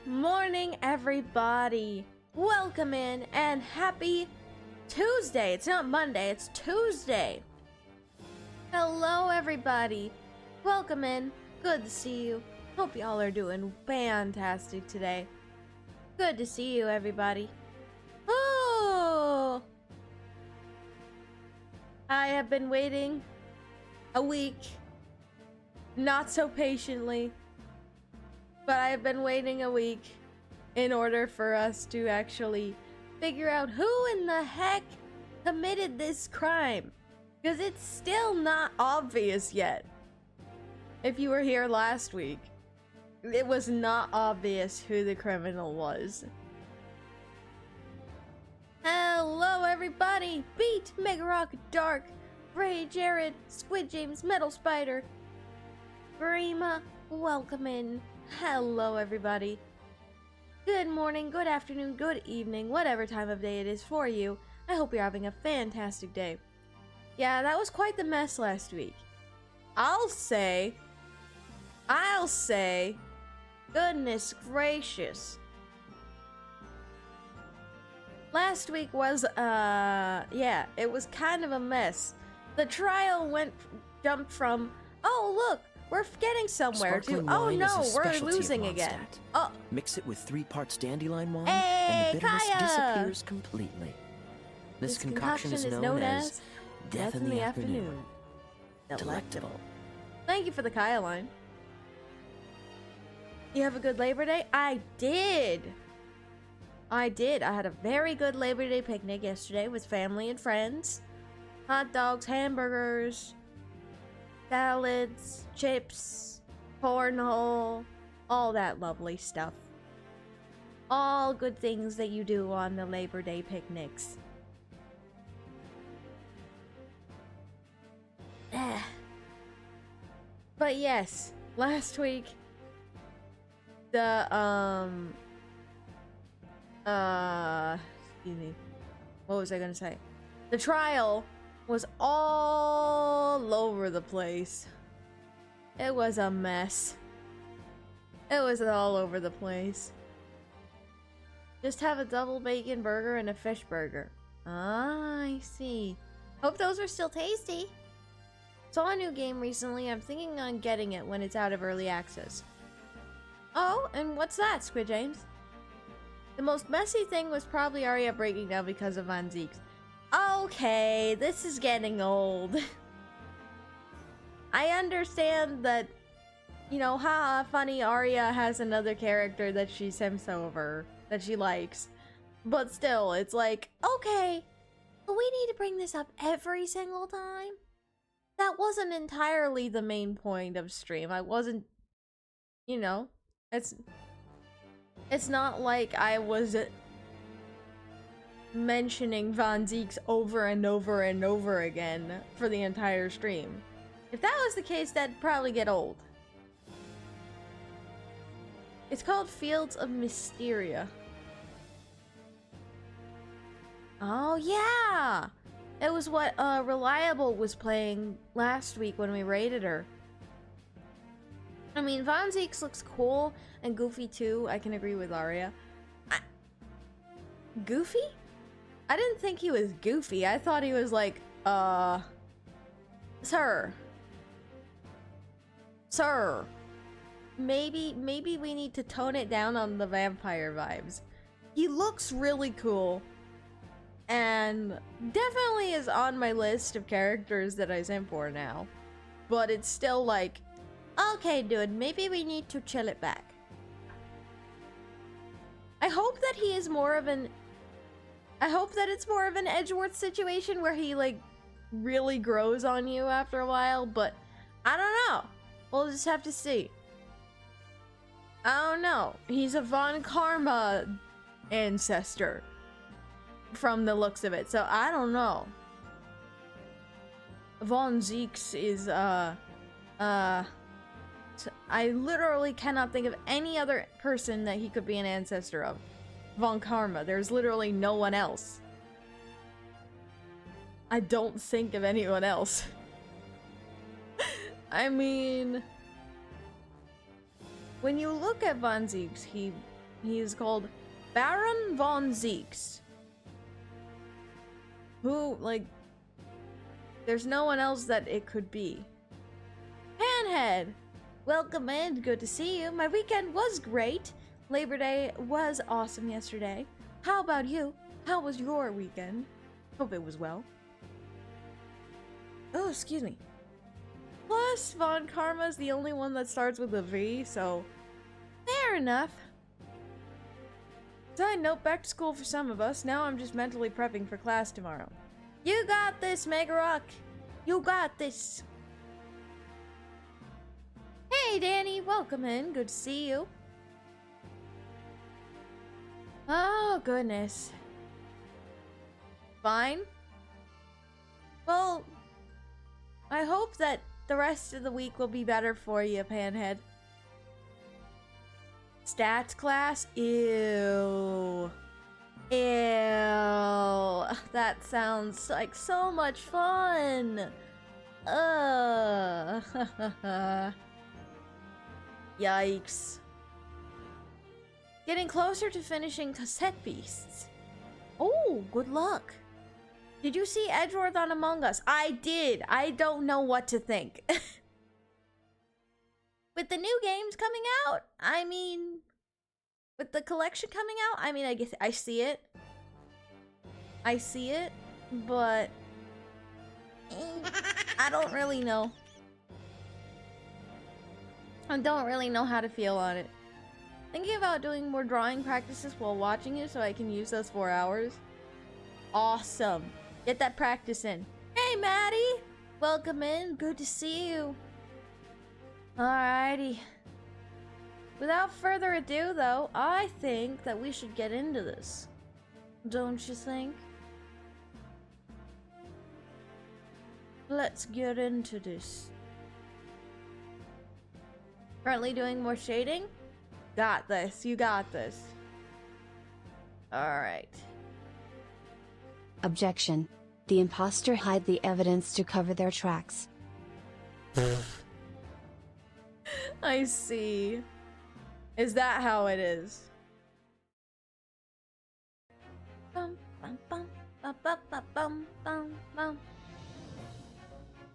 morning, everybody. Welcome in and happy Tuesday. It's not Monday, it's Tuesday. Hello, everybody. Welcome in. Good to see you. Hope y'all are doing fantastic today. Good to see you, everybody. Oh, I have been waiting a week, not so patiently, but I have been waiting a week in order for us to actually figure out who in the heck committed this crime. Because it's still not obvious yet. If you were here last week, it was not obvious who the criminal was. Hello, everybody! Beat, Mega Rock, Dark, Ray, Jared, Squid James, Metal Spider, Brima, welcome in. Hello, everybody. Good morning, good afternoon, good evening, whatever time of day it is for you. I hope you're having a fantastic day. Yeah, that was quite the mess last week. I'll say, goodness gracious. Last week was, yeah, it was kind of a mess. The trial jumped from, oh look, we're getting somewhere, to, oh no, we're losing again. Oh. Mix it with 3 parts dandelion wine, Hey, and the bitterness Kaya! disappears completely. This concoction is known as Death in the Afternoon. Delectable. Thank you for the Kaya line. You have a good Labor Day? I did. I had a very good Labor Day picnic yesterday with family and friends. Hot dogs, hamburgers, salads, chips, cornhole, all that lovely stuff. All good things that you do on the Labor Day picnics. But yes, last week, the, excuse me, what was I gonna say? The trial was all over the place. It was a mess. It was all over the place. Just have a double bacon burger and a fish burger. Ah, I see. Hope those are still tasty. Saw a new game recently. I'm thinking on getting it when it's out of early access. Oh, and what's that, Squid James? The most messy thing was probably Arya breaking down because of Van Zieks. Okay, this is getting old. I understand that, you know, haha, funny, Arya has another character that she simps over, that she likes. But still, it's like, okay, do we need to bring this up every single time? That wasn't entirely the main point of stream. I wasn't, you know, it's not like I was mentioning Van Zieks over and over and over again for the entire stream. If that was the case, that'd probably get old. It's called Fields of Mysteria. Oh yeah! It was what Reliable was playing last week when we raided her. I mean, Van Zieks looks cool, and Goofy too. I can agree with Arya. Goofy? I didn't think he was goofy. I thought he was like, Sir. Maybe we need to tone it down on the vampire vibes. He looks really cool. And definitely is on my list of characters that I simp for now. But it's still like, okay, dude, maybe we need to chill it back. I hope that he is more of an... I hope that it's more of an Edgeworth situation where he, like, really grows on you after a while, but I don't know. We'll just have to see. I don't know. He's a Von Karma ancestor from the looks of it, so I don't know. Von Zieks is, I literally cannot think of any other person that he could be an ancestor of. Von Karma. There's literally no one else. I don't think of anyone else. I mean, when you look at Von Zieks, he He's called Baron von Zeeks. Who, like, there's no one else that it could be. Panhead! Welcome in, good to see you. My weekend was great. Labor Day was awesome yesterday. How about you? How was your weekend? Hope it was well. Oh, excuse me. Plus, Von Karma's the only one that starts with a V, so fair enough. Side note, back to school for some of us. Now I'm just mentally prepping for class tomorrow. You got this, Megarock. You got this. Hey, Danny. Welcome in. Good to see you. Oh, goodness. Fine. Well, I hope that the rest of the week will be better for you, Panhead. Stats class? Ew. Ew. That sounds like so much fun. Yikes. Getting closer to finishing Cassette Beasts. Oh, good luck. Did you see Edgeworth on Among Us? I did. I don't know what to think. With the new games coming out, I mean, with the collection coming out, I mean, I guess I see it. I see it, but I don't really know. I don't really know how to feel on it. Thinking about doing more drawing practices while watching it so I can use those 4 hours. Awesome. Get that practice in. Hey, Maddie! Welcome in. Good to see you. Alrighty. Without further ado, though, I think that we should get into this. Don't you think? Let's get into this. Currently doing more shading? Got this. You got this. Alright. Objection. The imposter hide the evidence to cover their tracks. I see. Is that how it is? Bum, bum, bum, bum, bum, bum, bum, bum.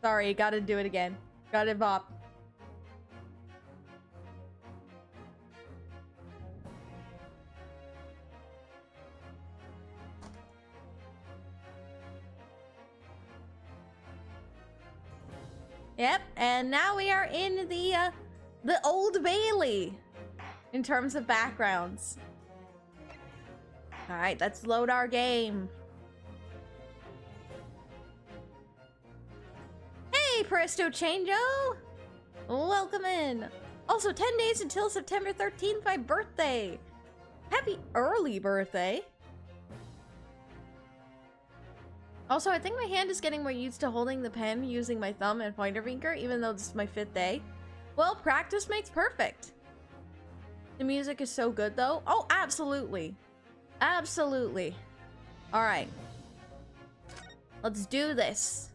Sorry, gotta do it again. Gotta bop. Yep, and now we are in the Old Bailey in terms of backgrounds. All right, let's load our game. Hey, Presto Chango! Welcome in. Also, 10 days until September 13th, my birthday. Happy early birthday. Also, I think my hand is getting more used to holding the pen using my thumb and pointer finger, even though this is my 5th day. Well, practice makes perfect. The music is so good, though. Oh, absolutely. Absolutely. All right. Let's do this.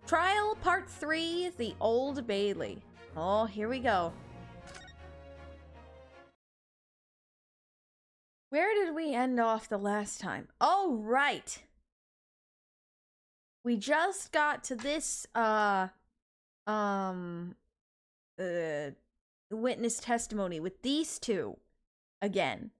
Trial Part 3, The Old Bailey. Oh, here we go. Where did we end off the last time? Oh, right. We just got to this, witness testimony with these two again.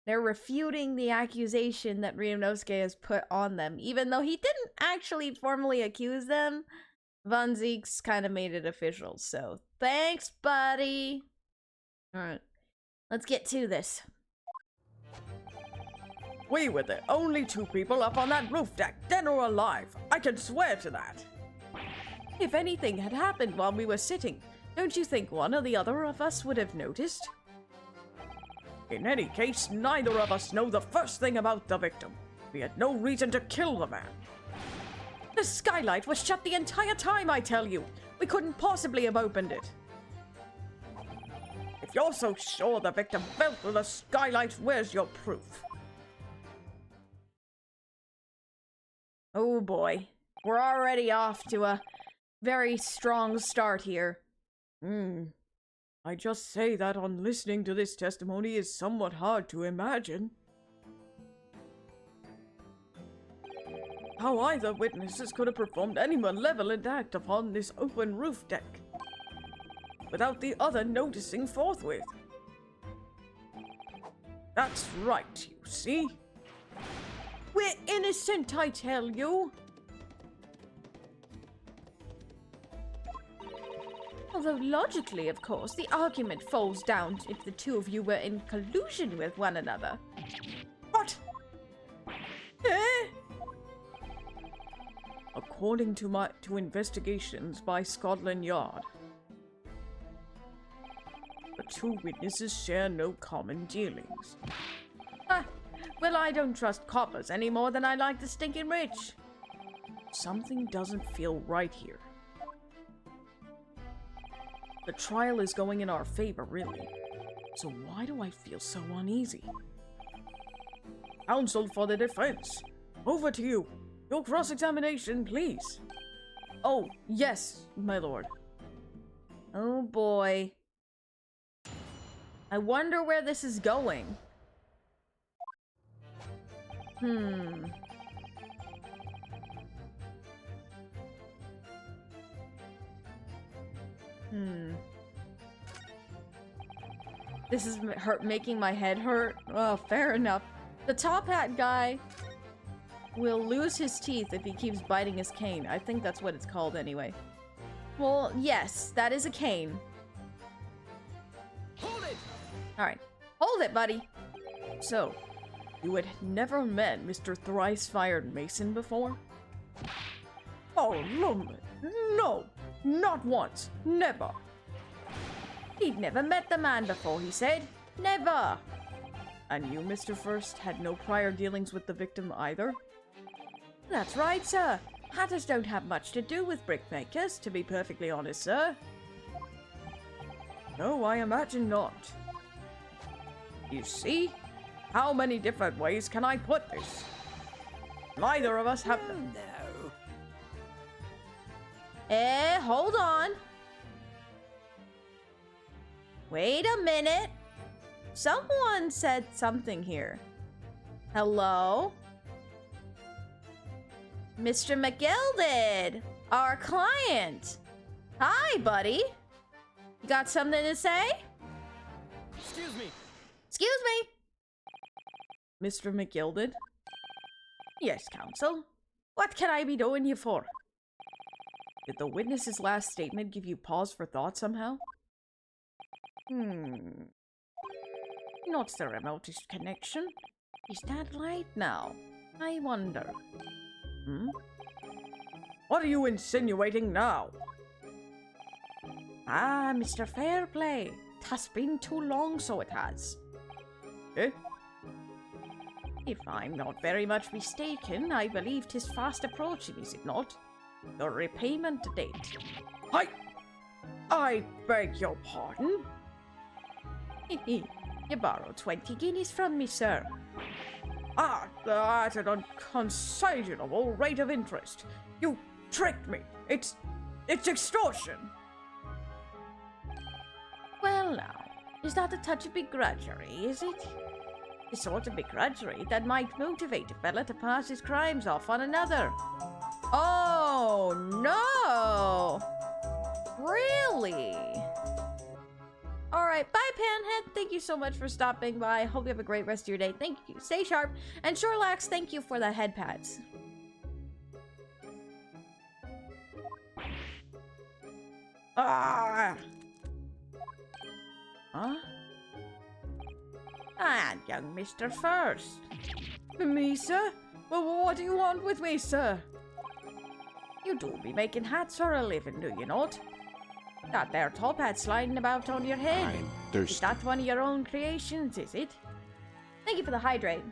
They're refuting the accusation that Ryunosuke has put on them. Even though he didn't actually formally accuse them, Von Zeeks kind of made it official. So, thanks, buddy. Alright, let's get to this. We were the only 2 people up on that roof deck, dead or alive. I can swear to that. If anything had happened while we were sitting, don't you think one or the other of us would have noticed? In any case, neither of us know the first thing about the victim. We had no reason to kill the man. The skylight was shut the entire time, I tell you. We couldn't possibly have opened it. If you're so sure the victim fell through the skylight, where's your proof? Oh boy. We're already off to a very strong start here. I just say that on listening to this testimony is somewhat hard to imagine. How either witnesses could have performed any malevolent act upon this open roof deck without the other noticing forthwith. That's right, you see. We're innocent, I tell you. Although logically, of course, the argument falls down if the two of you were in collusion with one another. What? Eh? According to investigations by Scotland Yard, the two witnesses share no common dealings. Ah, well, I don't trust coppers any more than I like the stinking rich. Something doesn't feel right here. The trial is going in our favor, really. So why do I feel so uneasy? Counsel for the defense. Over to you. Your cross-examination, please. Oh, yes, my lord. Oh boy. I wonder where this is going. This is making my head hurt. Oh, fair enough. The top hat guy will lose his teeth if he keeps biting his cane. I think that's what it's called anyway. Well, yes, that is a cane. Hold it! Alright. Hold it, buddy. So, you had never met Mr. Thrice-Fired Mason before? Oh, Lumley. No! Not once. Never. He'd never met the man before, he said. Never! And you, Mr. First, had no prior dealings with the victim either? That's right, sir. Hatters don't have much to do with brickmakers, to be perfectly honest, sir. No, I imagine not. You see? How many different ways can I put this? Neither of us have them. No. Hold on. Wait a minute. Someone said something here. Hello? Mr. McGilded, our client. Hi, buddy. You got something to say? Excuse me. Excuse me. Mr. McGilded? Yes, counsel. What can I be doing you for? Did the witness's last statement give you pause for thought somehow? Not the remotest connection. Is that right now? I wonder. What are you insinuating now? Ah, Mr. Fairplay. 'Has been too long, so it has. Eh? If I'm not very much mistaken, I believe 'tis fast approaching, is it not? The repayment date. I beg your pardon? You borrowed 20 guineas from me, sir. At an unconsiderable rate of interest. You tricked me. It's extortion. Well now, is that a touch of begrudgery, is it? The sort of begrudgery that might motivate a fella to pass his crimes off on another. Oh, no! Really? Alright, bye Panhead. Thank you so much for stopping by. Hope you have a great rest of your day. Thank you. Stay sharp. And Sherlax, thank you for the head pads. Huh? And young Mr. First. Me, sir? Well, what do you want with me, sir? You do be making hats for a living, do you not? That there top hat sliding about on your head. I'm thirsty. Is that one of your own creations, is it? Thank you for the hydrate.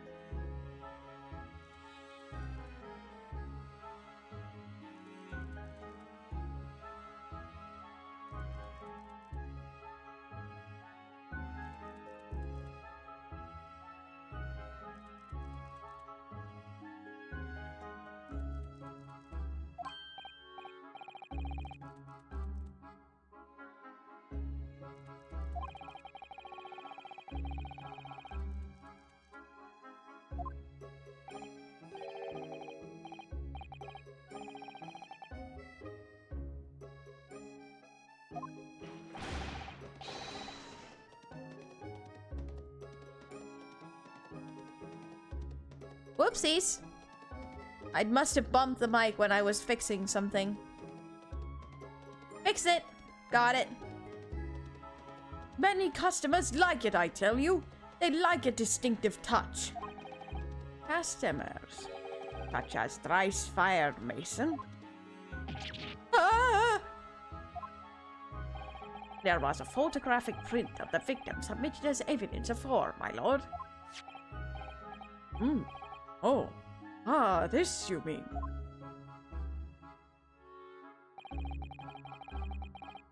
Whoopsies! I must have bumped the mic when I was fixing something. Fix it! Got it. Many customers like it, I tell you. They like a distinctive touch. Customers, such as thrice-fired Mason. Ah! There was a photographic print of the victim submitted as evidence of fraud, my lord. Oh. Ah, this you mean.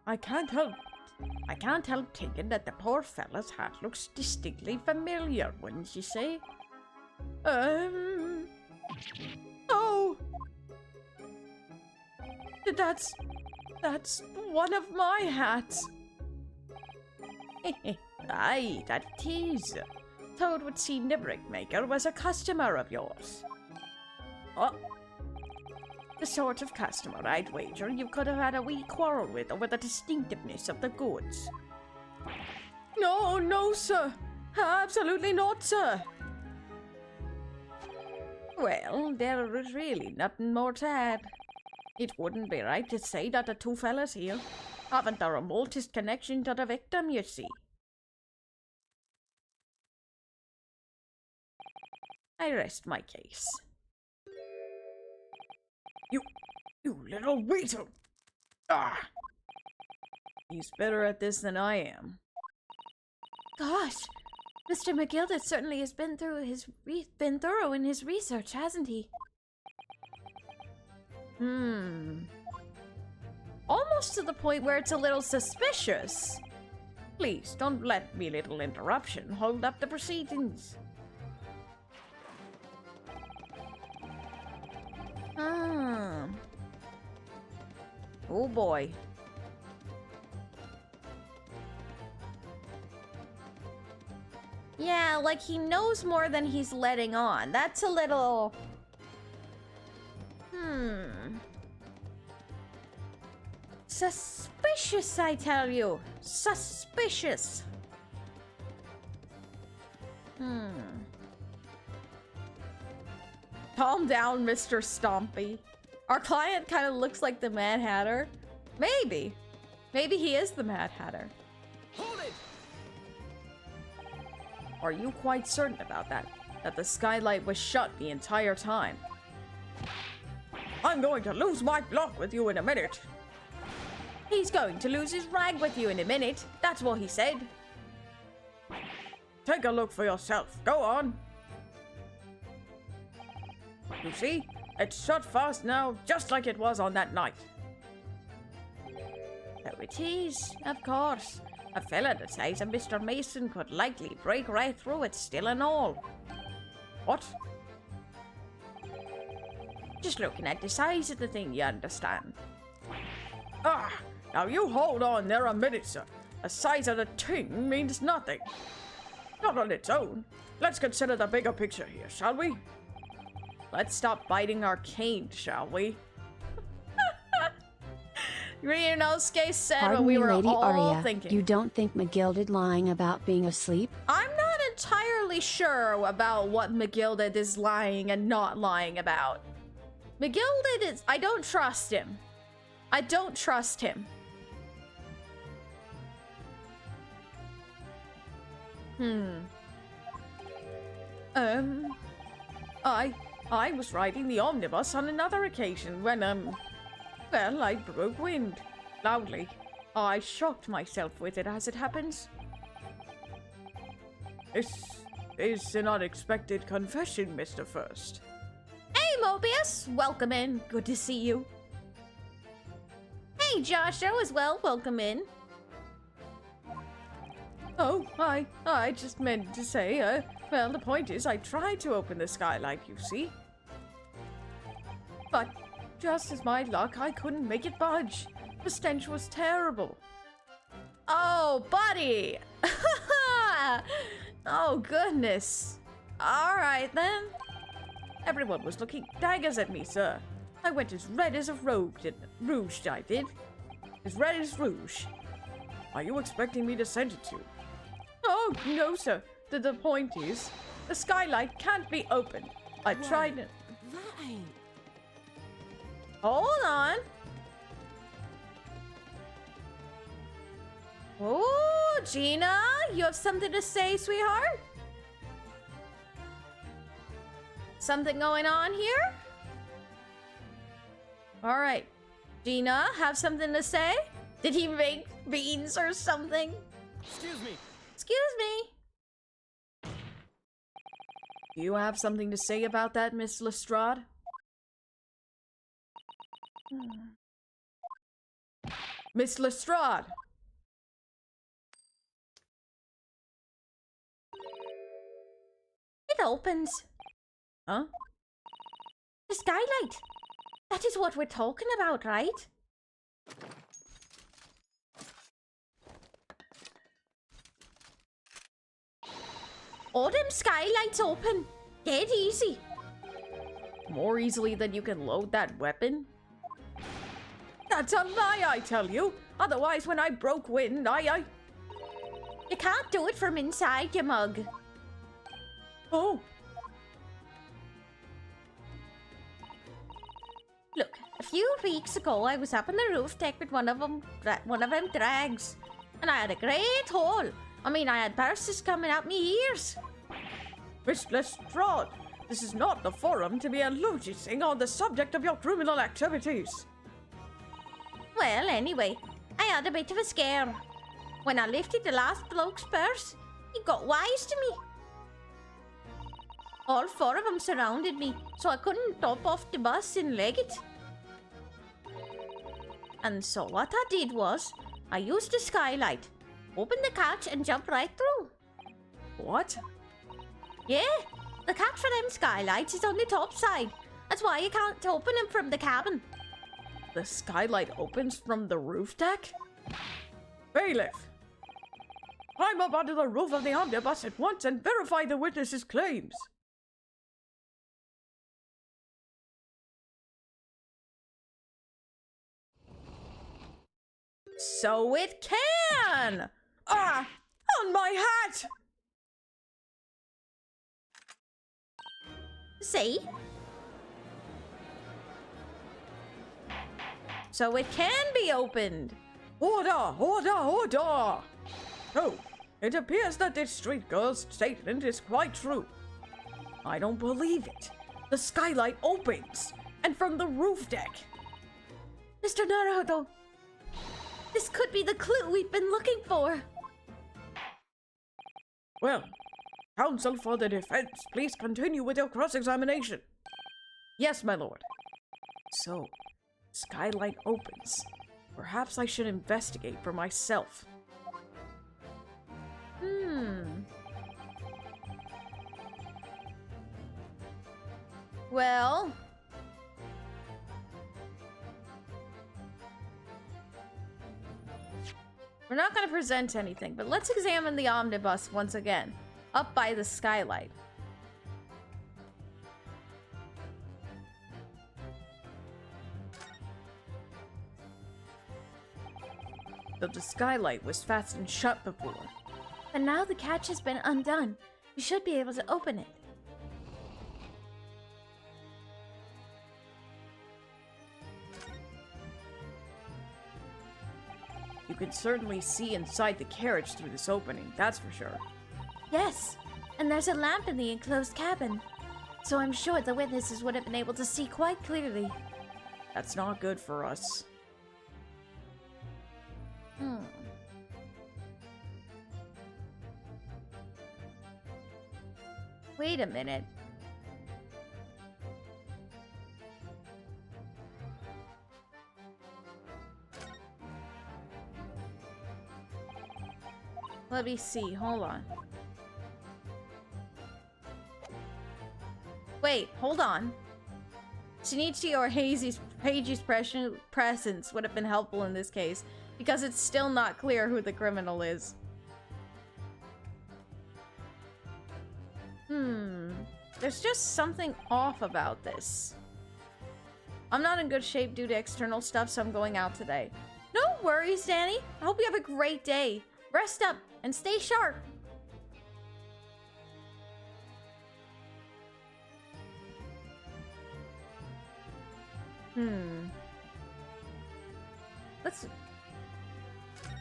I can't help thinking that the poor fella's hat looks distinctly familiar, wouldn't you say? Oh! That's one of my hats. Aye, that it is. Toad would see Nibrick Maker was a customer of yours. Oh. The sort of customer, I'd wager, you could have had a wee quarrel with over the distinctiveness of the goods. No, sir. Absolutely not, sir. Well, there is really nothing more to add. It wouldn't be right to say that the two fellas here haven't the remotest connection to the victim, you see. I rest my case. You little weasel! Ah! He's better at this than I am. Gosh, Mr. McGilded certainly has been thorough in his research, hasn't he? Almost to the point where it's a little suspicious. Please, don't let me little interruption hold up the proceedings. Oh boy. Yeah, like he knows more than he's letting on. That's a little... Suspicious, I tell you. Suspicious. Calm down, Mr. Stompy. Our client kind of looks like the Mad Hatter. Maybe. Maybe he is the Mad Hatter. Hold it! Are you quite certain about that? That the skylight was shut the entire time? I'm going to lose my block with you in a minute. He's going to lose his rag with you in a minute. That's what he said. Take a look for yourself. Go on. You see? It's shut fast now, just like it was on that night. So it is, of course. A fella the size of Mr. Mason could likely break right through it still and all. What? Just looking at the size of the thing, you understand. Ah! Now you hold on there a minute, sir. The size of the thing means nothing. Not on its own. Let's consider the bigger picture here, shall we? Let's stop biting our cane, shall we? Ryunosuke said Pardon what we me, were Lady all Aria, thinking. you don't think McGilded lying about being asleep? I'm not entirely sure about what McGilded is lying and not lying about. McGilded is... I don't trust him. I don't trust him. I was riding the omnibus on another occasion when, well, I broke wind. Loudly. I shocked myself with it as it happens. This is an unexpected confession, Mr. First. Hey, Mobius! Welcome in. Good to see you. Hey, Joshua as well. Welcome in. Oh, I just meant to say, well, the point is I tried to open the skylight, you see. But just as my luck, I couldn't make it budge. The stench was terrible. Oh, buddy! Oh, goodness. All right, then. Everyone was looking daggers at me, sir. I went as red as a rouge, I did. As red as rouge. Are you expecting me to send it to you? Oh, no, sir. The point is, the skylight can't be opened. I tried it. That ain't... Hold on. Oh, Gina, you have something to say, sweetheart? Something going on here? All right. Gina, have something to say? Did he make beans or something? Excuse me. Excuse me. Do you have something to say about that, Miss Lestrade? Miss Lestrade! It opens. Huh? The skylight. That is what we're talking about, right? All them skylights open. Dead easy. More easily than you can load that weapon? That's a lie, I tell you! Otherwise, when I broke wind, You can't do it from inside, you mug. Oh! Look, a few weeks ago, I was up on the roof deck with one of them drags. And I had a great hole. I mean, I had bursts coming out me ears. Miss Lestrade, this is not the forum to be elucidating on the subject of your criminal activities. Well, anyway, I had a bit of a scare. When I lifted the last bloke's purse, he got wise to me. All four of them surrounded me, so I couldn't top off the bus and leg it. And so what I did was, I used the skylight, opened the catch and jumped right through. What? Yeah, the catch for them skylights is on the top side. That's why you can't open them from the cabin. The skylight opens from the roof deck? Bailiff! Climb up onto the roof of the omnibus at once and verify the witness's claims. So it can! Ah! On my hat! See? So it can be opened. Order! Order! Order! Oh, it appears that this street girl's statement is quite true. I don't believe it. The skylight opens, and from the roof deck. Mr. Naruto, this could be the clue we've been looking for. Well, counsel for the defense, please continue with your cross-examination. Yes, my lord. So, skylight opens. Perhaps I should investigate for myself. Well, we're not going to present anything, but let's examine the omnibus once again, up by the skylight. The skylight was fastened shut before. But now the catch has been undone. We should be able to open it. You can certainly see inside the carriage through this opening, that's for sure. Yes, and there's a lamp in the enclosed cabin. So I'm sure the witnesses would have been able to see quite clearly. That's not good for us. Wait a minute. Let me see, hold on. Wait, hold on. Shinichi or Heiji's presence would have been helpful in this case, because it's still not clear who the criminal is. There's just something off about this. I'm not in good shape due to external stuff, so I'm going out today. No worries, Danny. I hope you have a great day. Rest up and stay sharp. I'm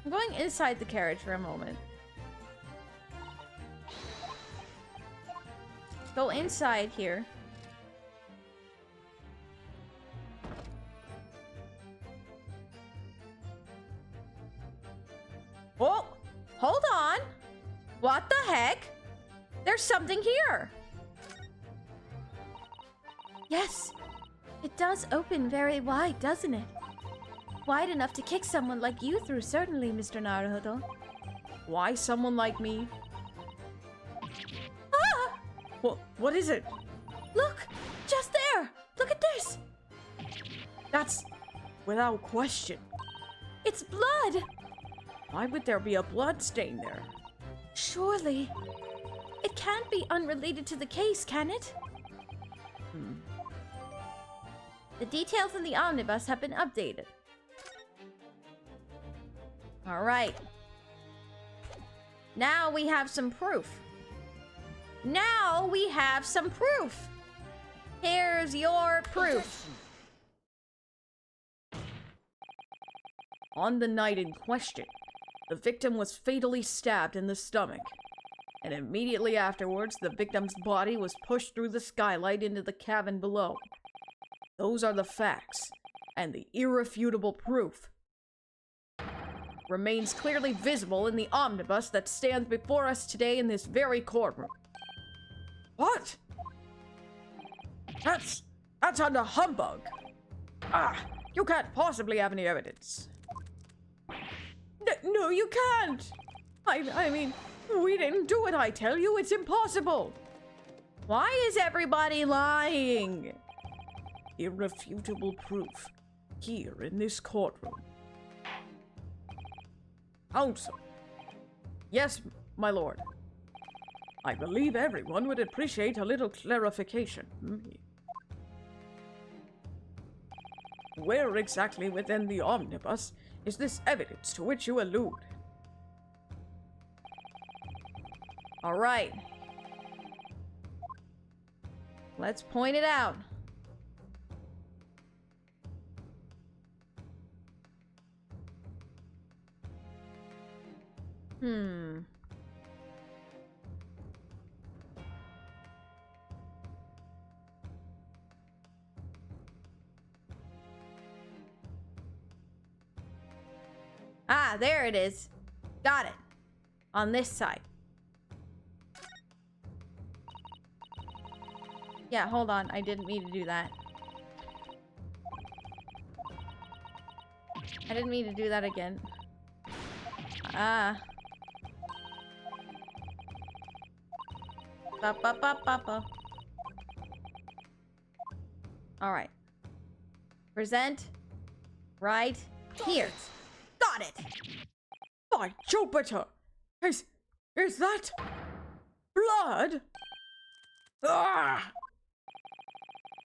going inside the carriage for a moment. Go inside here. Oh, hold on. What the heck? There's something here. Yes, it does open very wide, doesn't it? Wide enough to kick someone like you through, certainly, Mr. Naruto. Why someone like me? Ah! What is it? Look! Just there! Look at this! That's without question. It's blood! Why would there be a blood stain there? Surely. It can't be unrelated to the case, can it? The details in the omnibus have been updated. Alright. Now we have some proof. Now we have some proof! Here's your proof. On the night in question, the victim was fatally stabbed in the stomach, and immediately afterwards, the victim's body was pushed through the skylight into the cabin below. Those are the facts, and the irrefutable proof remains clearly visible in the omnibus that stands before us today in this very courtroom. What? That's under humbug. You can't possibly have any evidence. No, you can't. I mean, we didn't do it, I tell you. It's impossible. Why is everybody lying? Irrefutable proof here in this courtroom. Counsel. Yes, my lord. I believe everyone would appreciate a little clarification. Where exactly within the omnibus is this evidence to which you allude? All right. Let's point it out. Ah, there it is. Got it. On this side. Yeah, hold on. I didn't mean to do that. I didn't mean to do that again. Alright. Present. Right here. Got it! By Jupiter! Is that blood?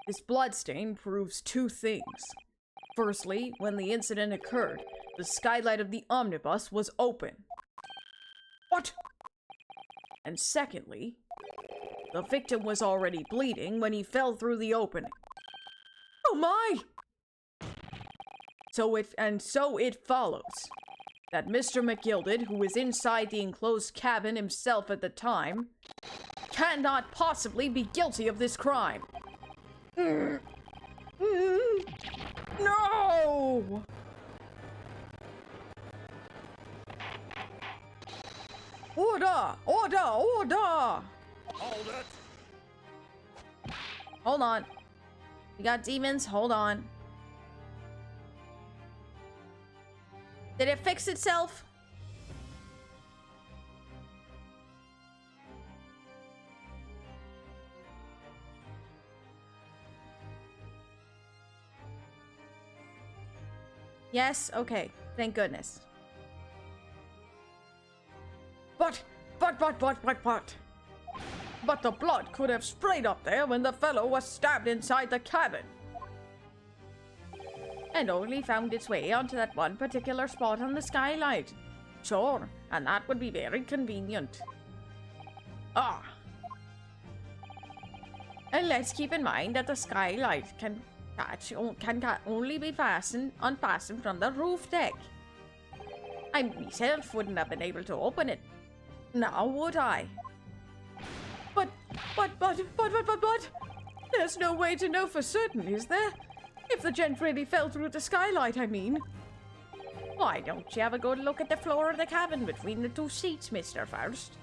This bloodstain proves two things. Firstly, when the incident occurred, the skylight of the omnibus was open. What? And secondly, the victim was already bleeding when he fell through the opening. Oh my! So it follows that Mr. McGilded, who was inside the enclosed cabin himself at the time, cannot possibly be guilty of this crime. No! Order! Order! Order! Hold it! Hold on. We got demons. Hold on. Did it fix itself? Yes? Okay. Thank goodness. But the blood could have sprayed up there when the fellow was stabbed inside the cabin. And only found its way onto that one particular spot on the skylight. Sure, and that would be very convenient. And let's keep in mind that the skylight can can only be unfastened from the roof deck. I myself wouldn't have been able to open it. Now would I? But, there's no way to know for certain, is there? If the gent really fell through the skylight, I mean. Why don't you have a good look at the floor of the cabin between the two seats, Mr. Faust?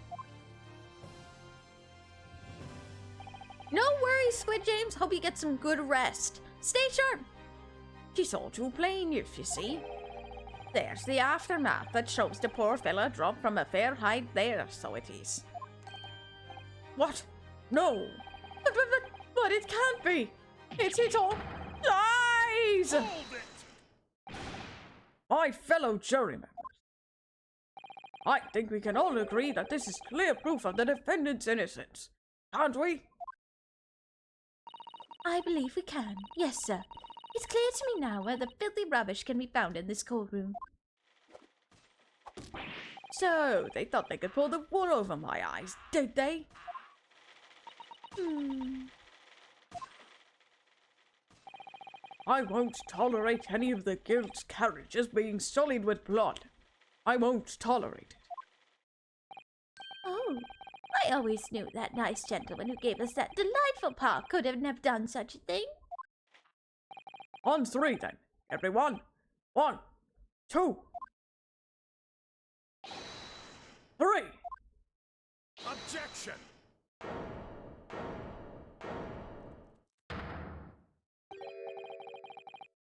No worries, Squid James. Hope you get some good rest. Stay sharp. She's all too plain, if you see. There's the aftermath that shows the poor fella dropped from a fair height there, so it is. What? No! But it can't be! It's all lies! Hold it! My fellow jury members, I think we can all agree that this is clear proof of the defendant's innocence, can't we? I believe we can. Yes, sir. It's clear to me now where the filthy rubbish can be found in this courtroom. So, they thought they could pull the wool over my eyes, did they? I won't tolerate any of the guild's carriages being sullied with blood. I won't tolerate it. Oh, I always knew that nice gentleman who gave us that delightful park could have never done such a thing. On three, then. Everyone. 1, 2, 3. Objection!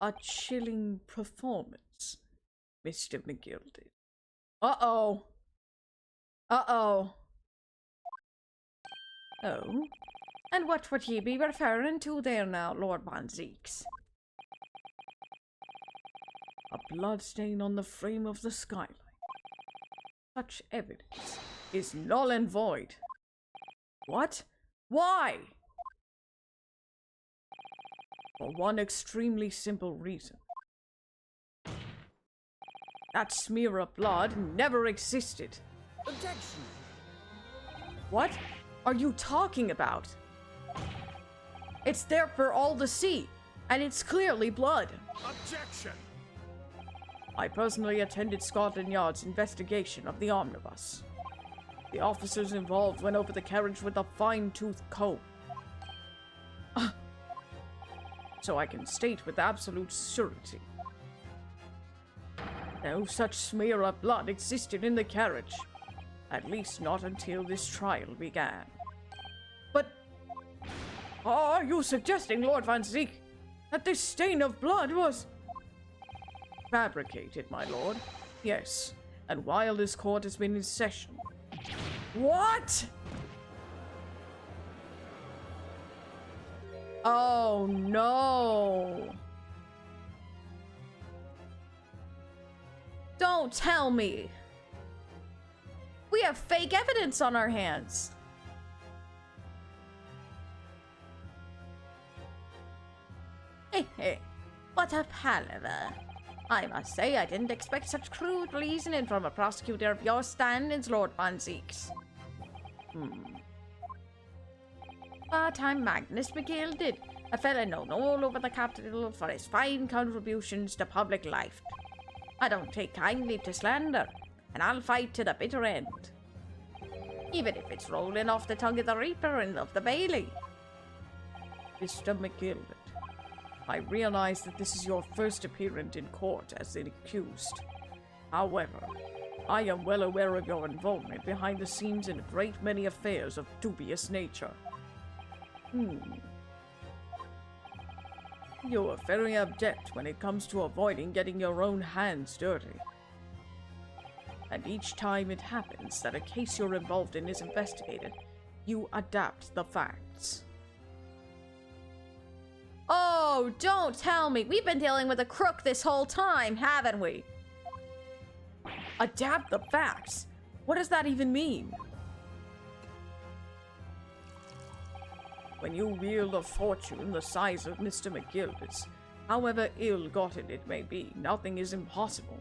A chilling performance, Mr. McGilded. Uh-oh. Uh-oh. Oh? And what would ye be referring to there now, Lord Van Zeeks? A blood stain on the frame of the skylight. Such evidence is null and void. What? Why? For one extremely simple reason. That smear of blood never existed. Objection! What are you talking about? It's there for all to see, and it's clearly blood. Objection! I personally attended Scotland Yard's investigation of the omnibus. The officers involved went over the carriage with a fine-tooth comb. So I can state with absolute certainty. No such smear of blood existed in the carriage. At least not until this trial began. But are you suggesting, Lord Van Zeek, that this stain of blood was fabricated, my lord? Yes, and while this court has been in session. What? Oh no. Don't tell me. We have fake evidence on our hands. What a palaver. I must say I didn't expect such crude reasoning from a prosecutor of your standings, Lord Van Zeeks. But I'm Magnus McGilded, a fella known all over the capital for his fine contributions to public life. I don't take kindly to slander, and I'll fight to the bitter end. Even if it's rolling off the tongue of the Reaper and of the Bailey. Mr. McGilded, I realize that this is your first appearance in court as an accused. However, I am well aware of your involvement behind the scenes in a great many affairs of dubious nature. You are very adept when it comes to avoiding getting your own hands dirty. And each time it happens that a case you're involved in is investigated, you adapt the facts. Oh, don't tell me. We've been dealing with a crook this whole time, haven't we? Adapt the facts? What does that even mean? When you wield a fortune the size of Mr. McGilded's, however ill-gotten it may be, nothing is impossible.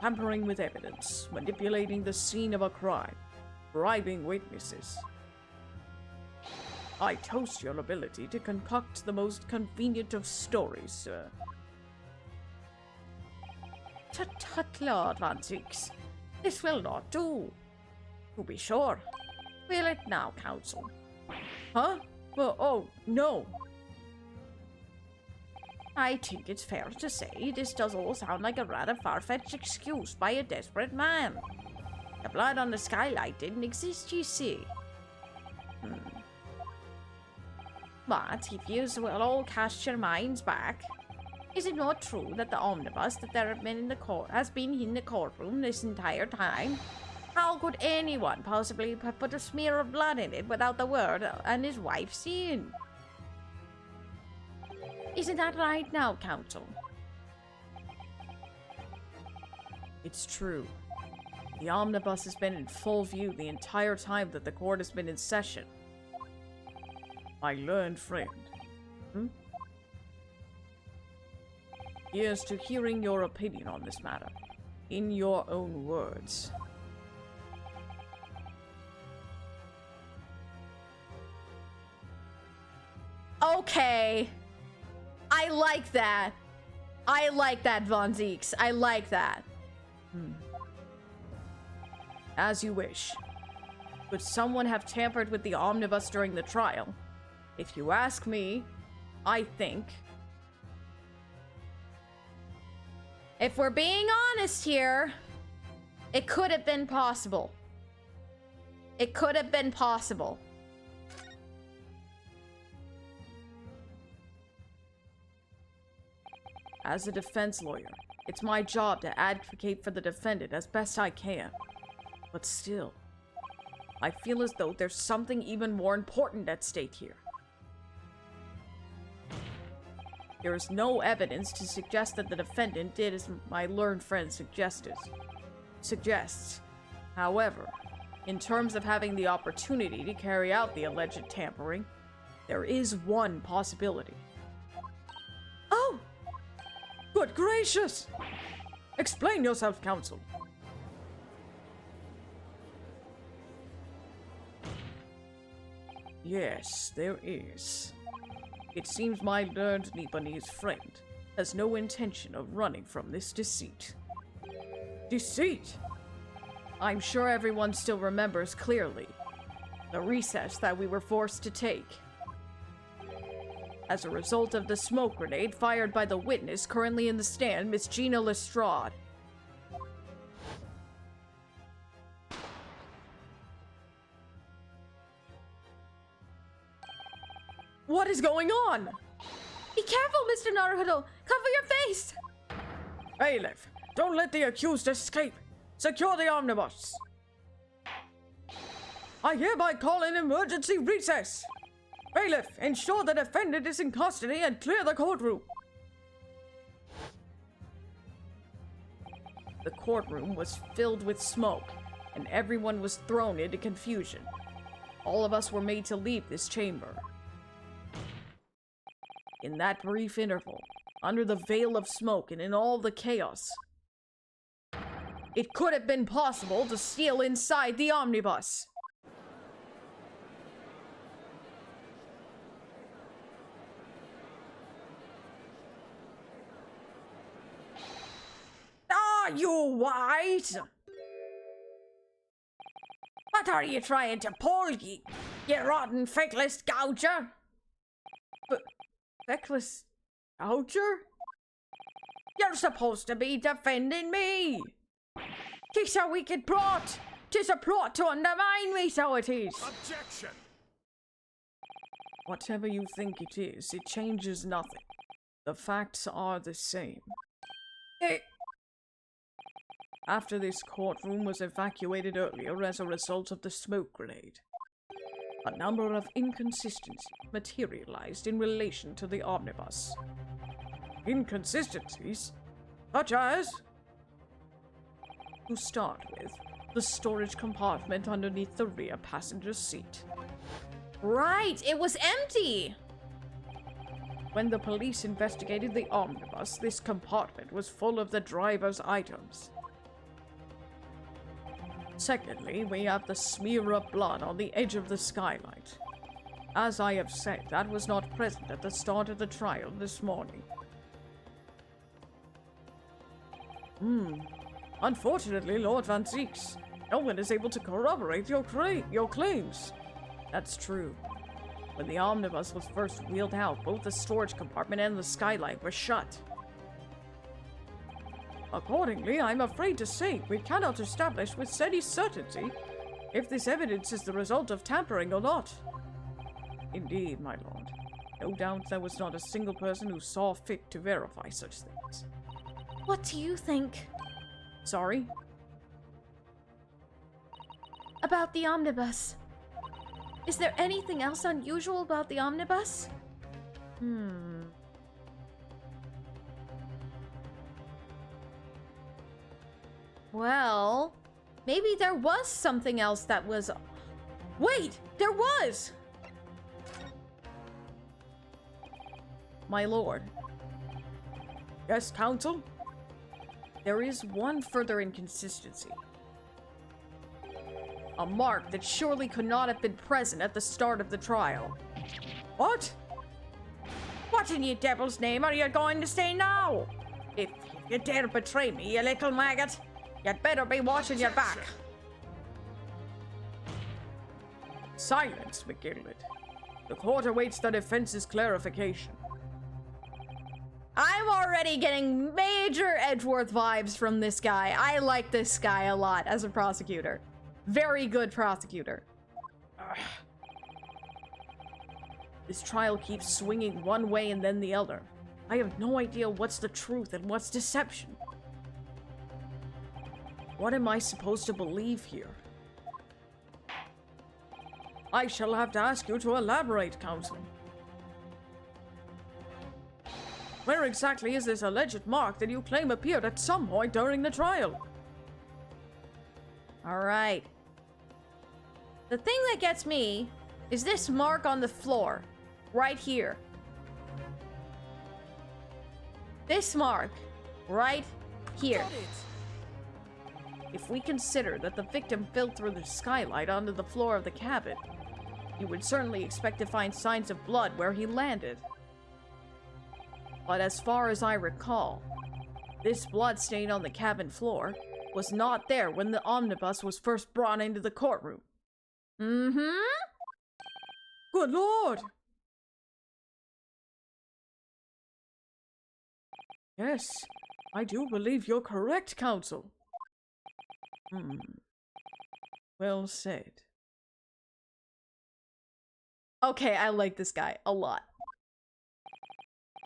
Tampering with evidence, manipulating the scene of a crime, bribing witnesses. I toast your ability to concoct the most convenient of stories, sir. Tut, Lord Van Zix. This will not do. To be sure. Will it now, Council? Huh? Well, oh, no. I think it's fair to say this does all sound like a rather far-fetched excuse by a desperate man. The blood on the skylight didn't exist, you see. But if you will all cast your minds back, is it not true that the omnibus that there have been in the court has been in the courtroom this entire time? How could anyone possibly put a smear of blood in it without the word and his wife seeing? Isn't that right now, Council? It's true. The omnibus has been in full view the entire time that the court has been in session. My learned friend. Here's to hearing your opinion on this matter, in your own words. Okay. I like that. I like that, Von Zeeks. I like that. As you wish. Could someone have tampered with the omnibus during the trial? If you ask me, I think... If we're being honest here, it could have been possible. It could have been possible. As a defense lawyer, it's my job to advocate for the defendant as best I can. But still, I feel as though there's something even more important at stake here. There is no evidence to suggest that the defendant did as my learned friend suggests. However, in terms of having the opportunity to carry out the alleged tampering, there is one possibility. Oh! Good gracious! Explain yourself, Counsel. Yes, there is. It seems my learned Nipponese friend has no intention of running from this deceit. Deceit? I'm sure everyone still remembers clearly the recess that we were forced to take. As a result of the smoke grenade fired by the witness currently in the stand, Miss Gina Lestrade. What is going on? Be careful, Mr. Naruhodo! Cover your face! Bailiff, don't let the accused escape! Secure the omnibus! I hereby call an emergency recess! Bailiff, ensure the defendant is in custody and clear the courtroom! The courtroom was filled with smoke, and everyone was thrown into confusion. All of us were made to leave this chamber. In that brief interval, under the veil of smoke and in all the chaos, it could have been possible to steal inside the omnibus. Are you wise? What are you trying to pull, you rotten feckless gouger? Feckless gouger? You're supposed to be defending me! 'Tis a wicked plot! 'Tis a plot to undermine me, so it is! Objection! Whatever you think it is, it changes nothing. The facts are the same. After this courtroom was evacuated earlier as a result of the smoke grenade, a number of inconsistencies materialized in relation to the omnibus. Inconsistencies? Such as? To start with, the storage compartment underneath the rear passenger seat. Right, it was empty! When the police investigated the omnibus, this compartment was full of the driver's items. Secondly, we have the smear of blood on the edge of the skylight. As I have said, that was not present at the start of the trial this morning. Unfortunately, Lord Van Zieks, no one is able to corroborate your claims. That's true. When the omnibus was first wheeled out, both the storage compartment and the skylight were shut. Accordingly, I'm afraid to say we cannot establish with any certainty if this evidence is the result of tampering or not. Indeed, my lord. No doubt there was not a single person who saw fit to verify such things. What do you think? Sorry? About the omnibus. Is there anything else unusual about the omnibus? Well, maybe there was something else that was... Wait! There was! My lord. Yes, counsel? There is one further inconsistency. A mark that surely could not have been present at the start of the trial. What? What in your devil's name are you going to say now? If you dare betray me, you little maggot, you'd better be watching your back. Silence, McGilded. The court awaits the defense's clarification. I'm already getting major Edgeworth vibes from this guy. I like this guy a lot as a prosecutor. Very good prosecutor. This trial keeps swinging one way and then the other. I have no idea what's the truth and what's deception. What am I supposed to believe here? I shall have to ask you to elaborate, counsel. Where exactly is this alleged mark that you claim appeared at some point during the trial? Alright. The thing that gets me is this mark on the floor. Right here. This mark. Right here. If we consider that the victim fell through the skylight onto the floor of the cabin, you would certainly expect to find signs of blood where he landed. But as far as I recall, this blood stain on the cabin floor was not there when the omnibus was first brought into the courtroom. Mm-hmm. Good lord! Yes, I do believe you're correct, counsel. Well said. Okay, I like this guy a lot.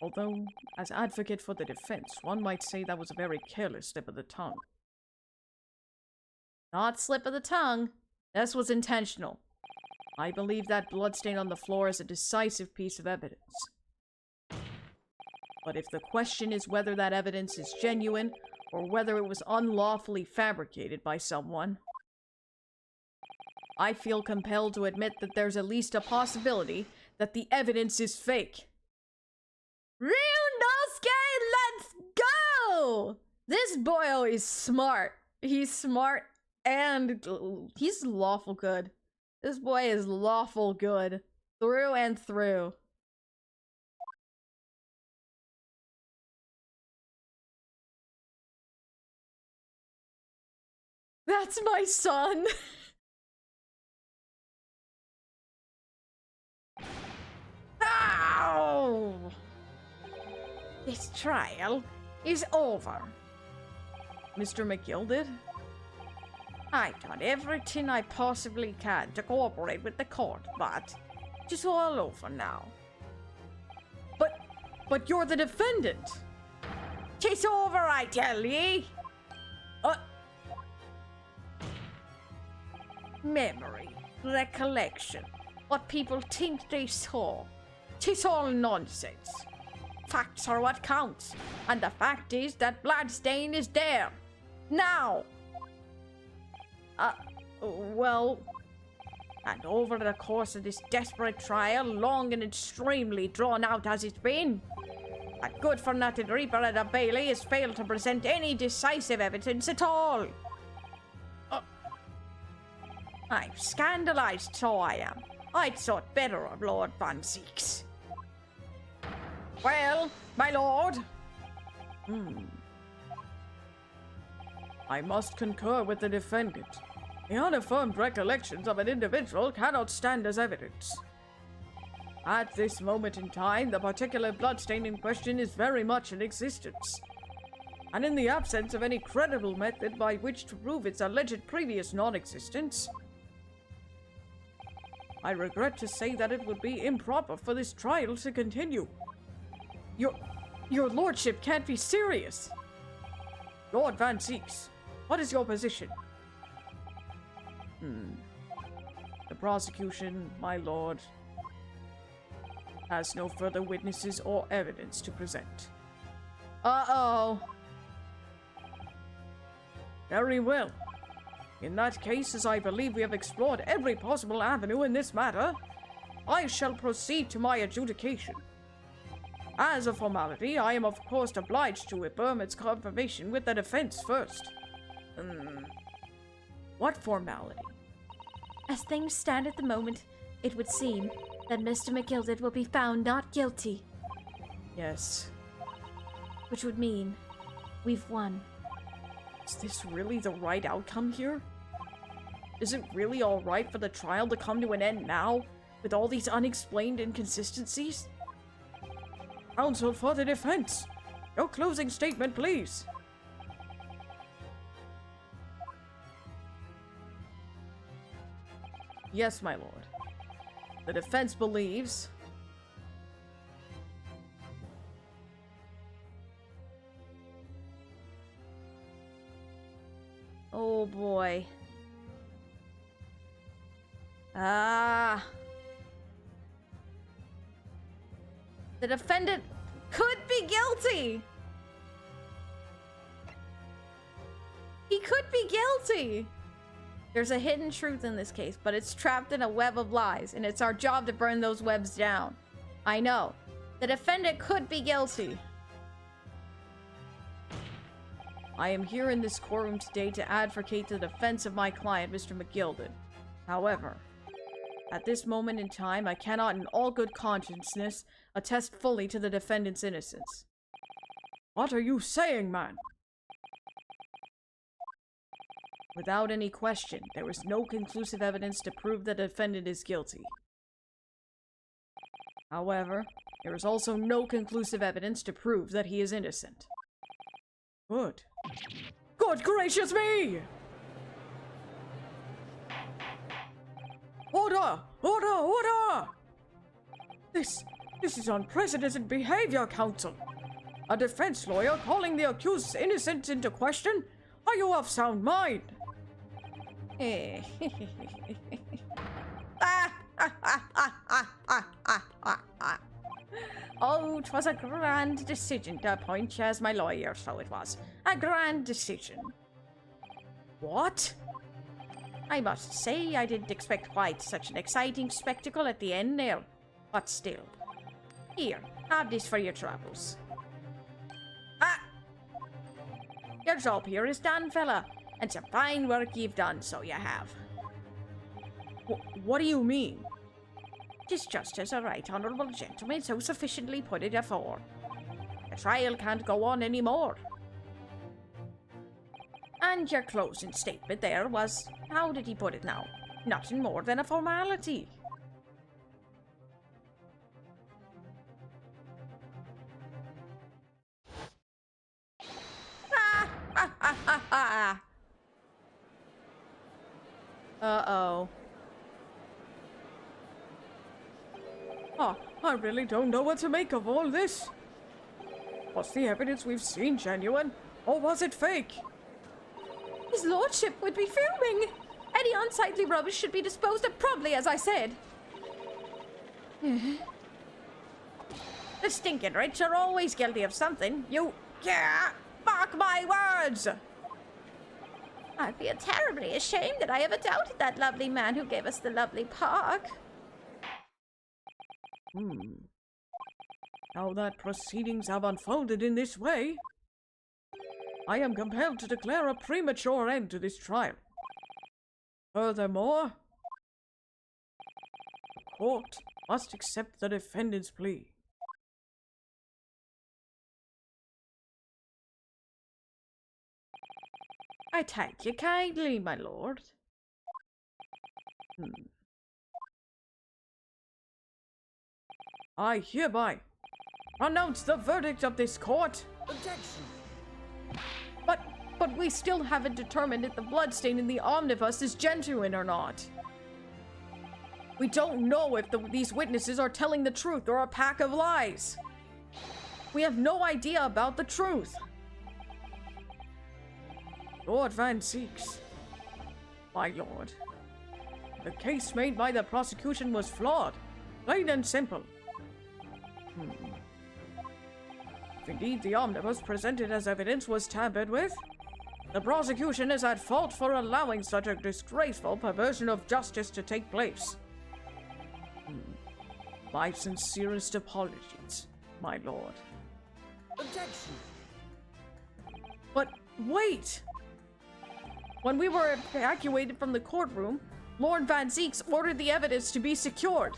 Although, as advocate for the defense, one might say that was a very careless slip of the tongue. Not slip of the tongue. This was intentional. I believe that bloodstain on the floor is a decisive piece of evidence. But if the question is whether that evidence is genuine, or whether it was unlawfully fabricated by someone, I feel compelled to admit that there's at least a possibility that the evidence is fake. Ryunosuke, let's go! This boy is smart. He's smart and he's lawful good. This boy is lawful good. Through and through. That's my son! Ow! This trial is over. Mr. McGilded? I've done everything I possibly can to cooperate with the court, but it's all over now. But you're the defendant! It's over, I tell ye! Memory, recollection, what people think they saw. 'Tis all nonsense. Facts are what counts, and the fact is that bloodstain is there. Now! Well... And over the course of this desperate trial, long and extremely drawn out as it's been, a good-for-nothing reaper at the Bailey has failed to present any decisive evidence at all. I'm scandalized, so I am. I'd thought better of Lord Van Zeeks. Well, my lord. I must concur with the defendant. The unaffirmed recollections of an individual cannot stand as evidence. At this moment in time, the particular bloodstain in question is very much in existence. And in the absence of any credible method by which to prove its alleged previous non-existence, I regret to say that it would be improper for this trial to continue. Your lordship can't be serious. Lord Van Zeeks, what is your position? The prosecution, my lord, has no further witnesses or evidence to present. Uh-oh. Very well. In that case, as I believe we have explored every possible avenue in this matter, I shall proceed to my adjudication. As a formality, I am of course obliged to affirm its confirmation with the defense first. What formality? As things stand at the moment, it would seem that Mr. McGilded will be found not guilty. Yes. Which would mean we've won. Is this really the right outcome here? Is it really alright for the trial to come to an end now, with all these unexplained inconsistencies? Counsel for the defense, your closing statement, please. Yes, my lord. The defense believes... Oh boy. The defendant could be guilty! He could be guilty! There's a hidden truth in this case, but it's trapped in a web of lies, and it's our job to burn those webs down. I know. The defendant could be guilty. I am here in this courtroom today to advocate the defense of my client, Mr. McGilded. However, at this moment in time, I cannot in all good conscienceness attest fully to the defendant's innocence. What are you saying, man? Without any question, there is no conclusive evidence to prove the defendant is guilty. However, there is also no conclusive evidence to prove that he is innocent. Good. Good gracious me! Order! Order! Order! This is unprecedented behavior, counsel. A defense lawyer calling the accused's innocence into question? Are you of sound mind? Oh, 'twas a grand decision to appoint you as my lawyer, so it was. A grand decision. What? I must say, I didn't expect quite such an exciting spectacle at the end there. But still. Here, have this for your troubles. Your job here is done, fella. And some fine work you've done, so you have. What do you mean? 'Tis just as a right honourable gentleman so sufficiently put it afore. The trial can't go on any more. And your closing statement there was, how did he put it now? Nothing more than a formality. Uh-oh. Oh, I really don't know what to make of all this. Was the evidence we've seen genuine, or was it fake? His lordship would be filming. Any unsightly rubbish should be disposed of promptly, as I said. The stinking rich are always guilty of something. Mark my words! I feel terribly ashamed that I ever doubted that lovely man who gave us the lovely park. Now that proceedings have unfolded in this way, I am compelled to declare a premature end to this trial. Furthermore, the court must accept the defendant's plea. I thank you kindly, my lord. I hereby pronounce the verdict of this court. Objection. But we still haven't determined if the bloodstain in the omnibus is genuine or not. We don't know if these witnesses are telling the truth or a pack of lies. We have no idea about the truth. Lord Van Zieks, my lord, the case made by the prosecution was flawed, plain and simple. If indeed the omnibus presented as evidence was tampered with, the prosecution is at fault for allowing such a disgraceful perversion of justice to take place. My sincerest apologies, my lord. Objection. But wait! When we were evacuated from the courtroom, Lord Van Zieks ordered the evidence to be secured.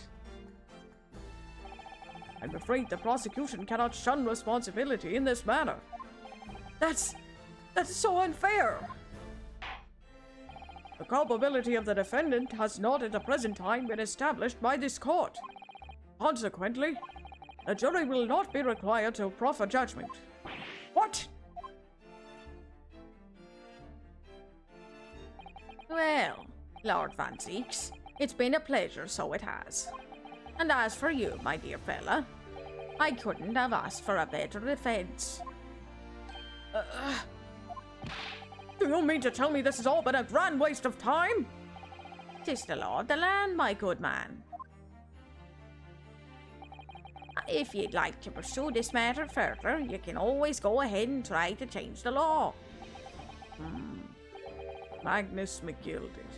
I'm afraid the prosecution cannot shun responsibility in this manner. That's so unfair. The culpability of the defendant has not at the present time been established by this court. Consequently, the jury will not be required to proffer judgment. What? Well, Lord Van Zieks, it's been a pleasure, so it has. And as for you, my dear fella, I couldn't have asked for a better defense. Do you mean to tell me this has all been a grand waste of time? 'Tis the law of the land, my good man. If you'd like to pursue this matter further, you can always go ahead and try to change the law. Magnus McGilded.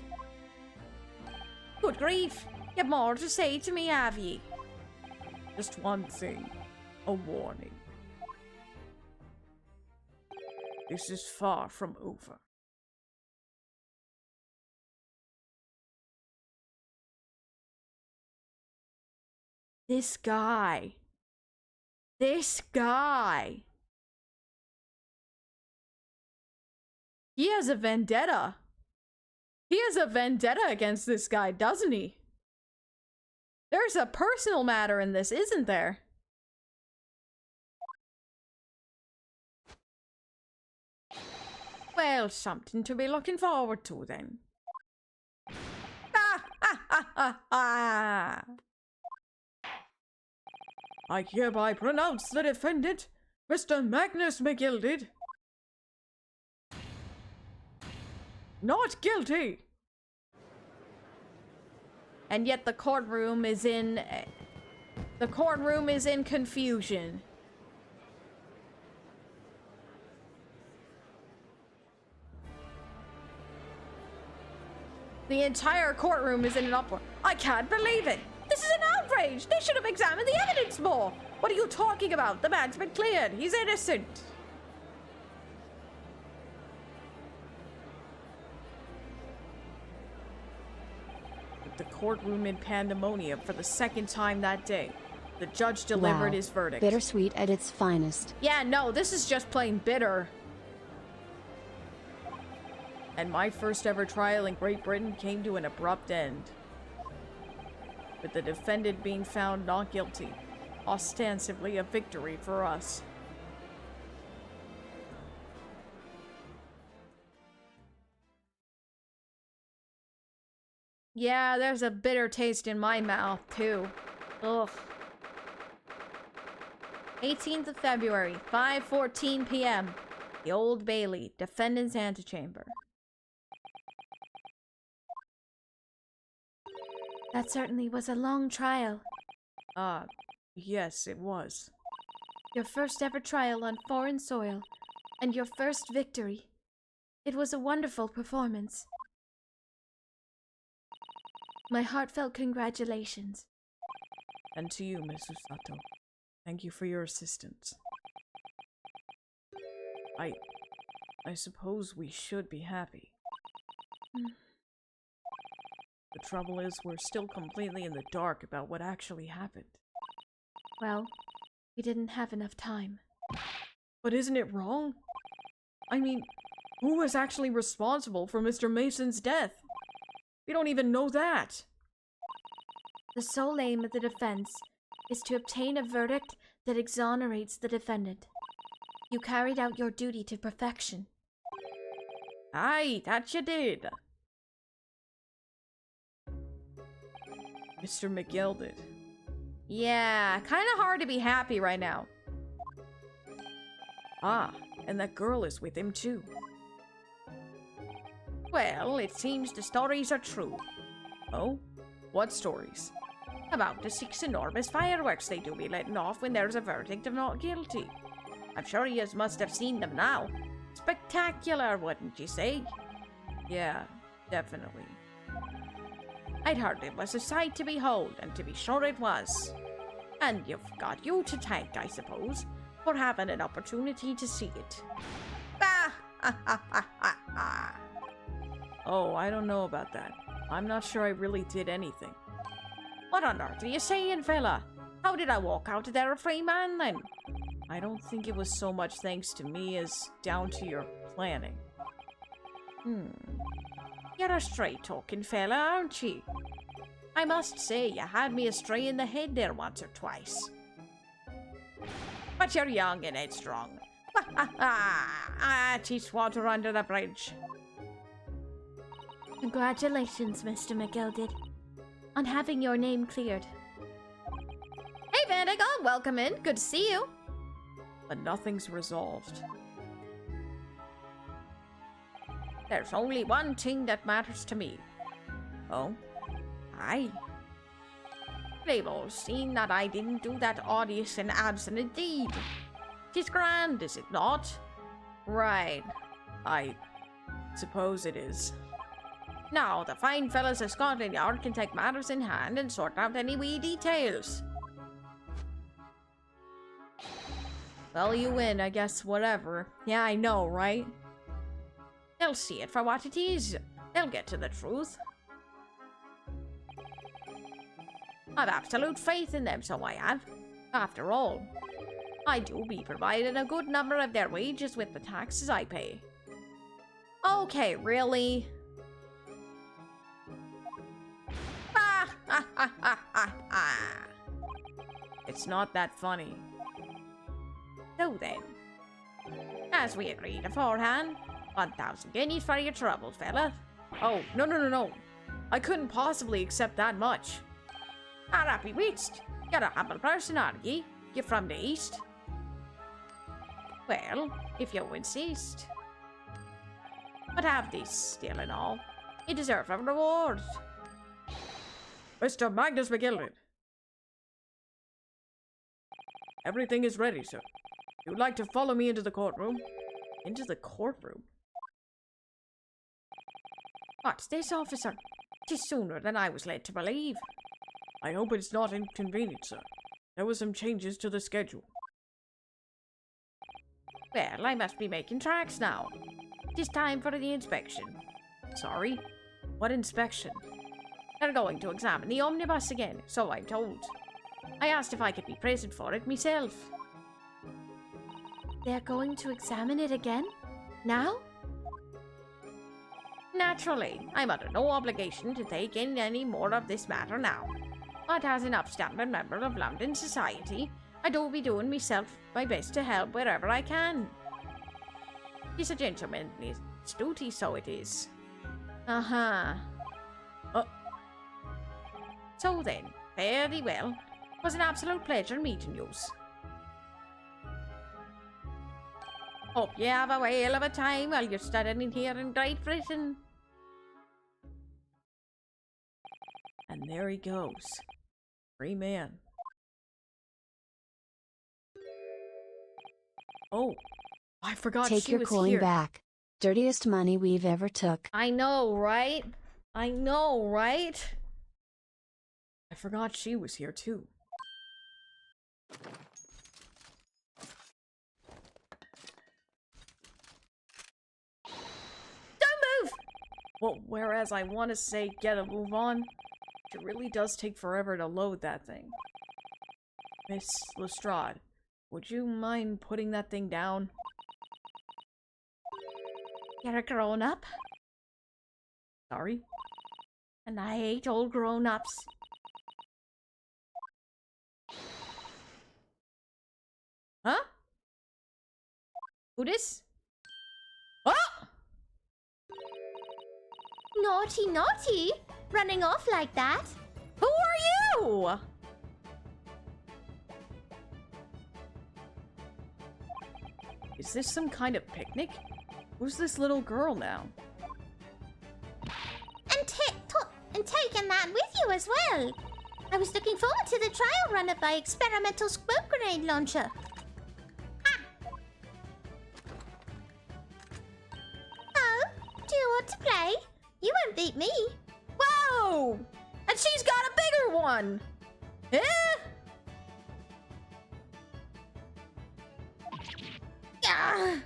Good grief, you've more to say to me, have ye? Just one thing. A warning. This is far from over. This guy. This guy. He has a vendetta. He has a vendetta against this guy, doesn't he? There's a personal matter in this, isn't there? Well, something to be looking forward to then. I hereby pronounce the defendant, Mr. Magnus McGilded, not guilty. And yet the courtroom is in confusion. The entire courtroom is in an uproar. I can't believe it. This is an outrage. They should have examined the evidence more. What are you talking about? The man's been cleared. He's innocent. With the courtroom in pandemonium for the second time that day, the judge delivered his verdict. Bittersweet at its finest. Yeah, no, this is just plain bitter. And my first ever trial in Great Britain came to an abrupt end, with the defendant being found not guilty, ostensibly a victory for us. Yeah, there's a bitter taste in my mouth, too. Ugh. 18th of February, 5:14 p.m. The Old Bailey, defendant's antechamber. That certainly was a long trial. Yes, it was. Your first ever trial on foreign soil, and your first victory. It was a wonderful performance. My heartfelt congratulations. And to you, Mrs. Sato. Thank you for your assistance. I suppose we should be happy. The trouble is, we're still completely in the dark about what actually happened. Well, we didn't have enough time. But isn't it wrong? I mean, who was actually responsible for Mr. Mason's death? We don't even know that. The sole aim of the defense is to obtain a verdict that exonerates the defendant. You carried out your duty to perfection. Aye, that you did. Mr. McGilded. Yeah, kind of hard to be happy right now. Ah, and that girl is with him too. Well, it seems the stories are true. Oh? What stories? About the 6 enormous fireworks they do be letting off when there's a verdict of not guilty. I'm sure you must have seen them now. Spectacular, wouldn't you say? Yeah, definitely. I'd heard it was a sight to behold, and to be sure it was. And you've got you to thank, I suppose, for having an opportunity to see it. Oh, I don't know about that. I'm not sure I really did anything. What on earth are you saying, fella? How did I walk out of there a free man, then? I don't think it was so much thanks to me as down to your planning. You're a straight-talking fella, aren't you? I must say, you had me astray in the head there once or twice. But you're young and headstrong. Teach water under the bridge. Congratulations, Mr. McGilded, on having your name cleared. Hey, Vandigal, welcome in. Good to see you. But nothing's resolved. There's only one thing that matters to me. Oh? Aye. They've all seen that I didn't do that odious and abstinent deed. 'Tis grand, is it not? Right. I suppose it is. Now, the fine fellas of Scotland Yard can take matters in hand and sort out any wee details. Well, you win, I guess, whatever. Yeah, I know, right? They'll see it for what it is. They'll get to the truth. I've absolute faith in them, so I have. After all, I do be providing a good number of their wages with the taxes I pay. Okay, really? It's not that funny. So then, as we agreed beforehand, 1,000 guineas for your trouble, fella. Oh, no. I couldn't possibly accept that much. Are happy witched. You're a humble person, aren't ye? You're from the east. Well, if you insist. But have this still and all. You deserve a reward. Mr. Magnus McGilded. Everything is ready, sir. If you'd like to follow me into the courtroom. Into the courtroom? What's this, officer? 'Tis sooner than I was led to believe. I hope it's not inconvenient, sir. There were some changes to the schedule. Well, I must be making tracks now. 'Tis time for the inspection. Sorry? What inspection? They're going to examine the omnibus again, so I'm told. I asked if I could be present for it myself. They're going to examine it again? Now? Naturally, I'm under no obligation to take in any more of this matter now. But as an upstanding member of London society, I do be doing myself my best to help wherever I can. 'Tis a gentleman's duty, so it is. Uh-huh. So then, very well. It was an absolute pleasure meeting yous. Hope you have a whale of a time while you're studying here in Great Britain. And there he goes. Free man. Oh, I forgot Take she your was coin here. back. Dirtiest money we've ever took. I know, right? I know, right? I forgot she was here too. Don't move! Well, whereas I want to say get a move on, it really does take forever to load that thing. Miss Lestrade, would you mind putting that thing down? You're a grown-up, Sorry? and I hate old grown-ups. Huh? Who this? Oh! Naughty, naughty! Running off like that? Who are you? Is this some kind of picnic? Who's this little girl now? And taking that with you as well. I was looking forward to the trial run of my experimental smoke grenade launcher. Ah. Oh, do you want to play? You won't beat me. Whoa! And she's got a bigger one! Eh? Ah.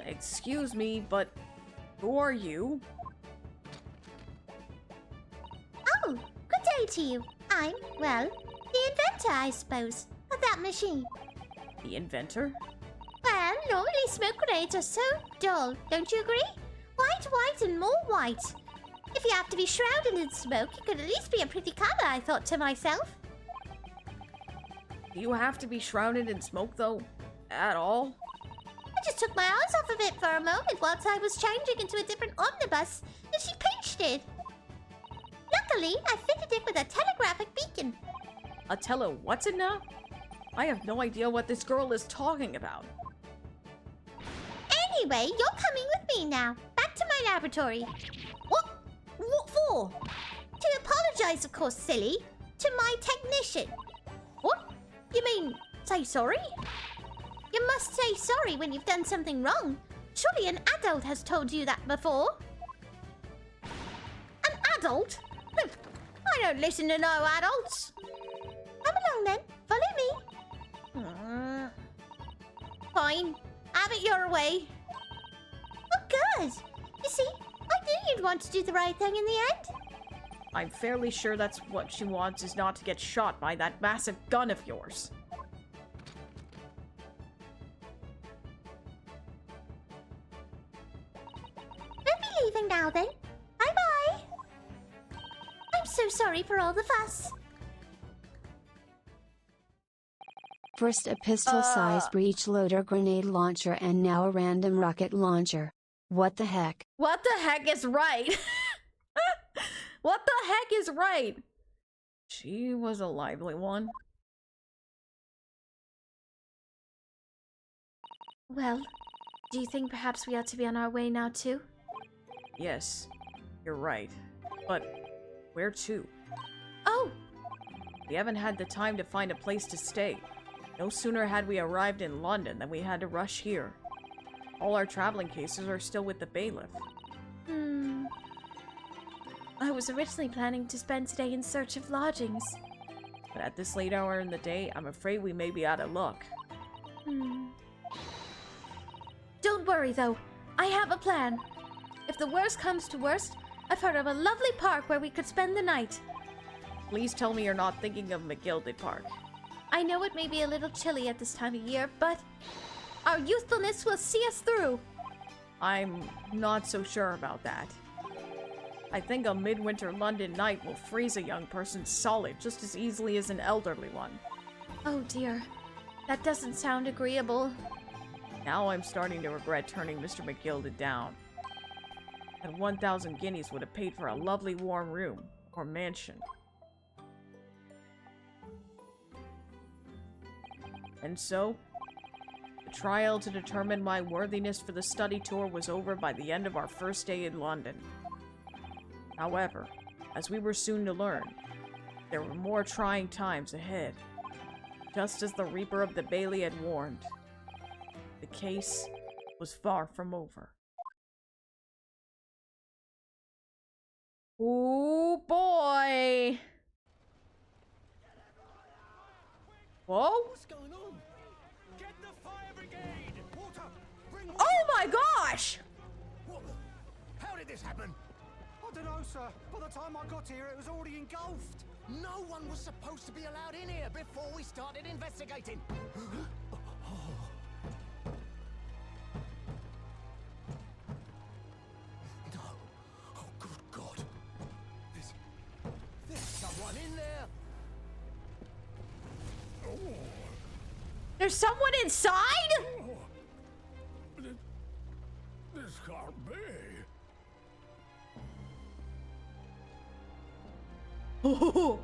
Excuse me, but who are you? Oh, good day to you. I'm, well, the inventor, I suppose, of that machine. The inventor? Well, normally smoke grenades are so dull, don't you agree? White, white, and more white. If you have to be shrouded in smoke, it could at least be a pretty color, I thought to myself. Do you have to be shrouded in smoke, though? At all? I just took my eyes off of it for a moment whilst I was changing into a different omnibus, and she pinched it. Luckily, I fitted it with a telegraphic beacon. A what's it now? I have no idea what this girl is talking about. Anyway, you're coming with me now. Back to my laboratory. What? What for? To apologize, of course, silly. To my technician. What? You mean, say sorry? You must say sorry when you've done something wrong. Surely an adult has told you that before. An adult? I don't listen to no adults. Come along then. Follow me. Fine. Have it your way. Oh, good. You see, I knew you'd want to do the right thing in the end. I'm fairly sure that's what she wants, is not to get shot by that massive gun of yours. We'll be leaving now then. Bye-bye. I'm so sorry for all the fuss. First a pistol-sized breech loader grenade launcher and now a random rocket launcher. What the heck? What the heck is right? What the heck is right? She was a lively one. Well, do you think perhaps we ought to be on our way now too? Yes, you're right. But where to? Oh! We haven't had the time to find a place to stay. No sooner had we arrived in London than we had to rush here. All our traveling cases are still with the bailiff. I was originally planning to spend today in search of lodgings. But at this late hour in the day, I'm afraid we may be out of luck. Don't worry though, I have a plan. If the worst comes to worst, I've heard of a lovely park where we could spend the night. Please tell me you're not thinking of McGilded Park. I know it may be a little chilly at this time of year, but our youthfulness will see us through. I'm not so sure about that. I think a midwinter London night will freeze a young person solid just as easily as an elderly one. Oh dear, that doesn't sound agreeable. Now I'm starting to regret turning Mr. McGilded down. And 1,000 guineas would have paid for a lovely warm room, or mansion. And so, the trial to determine my worthiness for the study tour was over by the end of our first day in London. However, as we were soon to learn, there were more trying times ahead. Just as the Reaper of the Bailey had warned, the case was far from over. Oh boy! Whoa! What's going on? Get the fire brigade! Water! Bring water! Oh my gosh! What the? How did did this happen? I don't know, sir. By the time I got here, it was already engulfed. No one was supposed to be allowed in here before we started investigating. No. Oh, good God. There's someone in there. There's someone inside? This can't be. Oh.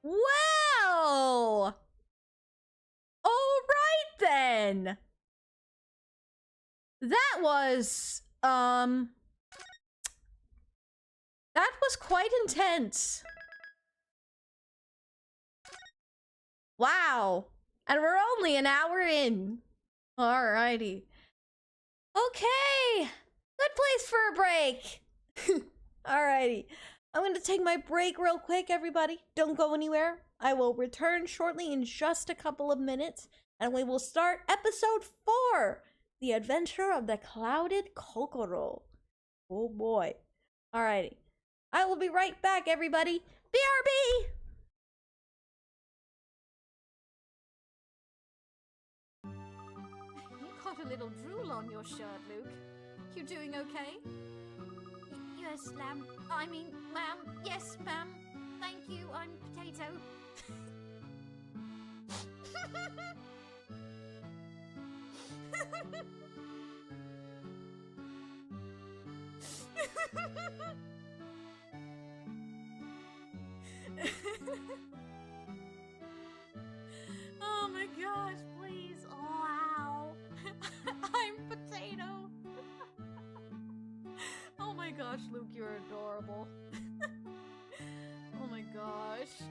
Well, all right then. That was quite intense. Wow. And we're only an hour in. Alrighty. Okay. Good place for a break. Alrighty. I'm going to take my break real quick, everybody. Don't go anywhere. I will return shortly in just a couple of minutes, and we will start episode 4, The Adventure of the Clouded Kokoro. Oh boy. Alrighty. I will be right back, everybody. BRB! You got a little drool on your shirt, Luke. You doing okay? Yes, lamb. I mean, ma'am. Yes, ma'am. Thank you. I'm potato. Oh my gosh, please. Wow. I'm potato. Oh my gosh, Luke, you're adorable. Oh my gosh.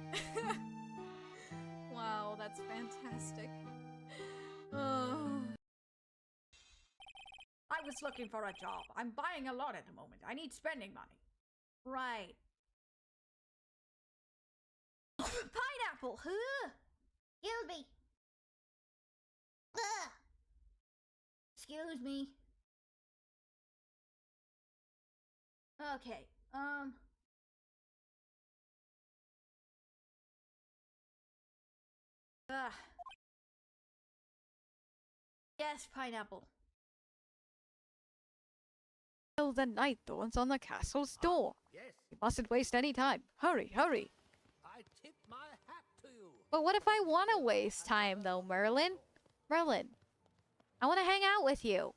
Wow, that's fantastic. Oh. I was looking for a job. I'm buying a lot at the moment. I need spending money. Right. Pineapple, huh? Excuse me. Ugh. Excuse me. Okay, Yes, pineapple. Well, the night dawn's on the castle's door. Yes, We mustn't waste any time. Hurry, hurry. I tip my hat to you. But what if I want to waste time, though, Merlin? Merlin, I want to hang out with you.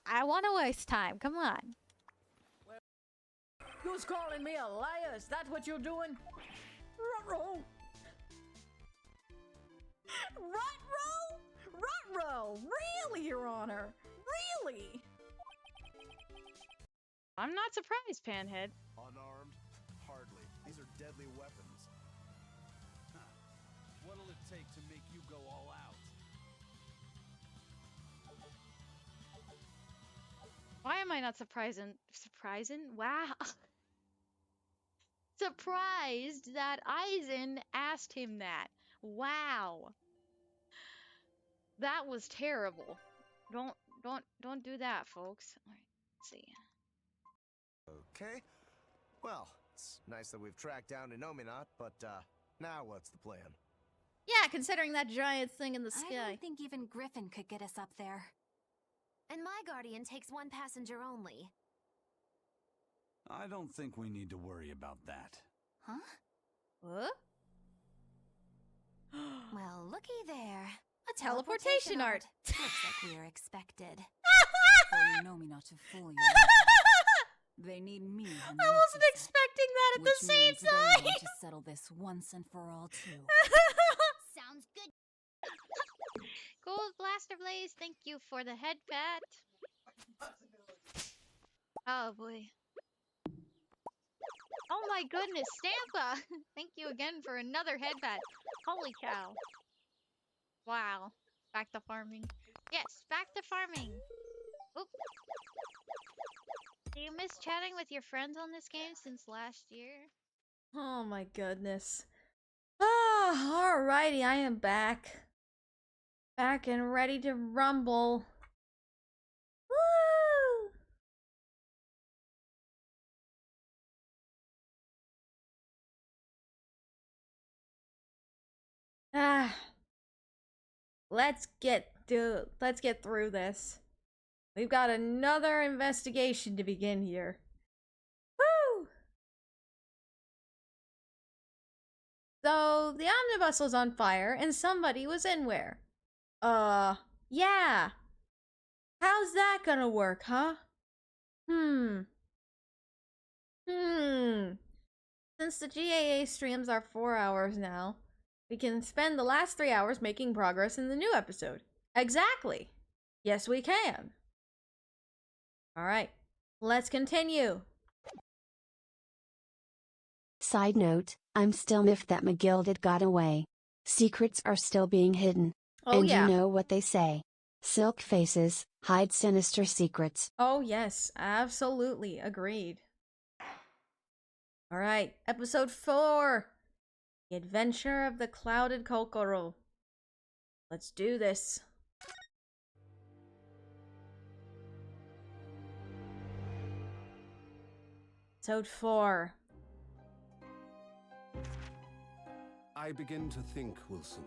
I want to waste time. Come on. Who's calling me a liar? Is that what you're doing? Ruh-roh. Ruh-roh? Ruh-roh? Really, Your Honor? Really? I'm not surprised, Panhead. Unarmed? Hardly. These are deadly weapons. Huh. What'll it take to make you go all out? Why am I not surprising? Wow. Surprised that Eisen asked him that. Wow. That was terrible. Don't do that, folks. All right, let's see. Okay. Well, it's nice that we've tracked down Inominat, but now what's the plan? Yeah, considering that giant thing in the I sky. don't think even Griffin could get us up there. And my guardian takes one passenger only. I don't think we need to worry about that. Huh? What? Well, looky there. A teleportation art. Looks like we are expected. For you know me not to fool you. They need me. and I not wasn't to expecting that at which the same means they time. want to settle this once and for all, too. Sounds good. Gold Blaster Blaze, thank you for the head pat. Oh boy. Oh my goodness, Stampa! Thank you again for another headband. Holy cow. Wow. Back to farming. Yes, back to farming. Oop. Do you miss chatting with your friends on this game since last year? Oh my goodness. Ah, alrighty, I am back. Back and ready to rumble. Woo! Ah, let's get through this. We've got another investigation to begin here. Woo! So the omnibus was on fire and somebody was in where? Yeah. How's that gonna work, huh? Since the GAA streams are 4 hours now, we can spend the last 3 hours making progress in the new episode. Exactly. Yes, we can. Alright, let's continue. Side note, I'm still miffed that McGilded got away. Secrets are still being hidden. Oh, and yeah. you know what they say. Silk faces, hide sinister secrets. Oh, yes, absolutely. Agreed. Alright, episode 4. The Adventure of the Clouded Kokoro. Let's do this. Episode 4. I begin to think, Wilson,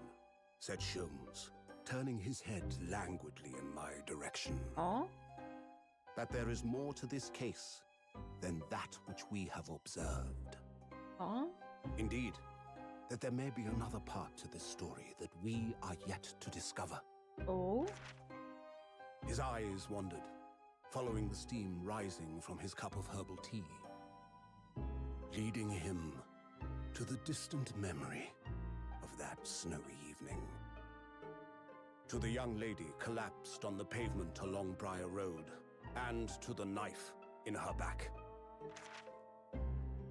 said Sholmes, turning his head languidly in my direction, Oh? that there is more to this case than that which we have observed. Oh? Indeed, that there may be another part to this story that we are yet to discover. Oh? His eyes wandered, following the steam rising from his cup of herbal tea, leading him to the distant memory of that snowy evening. To the young lady collapsed on the pavement along Briar Road, and to the knife in her back.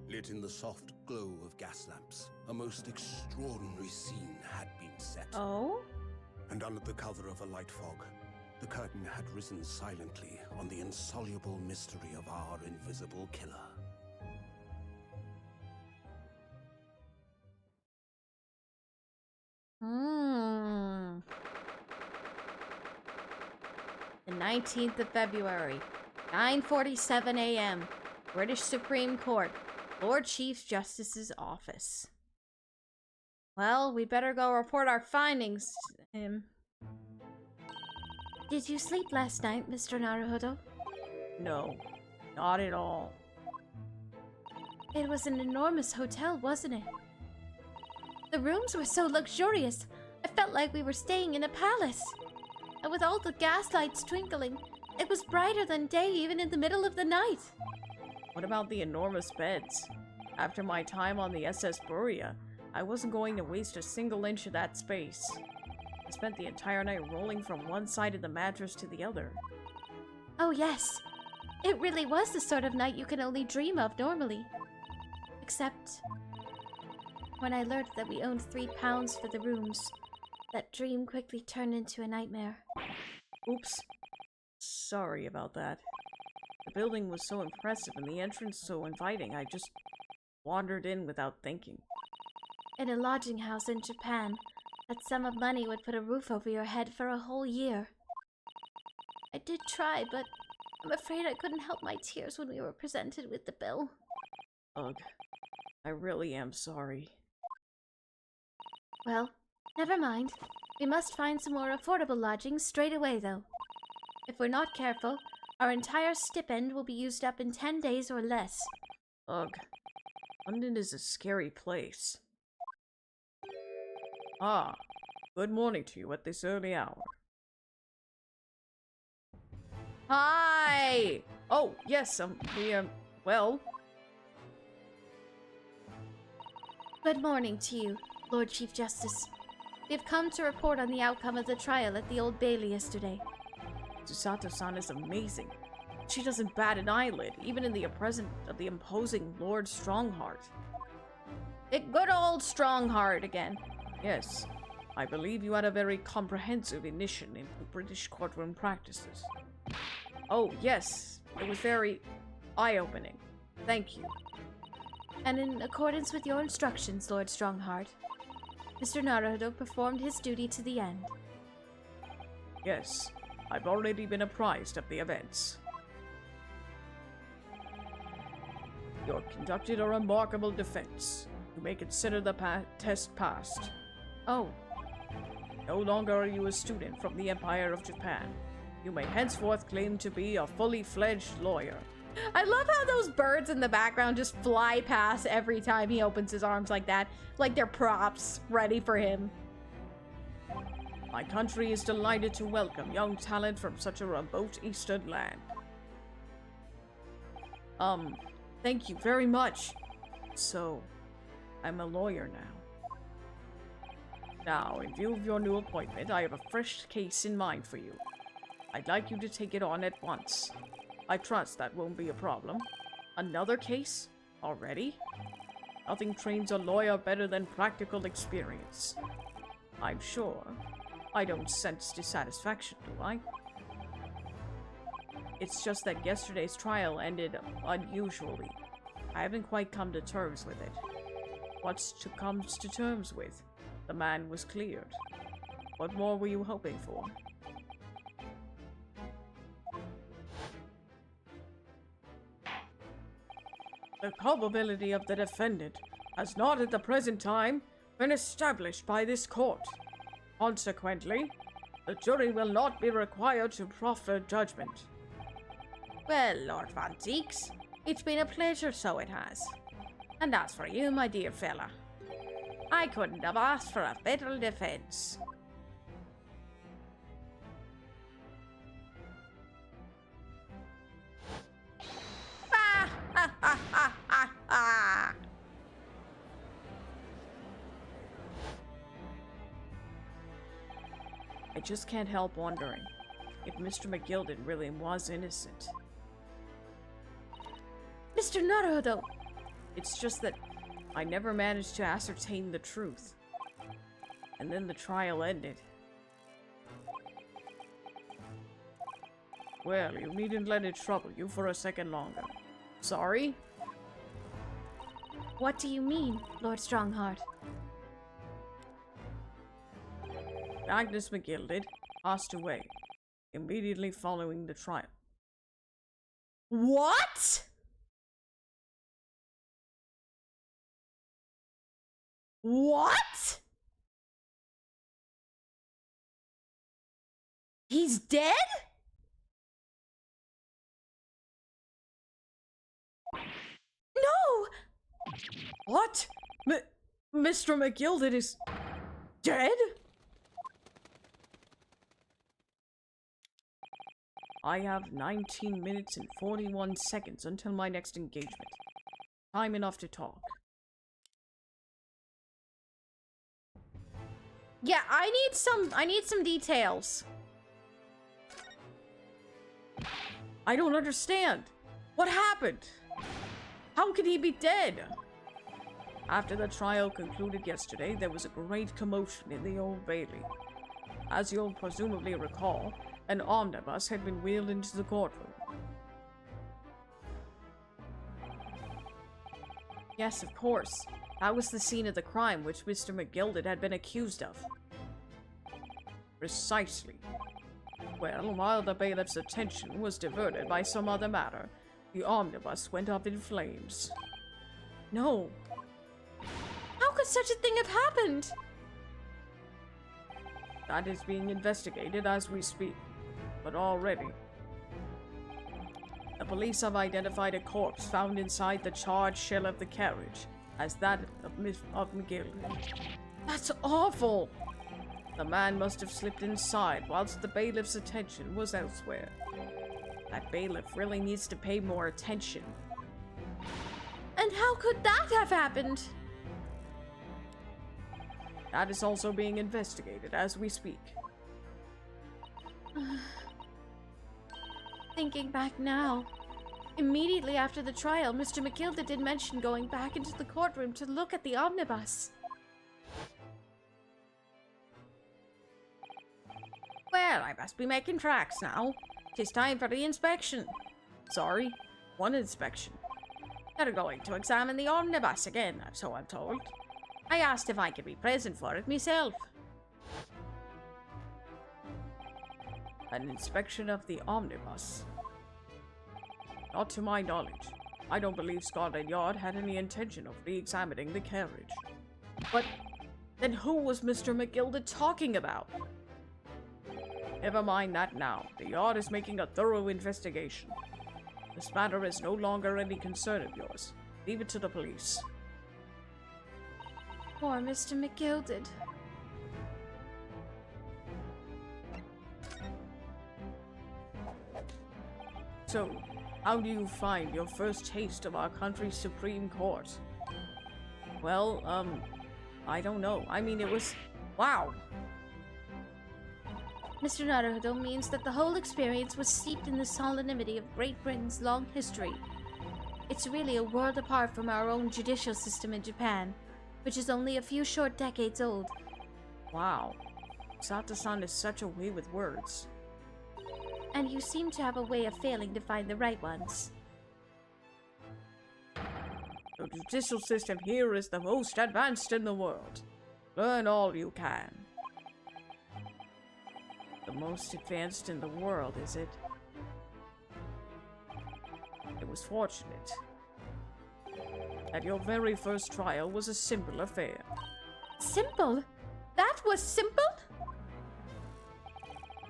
Lit in the soft glow of gas lamps, a most extraordinary scene had been set. Oh? And under the cover of a light fog, the curtain had risen silently on the insoluble mystery of our invisible killer. The 19th of February, 9:47 a.m. British Supreme Court, Lord Chief Justice's office. Well, we'd better go report our findings to him. Did you sleep last night, Mr. Naruhodo? No, not at all. It was an enormous hotel, wasn't it? The rooms were so luxurious, I felt like we were staying in a palace. And with all the gas lights twinkling, it was brighter than day even in the middle of the night. What about the enormous beds? After my time on the SS Buria, I wasn't going to waste a single inch of that space. I spent the entire night rolling from one side of the mattress to the other. Oh yes, it really was the sort of night you can only dream of normally. Except when I learned that we owned £3 for the rooms, that dream quickly turned into a nightmare. Oops. Sorry about that. The building was so impressive and the entrance so inviting, I just wandered in without thinking. In a lodging house in Japan, that sum of money would put a roof over your head for a whole year. I did try, but I'm afraid I couldn't help my tears when we were presented with the bill. Ugh. I really am sorry. Well, never mind. We must find some more affordable lodgings straight away, though. If we're not careful, our entire stipend will be used up in 10 days or less. Ugh. London is a scary place. Ah, good morning to you at this early hour. Hi! Oh, yes, well... Good morning to you, Lord Chief Justice. We've come to report on the outcome of the trial at the Old Bailey yesterday. Susato-san is amazing. She doesn't bat an eyelid, even in the presence of the imposing Lord Strongheart. Good old Strongheart again. Yes, I believe you had a very comprehensive initiation into British courtroom practices. Oh, yes, it was very eye-opening. Thank you. And in accordance with your instructions, Lord Strongheart, Mr. Naruto performed his duty to the end. Yes, I've already been apprised of the events. You have conducted a remarkable defense. You may consider the test passed. Oh, No longer are you a student from the Empire of Japan. You may henceforth claim to be a fully fledged lawyer. I love how those birds in the background just fly past every time he opens his arms like that. Like they're props, ready for him. My country is delighted to welcome young talent from such a remote eastern land. Thank you very much. So, I'm a lawyer now. Now, in view of your new appointment, I have a fresh case in mind for you. I'd like you to take it on at once. I trust that won't be a problem. Another case? Already? Nothing trains a lawyer better than practical experience. I'm sure. I don't sense dissatisfaction, do I? It's just that yesterday's trial ended unusually. I haven't quite come to terms with it. What's to come to terms with? The man was cleared. What more were you hoping for? The culpability of the defendant has not at the present time been established by this court. Consequently, the jury will not be required to proffer judgment. Well, Lord Van Zeeks, it's been a pleasure, so it has. And as for you, my dear fella, I couldn't have asked for a better defense. Ah, ha, ha, ha, ha, ha. I just can't help wondering if Mr. McGilded really was innocent. Mr. Naruto! It's just that I never managed to ascertain the truth. And then the trial ended. Well, you needn't let it trouble you for a second longer. Sorry? What do you mean, Lord Strongheart? Agnes McGilded passed away immediately following the trial. What? What? He's dead? No! What? Mr. McGilded is dead? I have 19 minutes and 41 seconds until my next engagement. Time enough to talk. Yeah, I need some details. I don't understand. What happened? How could he be dead? After the trial concluded yesterday, there was a great commotion in the Old Bailey. As you'll presumably recall, an omnibus had been wheeled into the courtroom. Yes, of course. That was the scene of the crime which Mr. McGilded had been accused of. Precisely. Well, while the bailiff's attention was diverted by some other matter, the omnibus went up in flames. No. How could such a thing have happened? That is being investigated as we speak. But already, the police have identified a corpse found inside the charred shell of the carriage as that of McGilded. That's awful! The man must have slipped inside whilst the bailiff's attention was elsewhere. That bailiff really needs to pay more attention. And how could that have happened? That is also being investigated as we speak. Thinking back now, immediately after the trial, Mr. McGilded did mention going back into the courtroom to look at the omnibus. Well, I must be making tracks now. 'Tis time for the inspection. Sorry, one inspection. They're going to examine the omnibus again, so I'm told. I asked if I could be present for it myself. An inspection of the omnibus? Not to my knowledge. I don't believe Scotland Yard had any intention of re-examining the carriage. But then who was Mr. McGilded talking about? Never mind that now. The Yard is making a thorough investigation. This matter is no longer any concern of yours. Leave it to the police. Poor Mr. McGilded. So, how do you find your first taste of our country's Supreme Court? Well, I don't know. I mean, it was... wow! Mr. Naruhodo means that the whole experience was steeped in the solemnity of Great Britain's long history. It's really a world apart from our own judicial system in Japan, which is only a few short decades old. Wow. Sato-san is such a way with words. And you seem to have a way of failing to find the right ones. The judicial system here is the most advanced in the world. Learn all you can. The most advanced in the world, is it? It was fortunate that your very first trial was a simple affair. Simple? That was simple?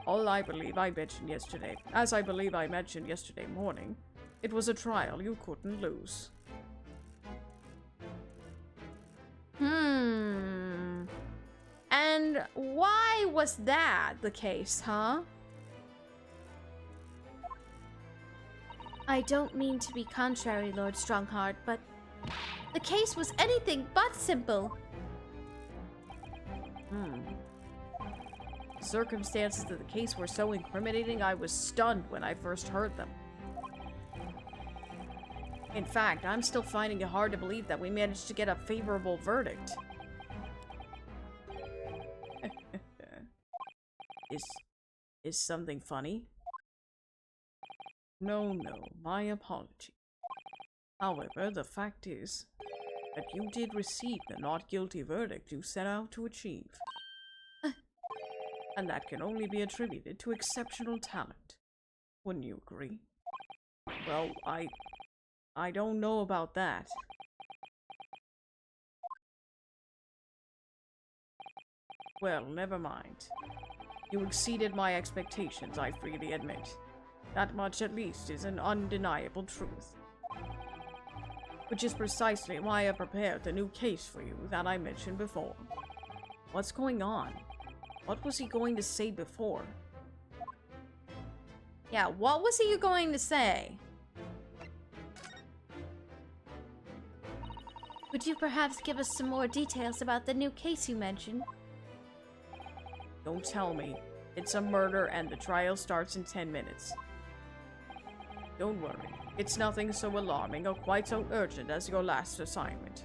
All I believe I mentioned yesterday, as I believe I mentioned yesterday morning, it was a trial you couldn't lose. And why was that the case, huh? I don't mean to be contrary, Lord Strongheart, but the case was anything but simple. The circumstances of the case were so incriminating I was stunned when I first heard them. In fact, I'm still finding it hard to believe that we managed to get a favorable verdict. Is something funny? No, my apology. However, the fact is that you did receive the not guilty verdict you set out to achieve. And that can only be attributed to exceptional talent. Wouldn't you agree? Well, I don't know about that. Well, never mind. You exceeded my expectations, I freely admit. That much, at least, is an undeniable truth. Which is precisely why I prepared the new case for you that I mentioned before. What's going on? What was he going to say before? Yeah, what was he going to say? Would you perhaps give us some more details about the new case you mentioned? Don't tell me. It's a murder and the trial starts in 10 minutes. Don't worry. It's nothing so alarming or quite so urgent as your last assignment.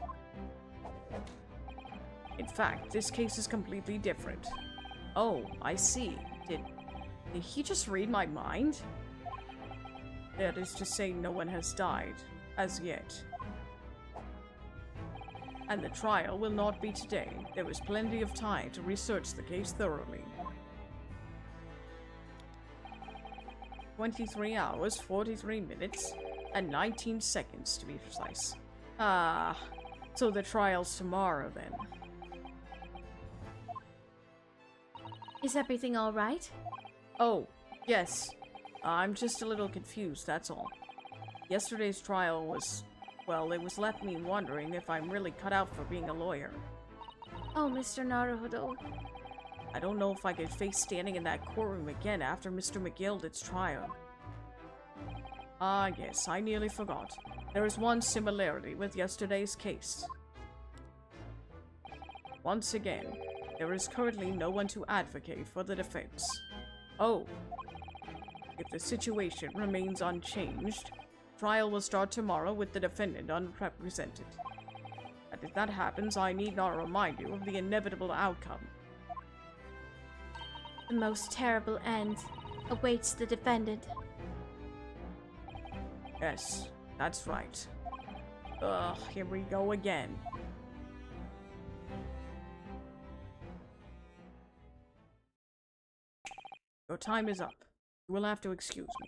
In fact, this case is completely different. Oh, I see. Did he just read my mind? That is to say, no one has died, as yet. And the trial will not be today. There is plenty of time to research the case thoroughly. 23 hours, 43 minutes, and 19 seconds to be precise. Ah, so the trial's tomorrow then. Is everything all right? Oh, yes. I'm just a little confused, that's all. Yesterday's trial was... well, it was left me wondering if I'm really cut out for being a lawyer. Oh, Mr. Naruhodo. I don't know if I could face standing in that courtroom again after Mr. McGilded's trial. Ah, yes, I nearly forgot. There is one similarity with yesterday's case. Once again, there is currently no one to advocate for the defense. Oh. If the situation remains unchanged, trial will start tomorrow with the defendant unrepresented. And if that happens, I need not remind you of the inevitable outcome. The most terrible end awaits the defendant. Yes, that's right. Ugh, here we go again. Your time is up. You will have to excuse me.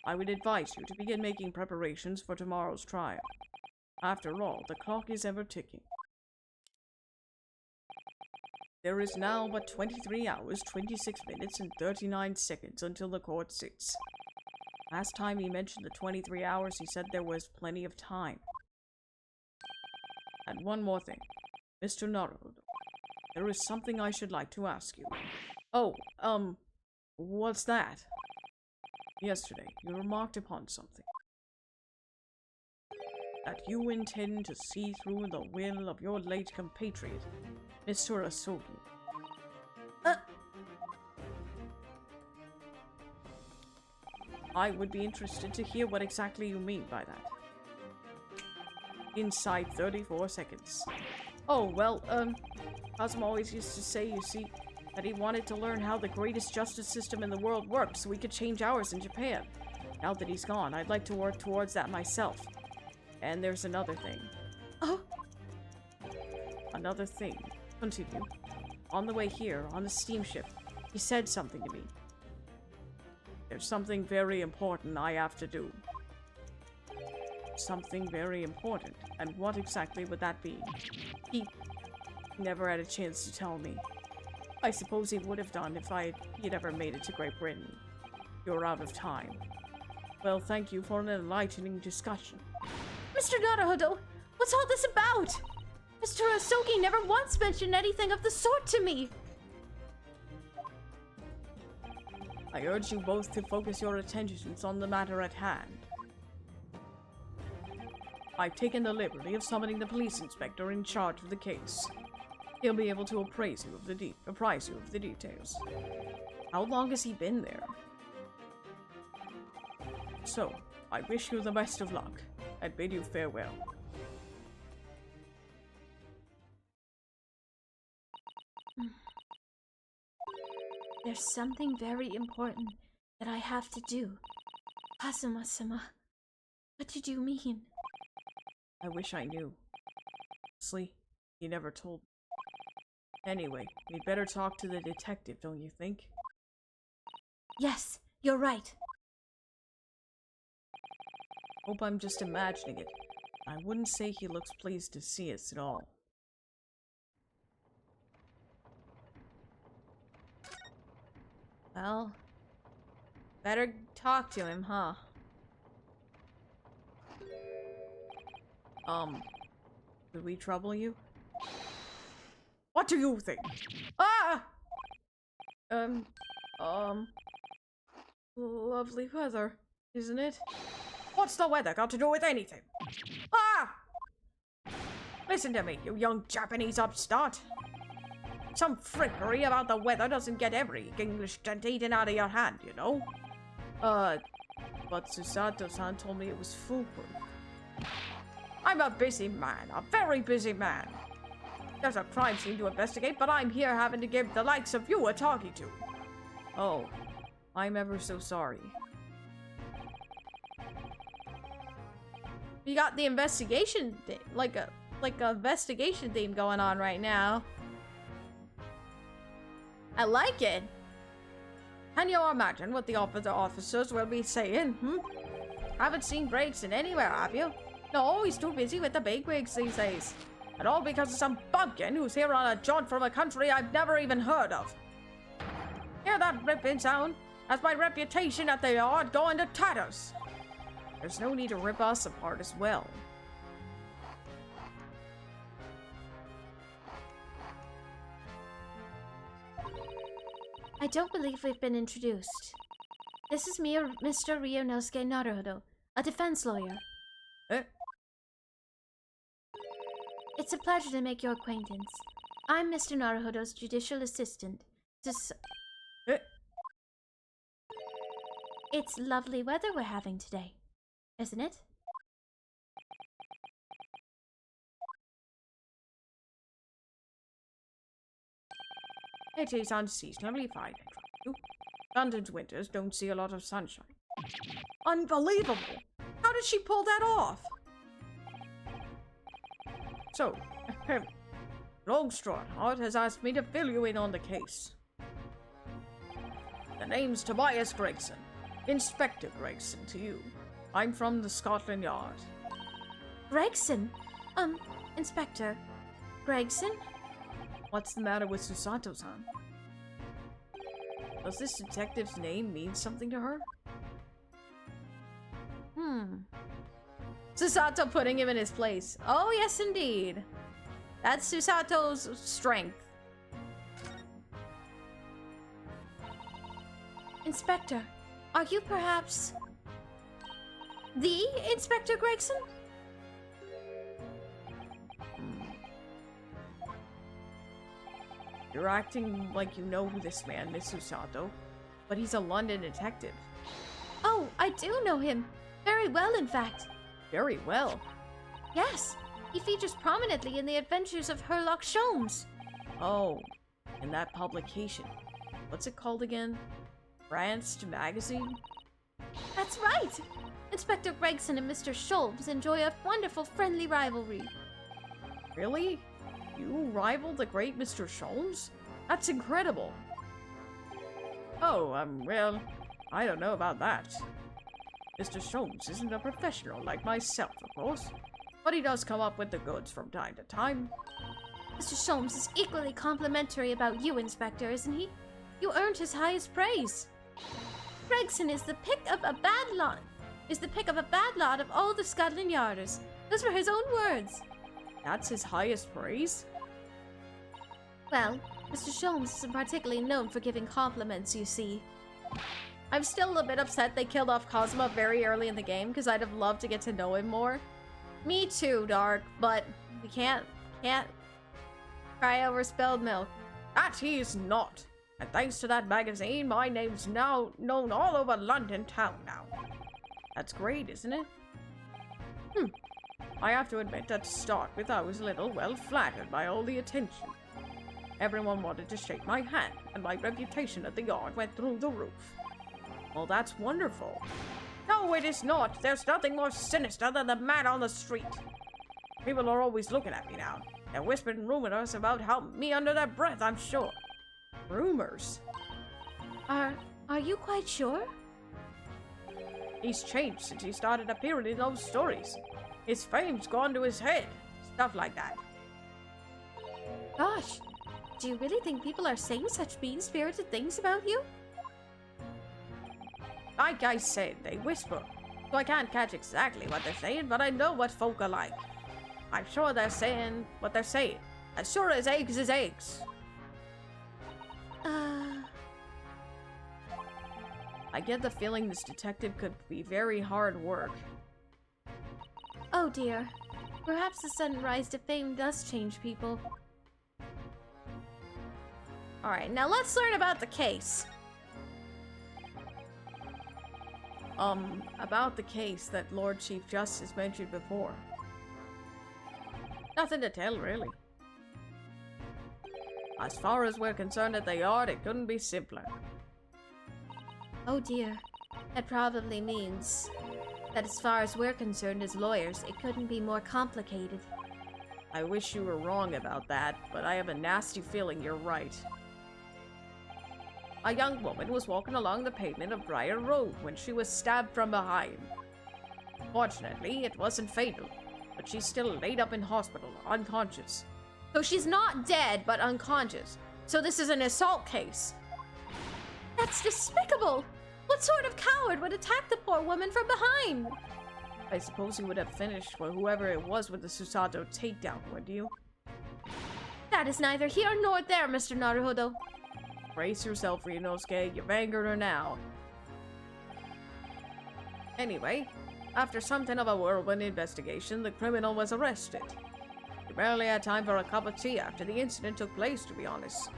I would advise you to begin making preparations for tomorrow's trial. After all, the clock is ever ticking. There is now but 23 hours, 26 minutes, and 39 seconds until the court sits. Last time he mentioned the 23 hours, he said there was plenty of time. And one more thing. Mr. Naruto, there is something I should like to ask you. Oh, what's that? Yesterday, you remarked upon something. That you intend to see through the will of your late compatriot, Mr. Asogi. I would be interested to hear what exactly you mean by that. Inside 34 seconds. Oh, well, Cosmo always used to say, you see, that he wanted to learn how the greatest justice system in the world works so we could change ours in Japan. Now that he's gone, I'd like to work towards that myself. And there's another thing. Oh? Another thing. Continue. On the way here, on the steamship, he said something to me. There's something very important I have to do. Something very important. And what exactly would that be? He never had a chance to tell me. I suppose he would have done if he'd ever made it to Great Britain. You're out of time. Well, thank you for an enlightening discussion. Mr. Naruhodo, what's all this about? Mr. Asogi never once mentioned anything of the sort to me. I urge you both to focus your attentions on the matter at hand. I've taken the liberty of summoning the police inspector in charge of the case. He'll be able to apprise you of the details. How long has he been there? So, I wish you the best of luck, and bid you farewell. There's something very important that I have to do. Kazuma-sama, what did you mean? I wish I knew. Honestly, he never told me. Anyway, we'd better talk to the detective, don't you think? Yes, you're right. Hope I'm just imagining it. I wouldn't say he looks pleased to see us at all. Well, better talk to him, huh? Did we trouble you? What do you think? Ah! Lovely weather, isn't it? What's the weather got to do with anything? Ah! Listen to me, you young Japanese upstart. Some frippery about the weather doesn't get every English gent eaten out of your hand, you know? But Susato-san told me it was foolproof. I'm a busy man, a very busy man. There's a crime scene to investigate, but I'm here having to give the likes of you a talking to. Oh, I'm ever so sorry. You got the investigation thing, like a investigation theme going on right now. I like it. Can you imagine what the officers will be saying, Haven't seen Gregson anywhere, have you? No, he's too busy with the bigwigs these days. And all because of some bumpkin who's here on a jaunt from a country I've never even heard of. Hear that ripping sound? That's my reputation at the yard going to tatters. There's no need to rip us apart as well. I don't believe we've been introduced. This is me, Mr. Ryunosuke Naruhodo, a defense lawyer. It's a pleasure to make your acquaintance. I'm Mr. Naruhodo's judicial assistant. It's lovely weather we're having today, isn't it? It is unseasonably fine. London's winters don't see a lot of sunshine. Unbelievable! How did she pull that off? So, Longstraught has asked me to fill you in on the case. The name's Tobias Gregson. Inspector Gregson to you. I'm from the Scotland Yard. Gregson? Inspector Gregson? What's the matter with Susato-san? Does this detective's name mean something to her? Susato putting him in his place. Oh, yes, indeed. That's Susato's strength. Inspector, are you perhaps the Inspector Gregson? You're acting like you know this man, Miss Susato, but he's a London detective. Oh, I do know him. Very well, in fact. Very well. Yes, he features prominently in the adventures of Herlock Sholmes. Oh, in that publication. What's it called again? Branched Magazine? That's right! Inspector Gregson and Mr. Sholmes enjoy a wonderful friendly rivalry. Really? You rival the great Mr. Sholmes? That's incredible. Oh, well, I don't know about that. Mr. Sholmes isn't a professional like myself, of course, but he does come up with the goods from time to time. Mr. Sholmes is equally complimentary about you, Inspector, isn't he? You earned his highest praise. Gregson is the pick of a bad lot. Of all the Scotland Yarders. Those were his own words. That's his highest praise? Well, Mr. Sholmes isn't particularly known for giving compliments, you see. I'm still a bit upset they killed off Cosmo very early in the game because I'd have loved to get to know him more. Me too, Dark, but we can't cry over spilled milk. That he is not. And thanks to that magazine, my name's now known all over London town now. That's great, isn't it? I have to admit that to start with, I was a little well flattered by all the attention. Everyone wanted to shake my hand, and my reputation at the yard went through the roof. Well, that's wonderful. No, it is not. There's nothing more sinister than the man on the street. People are always looking at me now. They're whispering rumors about me under their breath, I'm sure. Rumors? Are you quite sure? He's changed since he started appearing in those stories. His fame's gone to his head. Stuff like that. Gosh, do you really think people are saying such mean-spirited things about you? Like I said, they whisper. So I can't catch exactly what they're saying, but I know what folk are like. I'm sure they're saying what they're saying. As sure as eggs is eggs. I get the feeling this detective could be very hard work. Oh dear. Perhaps the sudden rise to fame does change people. Alright, now let's learn about the case. About the case that Lord Chief Justice mentioned before. Nothing to tell, really. As far as we're concerned at the yard, it couldn't be simpler. Oh dear. That probably means that as far as we're concerned as lawyers, it couldn't be more complicated. I wish you were wrong about that, but I have a nasty feeling you're right. A young woman was walking along the pavement of Briar Road when she was stabbed from behind. Fortunately, it wasn't fatal, but she's still laid up in hospital, unconscious. So she's not dead, but unconscious. So this is an assault case. That's despicable! What sort of coward would attack the poor woman from behind? I suppose you would have finished with whoever it was with the Susato takedown, would you? That is neither here nor there, Mr. Naruhodo. Brace yourself, Ryunosuke. You've angered her now. Anyway, after something of a whirlwind investigation, the criminal was arrested. He barely had time for a cup of tea after the incident took place, to be honest.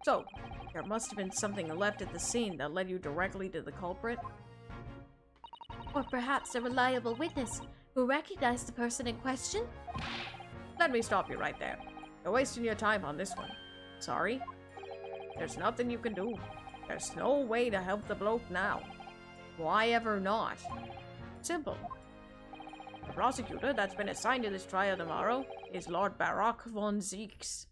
So, there must have been something left at the scene that led you directly to the culprit? Or perhaps a reliable witness who recognized the person in question? Let me stop you right there. You're wasting your time on this one. Sorry. There's nothing you can do. There's no way to help the bloke now. Why ever not? Simple. The prosecutor that's been assigned to this trial tomorrow is Lord Barock von Zeeks.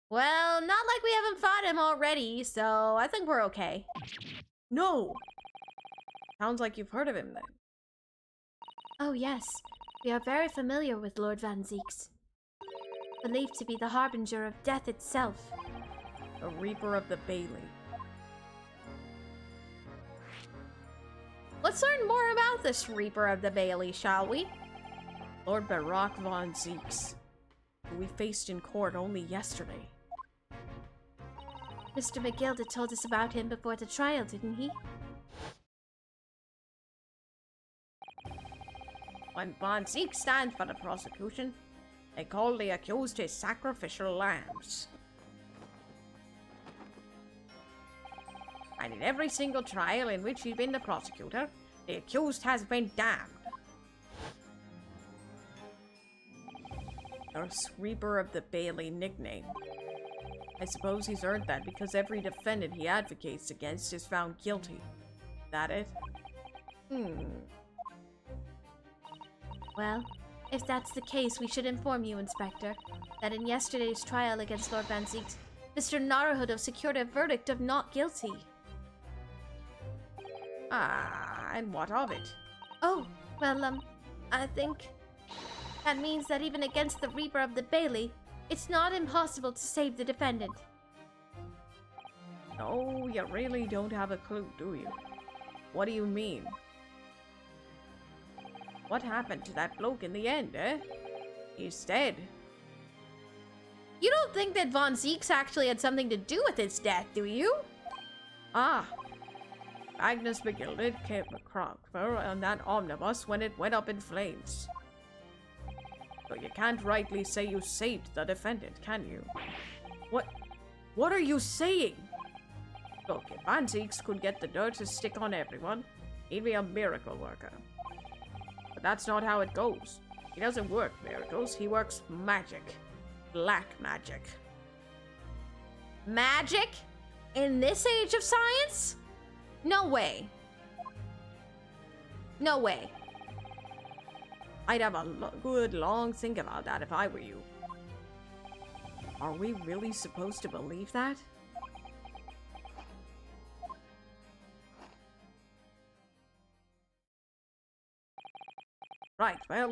Well, not like we haven't fought him already, so I think we're okay. No! Sounds like you've heard of him then. Oh yes, we are very familiar with Lord Van Zeeks. Believed to be the harbinger of death itself. The Reaper of the Bailey. Let's learn more about this Reaper of the Bailey, shall we? Lord Barock von Zeeks, who we faced in court only yesterday. Mr. McGilded told us about him before the trial, didn't he? When von Zeeks stands for the prosecution, they call the accused his sacrificial lambs. And in every single trial in which he's been the prosecutor, the accused has been damned. Our Reaper of the Bailey nickname. I suppose he's earned that because every defendant he advocates against is found guilty. That it? Well, if that's the case, we should inform you, Inspector, that in yesterday's trial against Lord Van Zeeks, Mr. Naruhodo secured a verdict of not guilty. Ah, and what of it? Oh, well, I think that means that even against the Reaper of the Bailey, it's not impossible to save the defendant. No, you really don't have a clue, do you? What do you mean? What happened to that bloke in the end, eh? He's dead. You don't think that Von Zeeks actually had something to do with his death, do you? Ah. Agnes McGilded came across her on that omnibus when it went up in flames. So you can't rightly say you saved the defendant, can you? What are you saying? Look, if Van Zeeks could get the dirt to stick on everyone, he'd be a miracle worker. But that's not how it goes. He doesn't work miracles, he works magic. Black magic. Magic? In this age of science? No way. No way. I'd have a good long think about that if I were you. Are we really supposed to believe that? Right, well,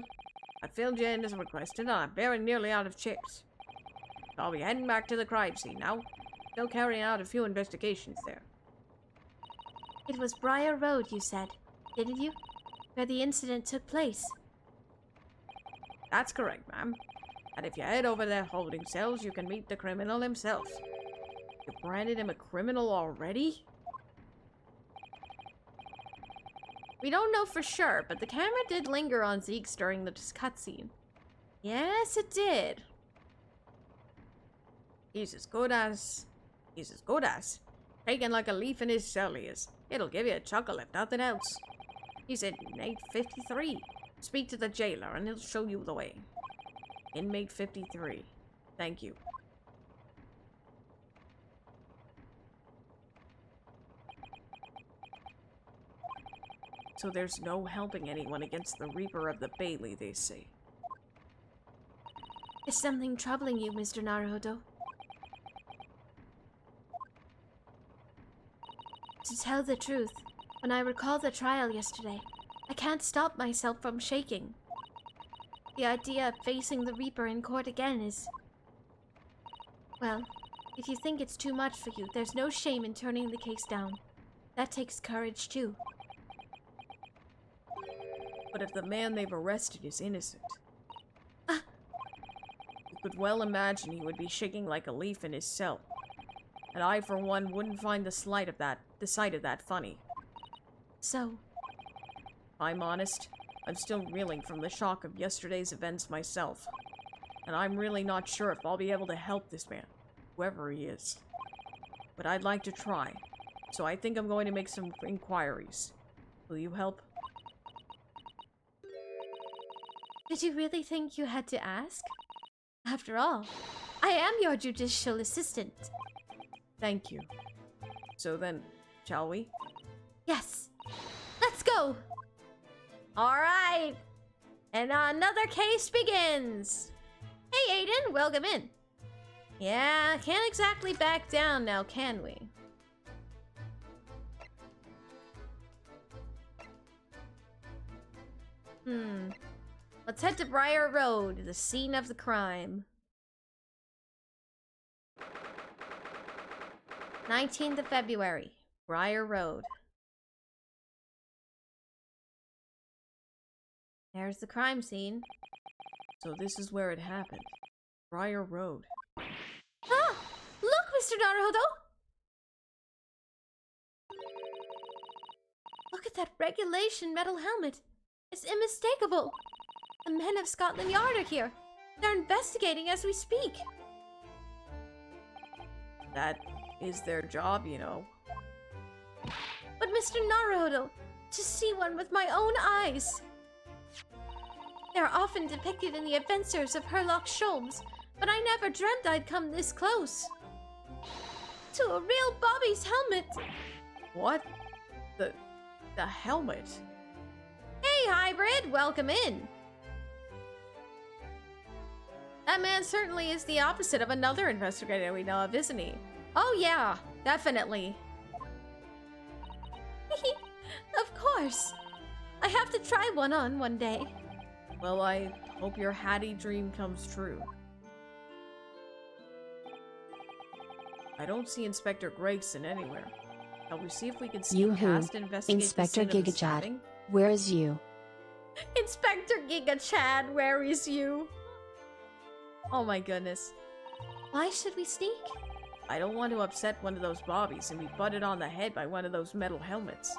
I filled you in as requested and I'm very nearly out of chips. I'll be heading back to the crime scene now. Still carrying out a few investigations there. It was Briar Road, you said, didn't you? Where the incident took place. That's correct, ma'am. And if you head over to their holding cells, you can meet the criminal himself. You branded him a criminal already? We don't know for sure, but the camera did linger on Zeeks during the cutscene. Yes, it did. He's as good as... Taken like a leaf in his cell he is. It'll give you a chuckle if nothing else. He's in 853. Speak to the jailer and he'll show you the way. Inmate 53. Thank you. So there's no helping anyone against the Reaper of the Bailey, they say. Is something troubling you, Mr. Naruhodo? To tell the truth, when I recall the trial yesterday, I can't stop myself from shaking. The idea of facing the Reaper in court again is... Well, if you think it's too much for you, there's no shame in turning the case down. That takes courage, too. But if the man they've arrested is innocent... You could well imagine he would be shaking like a leaf in his cell. And I, for one, wouldn't find the sight of that funny. So... If I'm honest, I'm still reeling from the shock of yesterday's events myself. and I'm really not sure if I'll be able to help this man, whoever he is. But I'd like to try, so I think I'm going to make some inquiries. Will you help? Did you really think you had to ask? After all, I am your judicial assistant. Thank you. So then, shall we? Yes. Let's go! Alright! And another case begins! Hey Aiden, welcome in. Yeah, can't exactly back down now, can we? Let's head to Briar Road, the scene of the crime. 19th of February, Briar Road. There's the crime scene. So this is where it happened. Briar Road. Ah! Look, Mr. Naruhodo! Look at that regulation metal helmet. It's unmistakable. The men of Scotland Yard are here. They're investigating as we speak. That is their job, you know. But Mr. Naruhodo, to see one with my own eyes. They're often depicted in the adventures of Herlock Sholmes, but I never dreamt I'd come this close. To a real Bobby's helmet. What? The helmet? Hey, Hybrid, welcome in. That man certainly is the opposite of another investigator we know of, isn't he? Oh yeah, definitely. Of course. I have to try one on one day. Well, I hope your Hattie dream comes true. I don't see Inspector Gregson anywhere. Shall we see if we can see You him who? past and investigate Inspector the scene of the Gigachad, stabbing? where is you? Inspector Giga Chad, where is you? Oh my goodness. Why should we sneak? I don't want to upset one of those bobbies and be butted on the head by one of those metal helmets.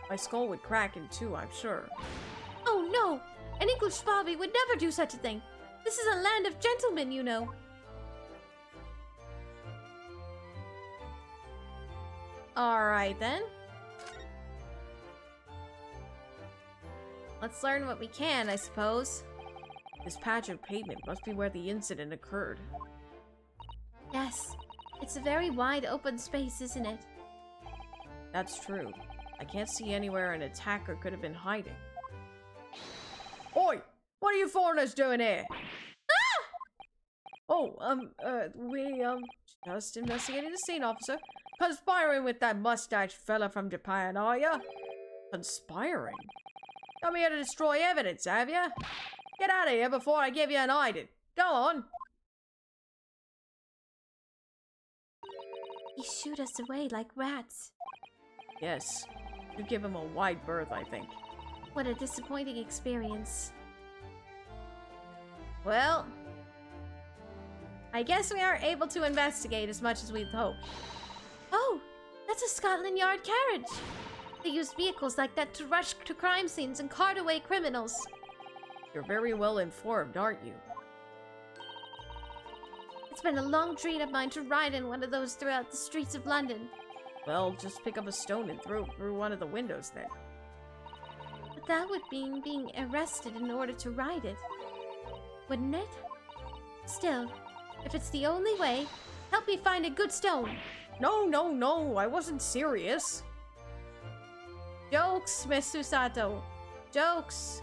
My skull would crack in two, I'm sure. Oh no! An English Bobby would never do such a thing. This is a land of gentlemen, you know. Alright then. Let's learn what we can, I suppose. This patch of pavement must be where the incident occurred. Yes. It's a very wide open space, isn't it? That's true. I can't see anywhere an attacker could have been hiding. Oi! What are you foreigners doing here? Oh, we, just investigating the scene, officer. Conspiring with that mustached fella from Japan, are ya? Conspiring? Come here to destroy evidence, have ya? Get out of here before I give you an hiding. Go on. He shooed us away like rats. Yes. You give him a wide berth, I think. What a disappointing experience. Well, I guess we aren't able to investigate as much as we'd hoped. Oh, that's a Scotland Yard carriage. They use vehicles like that to rush to crime scenes and cart away criminals. You're very well informed, aren't you? It's been a long dream of mine to ride in one of those throughout the streets of London. Well, just pick up a stone and throw it through one of the windows then. But that would mean being arrested in order to ride it. Wouldn't it? Still, if it's the only way, help me find a good stone. No, I wasn't serious. Jokes, Miss Susato. Jokes.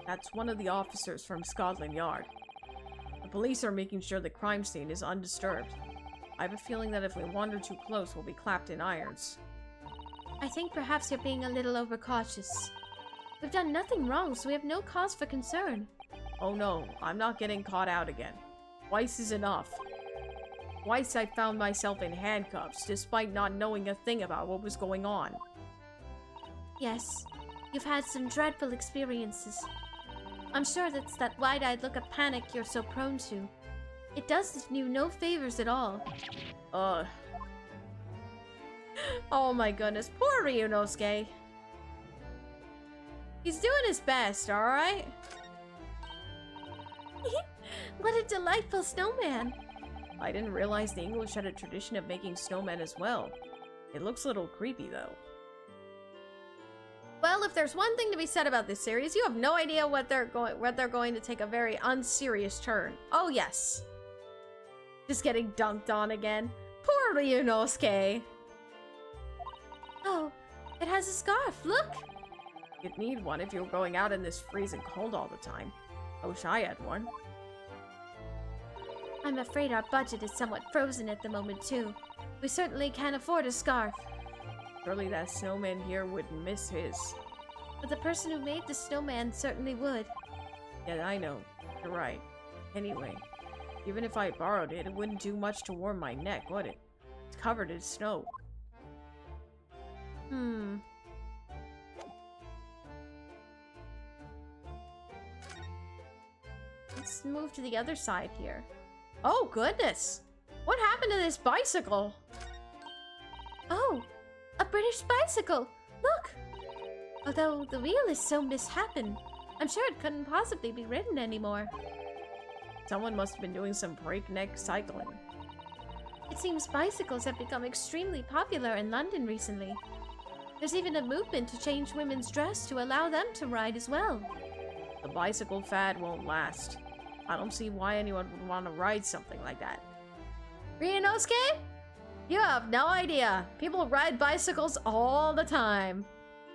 That's one of the officers from Scotland Yard. The police are making sure the crime scene is undisturbed. I have a feeling that if we wander too close, we'll be clapped in irons. I think perhaps you're being a little overcautious. We've done nothing wrong, so we have no cause for concern. Oh no, I'm not getting caught out again. Twice is enough. Twice I found myself in handcuffs, despite not knowing a thing about what was going on. Yes, you've had some dreadful experiences. I'm sure that's that wide-eyed look of panic you're so prone to. It does you no favors at all. Oh my goodness, poor Ryunosuke. He's doing his best, alright? What a delightful snowman. I didn't realize the English had a tradition of making snowmen as well. It looks a little creepy, though. Well, if there's one thing to be said about this series, you have no idea what they're going to take a very unserious turn. Oh, yes. Just getting dunked on again. Poor Ryunosuke. Oh, it has a scarf, look! You'd need one if you were going out in this freezing cold all the time. I wish I had one. I'm afraid our budget is somewhat frozen at the moment, too. We certainly can't afford a scarf. Surely that snowman here wouldn't miss his. But the person who made the snowman certainly would. Yeah, I know. You're right. Anyway, even if I borrowed it, it wouldn't do much to warm my neck, would it? It's covered in snow. Let's move to the other side here. Oh, goodness! What happened to this bicycle? Oh, a British bicycle! Look! Although the wheel is so misshapen, I'm sure it couldn't possibly be ridden anymore. Someone must have been doing some breakneck cycling. It seems bicycles have become extremely popular in London recently. There's even a movement to change women's dress to allow them to ride as well. The bicycle fad won't last. I don't see why anyone would want to ride something like that. Ryunosuke? You have no idea. People ride bicycles all the time.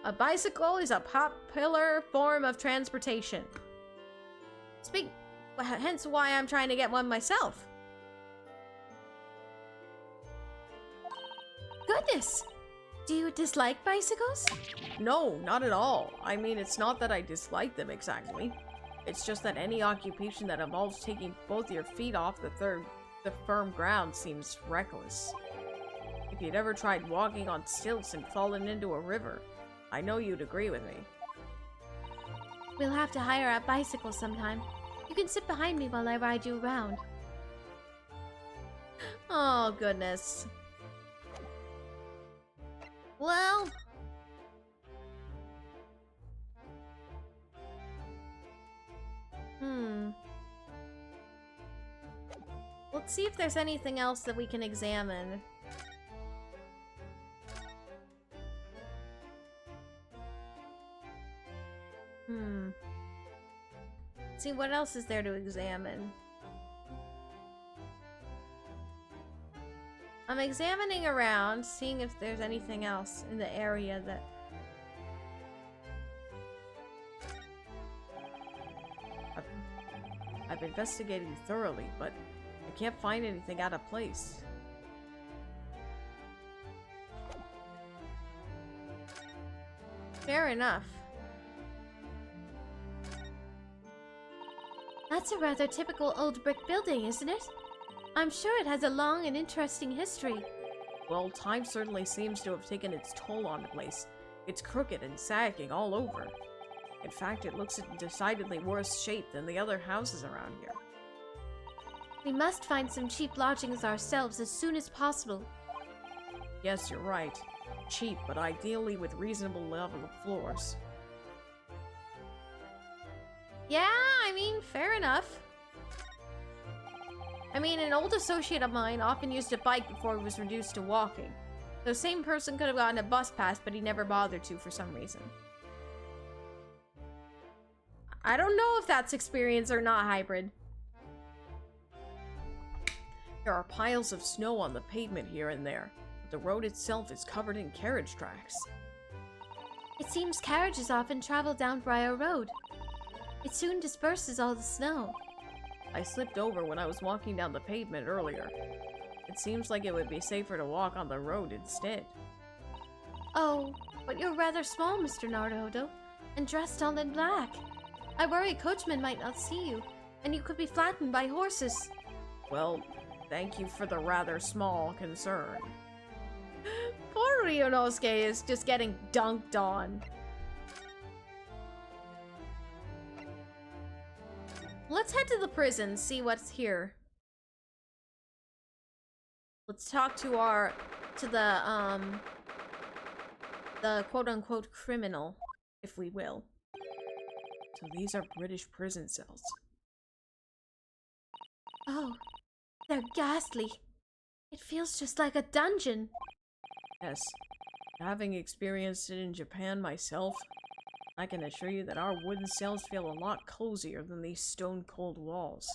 A bicycle is a popular form of transportation. Hence why I'm trying to get one myself. Goodness! Do you dislike bicycles? No, not at all. I mean, it's not that I dislike them exactly. It's just that any occupation that involves taking both your feet off the firm ground seems reckless. If you'd ever tried walking on stilts and fallen into a river, I know you'd agree with me. We'll have to hire a bicycle sometime. You can sit behind me while I ride you around. Oh, goodness. Well... Let's see if there's anything else that we can examine. See, what else is there to examine? I'm examining around, seeing if there's anything else in the area that... I've investigated thoroughly, but I can't find anything out of place. Fair enough. That's a rather typical old brick building, isn't it? I'm sure it has a long and interesting history. Well, time certainly seems to have taken its toll on the place. It's crooked and sagging all over. In fact, it looks in decidedly worse shape than the other houses around here. We must find some cheap lodgings ourselves as soon as possible. Yes, you're right. Cheap, but ideally with reasonable level of floors. Yeah, I mean, fair enough. I mean, an old associate of mine often used a bike before he was reduced to walking. The same person could have gotten a bus pass, but he never bothered to for some reason. I don't know if that's experience or not hybrid. There are piles of snow on the pavement here and there, but the road itself is covered in carriage tracks. It seems carriages often travel down Briar Road. It soon disperses all the snow. I slipped over when I was walking down the pavement earlier. It seems like it would be safer to walk on the road instead. Oh, but you're rather small, Mr. Naruto, and dressed all in black. I worry coachmen might not see you, and you could be flattened by horses. Well, thank you for the rather small concern. Poor Ryunosuke is just getting dunked on. Let's head to the prison, see what's here. Let's talk to the quote-unquote criminal, if we will. So these are British prison cells. Oh, they're ghastly. It feels just like a dungeon. Yes. Having experienced it in Japan myself, I can assure you that our wooden cells feel a lot cozier than these stone-cold walls.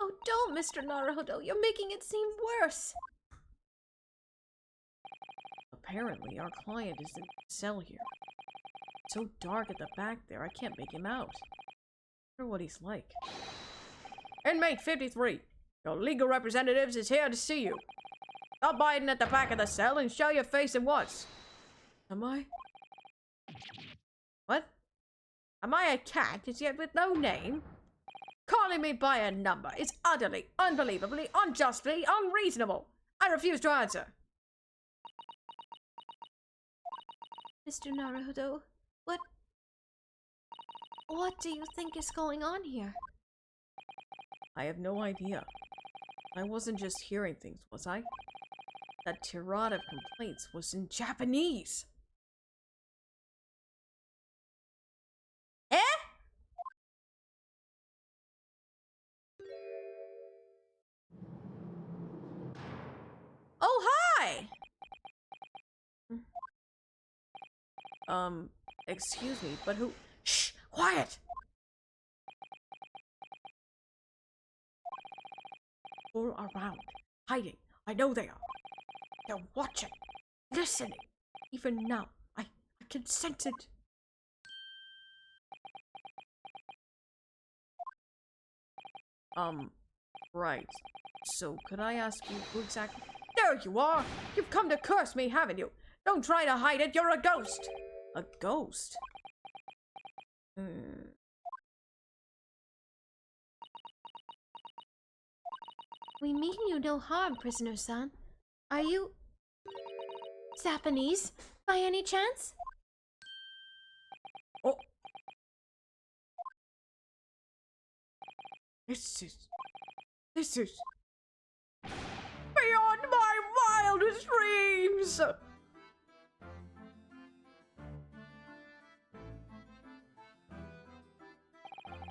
Oh, don't, Mr. Naruhodo. You're making it seem worse. Apparently, our client is in the cell here. It's so dark at the back there, I can't make him out. I wonder what he's like. Inmate 53, your legal representatives is here to see you. Stop hiding at the back of the cell and show your face at once. Am I? What? Am I a cat as yet with no name? Calling me by a number is utterly, unbelievably, unjustly unreasonable. I refuse to answer. Mr. Naruhodo, what do you think is going on here? I have no idea. I wasn't just hearing things, was I? That tirade of complaints was in Japanese. Eh? Oh, hi! Excuse me, but who— Shh! Quiet! All around, hiding. I know they are. They're watching, listening. Even now, I can sense it. Right. So, could I ask you who exactly— There you are! You've come to curse me, haven't you? Don't try to hide it, you're a ghost! A ghost? We mean you no harm, prisoner-san. Are you Japanese, by any chance? Oh! This is beyond my wildest dreams!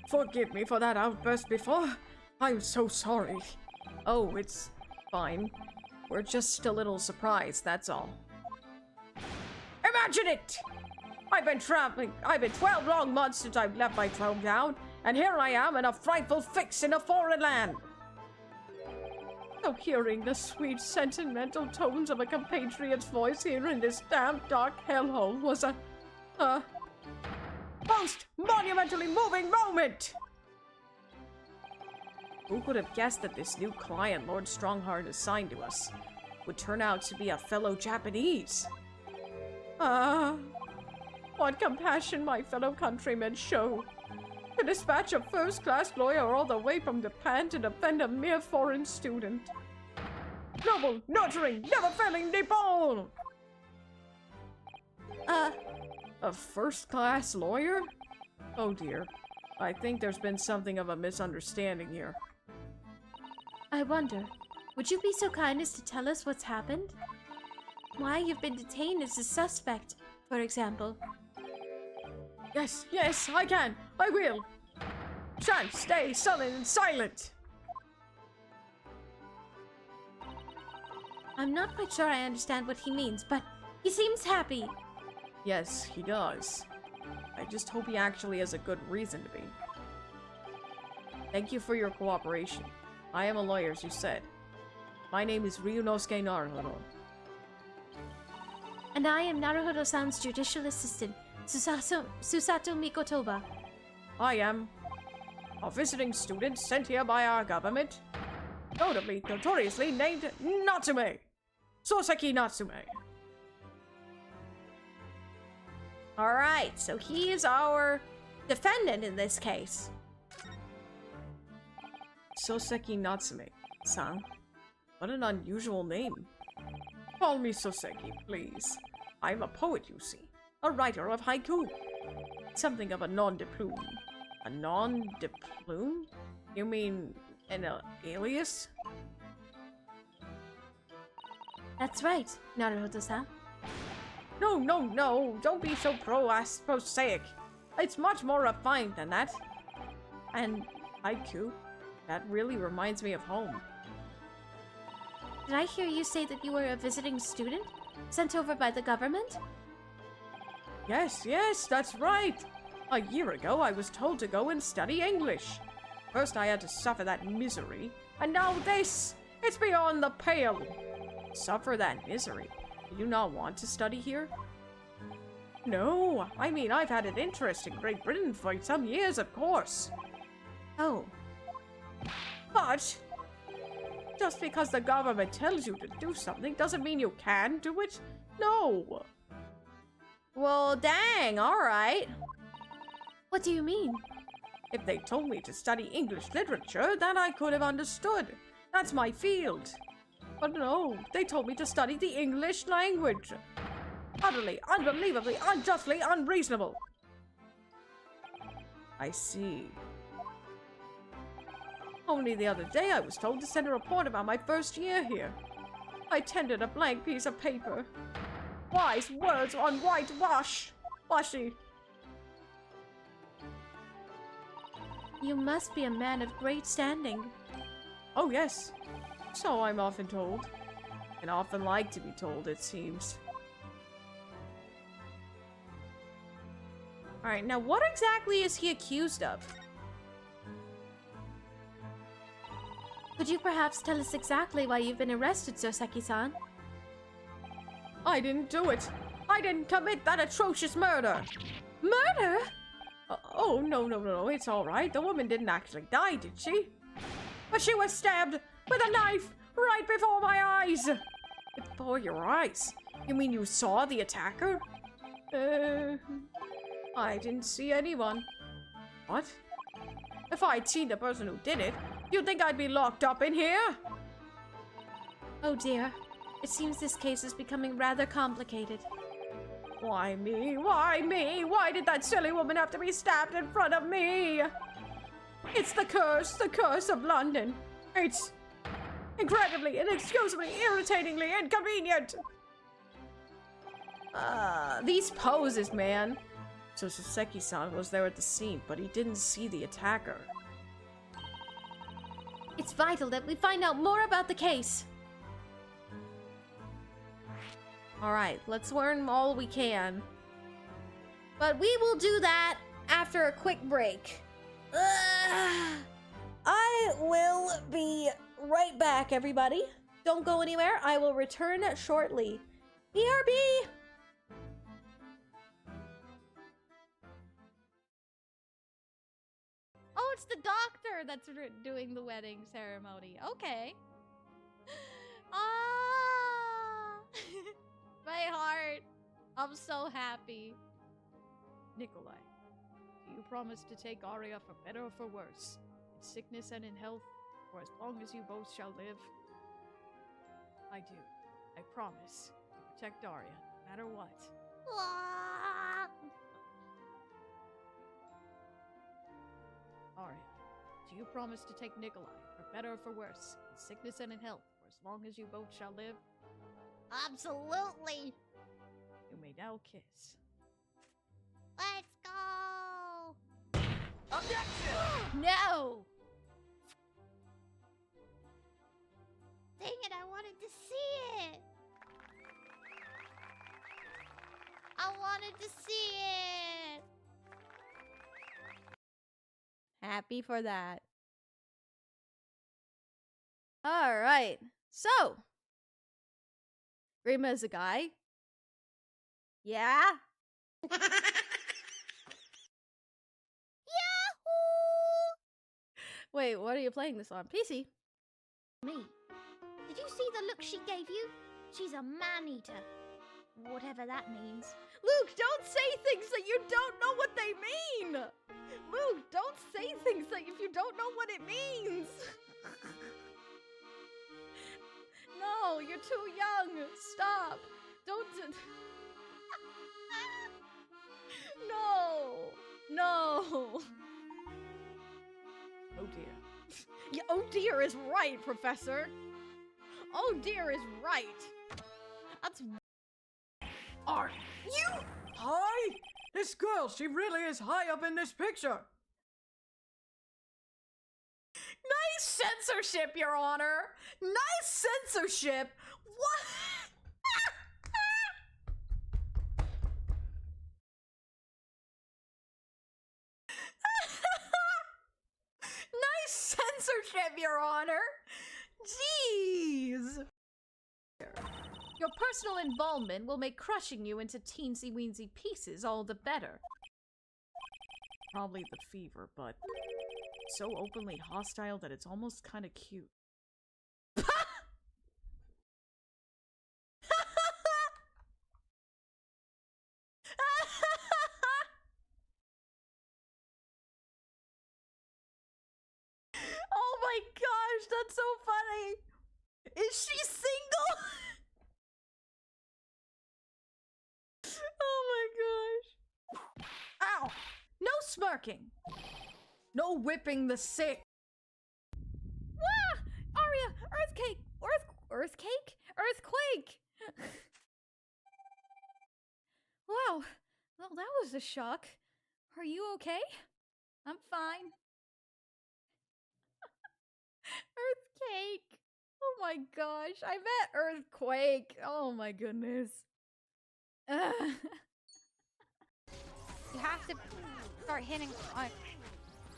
Forgive me for that outburst before. I'm so sorry. Oh, it's fine. We're just a little surprised, that's all. Imagine it! I've been 12 long months since I've left my hometown, and here I am in a frightful fix in a foreign land. So hearing the sweet, sentimental tones of a compatriot's voice here in this damp, dark hellhole was a most monumentally moving moment! Who could have guessed that this new client Lord Strongheart assigned to us would turn out to be a fellow Japanese? What compassion my fellow countrymen show. To dispatch a first-class lawyer all the way from Japan to defend a mere foreign student. Noble, nurturing, never-failing Nippon! A first-class lawyer? Oh dear. I think there's been something of a misunderstanding here. I wonder, would you be so kind as to tell us what's happened? Why you've been detained as a suspect, for example? Yes, I can. I will. Shan't stay sullen and silent. I'm not quite sure I understand what he means, but he seems happy. Yes, he does. I just hope he actually has a good reason to be. Thank you for your cooperation. I am a lawyer, as you said. My name is Ryunosuke Naruhodo. And I am Naruhodo-san's judicial assistant, Susato Mikotoba. I am a visiting student sent here by our government, notoriously named Natsume! Soseki Natsume. Alright, so he is our defendant in this case. Soseki Natsume-san. What an unusual name. Call me Soseki, please. I'm a poet, you see. A writer of haiku. Something of a nom de plume. A nom de plume? You mean an alias? That's right, Naruhodo-san. No. Don't be so prosaic. It's much more refined than that. And haiku, that really reminds me of home. Did I hear you say that you were a visiting student? Sent over by the government? Yes, that's right. A year ago, I was told to go and study English. First, I had to suffer that misery, and now this. It's beyond the pale. Suffer that misery. Do you not want to study here? No, I mean, I've had an interest in Great Britain for some years, of course. Oh. But just because the government tells you to do something doesn't mean you can do it. No. Well, dang, alright. What do you mean? If they told me to study English literature, then I could have understood. That's my field. But no, they told me to study the English language. Utterly, unbelievably, unjustly unreasonable. I see. Only the other day I was told to send a report about my first year here. I tendered a blank piece of paper. Wise words on whitewash. Washy. You must be a man of great standing. Oh yes. So I'm often told. And often like to be told, it seems. Alright, now what exactly is he accused of? Could you perhaps tell us exactly why you've been arrested, Soseki-san? I didn't do it. I didn't commit that atrocious murder. Murder? Oh, no, it's all right. The woman didn't actually die, did she? But she was stabbed with a knife right before my eyes. Before your eyes? You mean you saw the attacker? I didn't see anyone. What? If I'd seen the person who did it, you'd think I'd be locked up in here? Oh dear. It seems this case is becoming rather complicated. Why me? Why me? Why did that silly woman have to be stabbed in front of me? It's the curse of London. It's incredibly, inexcusably, irritatingly inconvenient. These poses, man. So Soseki-san was there at the scene, but he didn't see the attacker. It's vital that we find out more about the case. Alright, let's learn all we can. But we will do that after a quick break. I will be right back, everybody. Don't go anywhere. I will return shortly. BRB! Oh, it's the doctor that's doing the wedding ceremony. Okay. Ah! My heart. I'm so happy. Nikolai, do you promise to take Arya for better or for worse? In sickness and in health, for as long as you both shall live? I do. I promise to protect Arya, no matter what. Ah! Arya, do you promise to take Nikolai for better or for worse? In sickness and in health, for as long as you both shall live? Absolutely. You may now kiss. Let's go. Objection! No! Dang it, I wanted to see it. I wanted to see it. Happy for that. Alright, so. Rima is a guy. Yeah? Yahoo! Wait, what are you playing this on? PC? Me. Did you see the look she gave you? She's a man-eater. Whatever that means. Luke, don't say things that you don't know what they mean! Luke, don't say things that if you don't know what it means! No, you're too young. Stop. Don't. No. No. Oh dear. Yeah, oh dear is right, Professor. Oh dear is right. That's. Are you high? This girl, she really is high up in this picture. Nice censorship, Your Honor! Nice censorship! What? Nice censorship, Your Honor! Jeez! Your personal involvement will make crushing you into teensy-weensy pieces all the better. Probably the fever, but so openly hostile that it's almost kind of cute. Oh my gosh, that's so funny! Is she single? Oh my gosh. Ow! No smirking! No whipping the sick. Wah! Aria! Earthquake! Earthquake? Earthquake! Wow. Well, that was a shock. Are you okay? I'm fine. Earthquake! Oh my gosh, I met Earthquake! Oh my goodness. You have to start hitting on...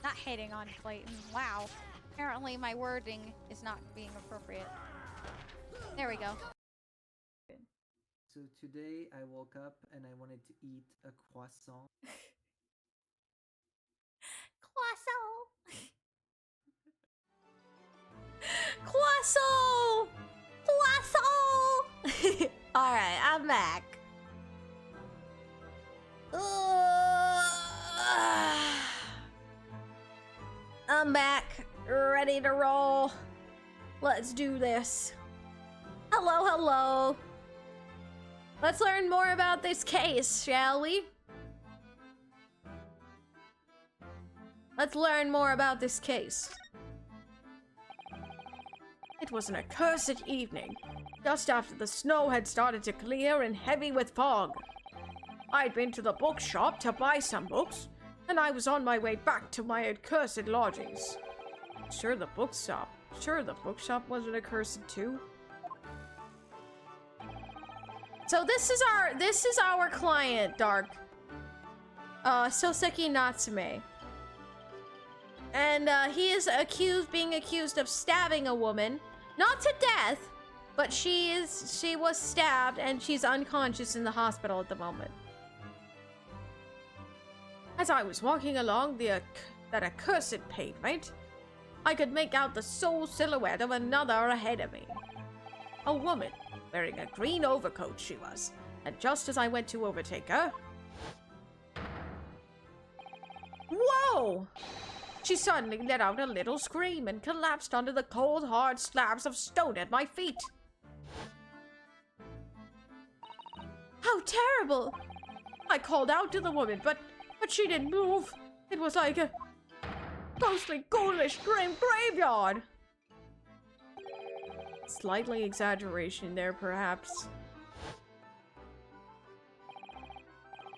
Not hitting on Clayton. Wow. Apparently my wording is not being appropriate. There we go. So today I woke up and I wanted to eat a croissant. Croissant! Croissant! Croissant! Alright, I'm back. I'm back, ready to roll. Let's do this. Hello, hello. Let's learn more about this case, shall we? Let's learn more about this case. It was an accursed evening, just after the snow had started to clear and heavy with fog. I'd been to the bookshop to buy some books, and I was on my way back to my accursed lodgings. Sure the bookshop wasn't accursed too. So this is our client, Dark. Soseki Natsume. And he is being accused of stabbing a woman. Not to death, but she was stabbed and she's unconscious in the hospital at the moment. As I was walking along that accursed pavement, I could make out the sole silhouette of another ahead of me. A woman, wearing a green overcoat she was, and just as I went to overtake her... Whoa! She suddenly let out a little scream and collapsed onto the cold, hard slabs of stone at my feet. How terrible! I called out to the woman, but she didn't move. It was like a ghostly, ghoulish, grim graveyard. Slightly exaggeration there, perhaps.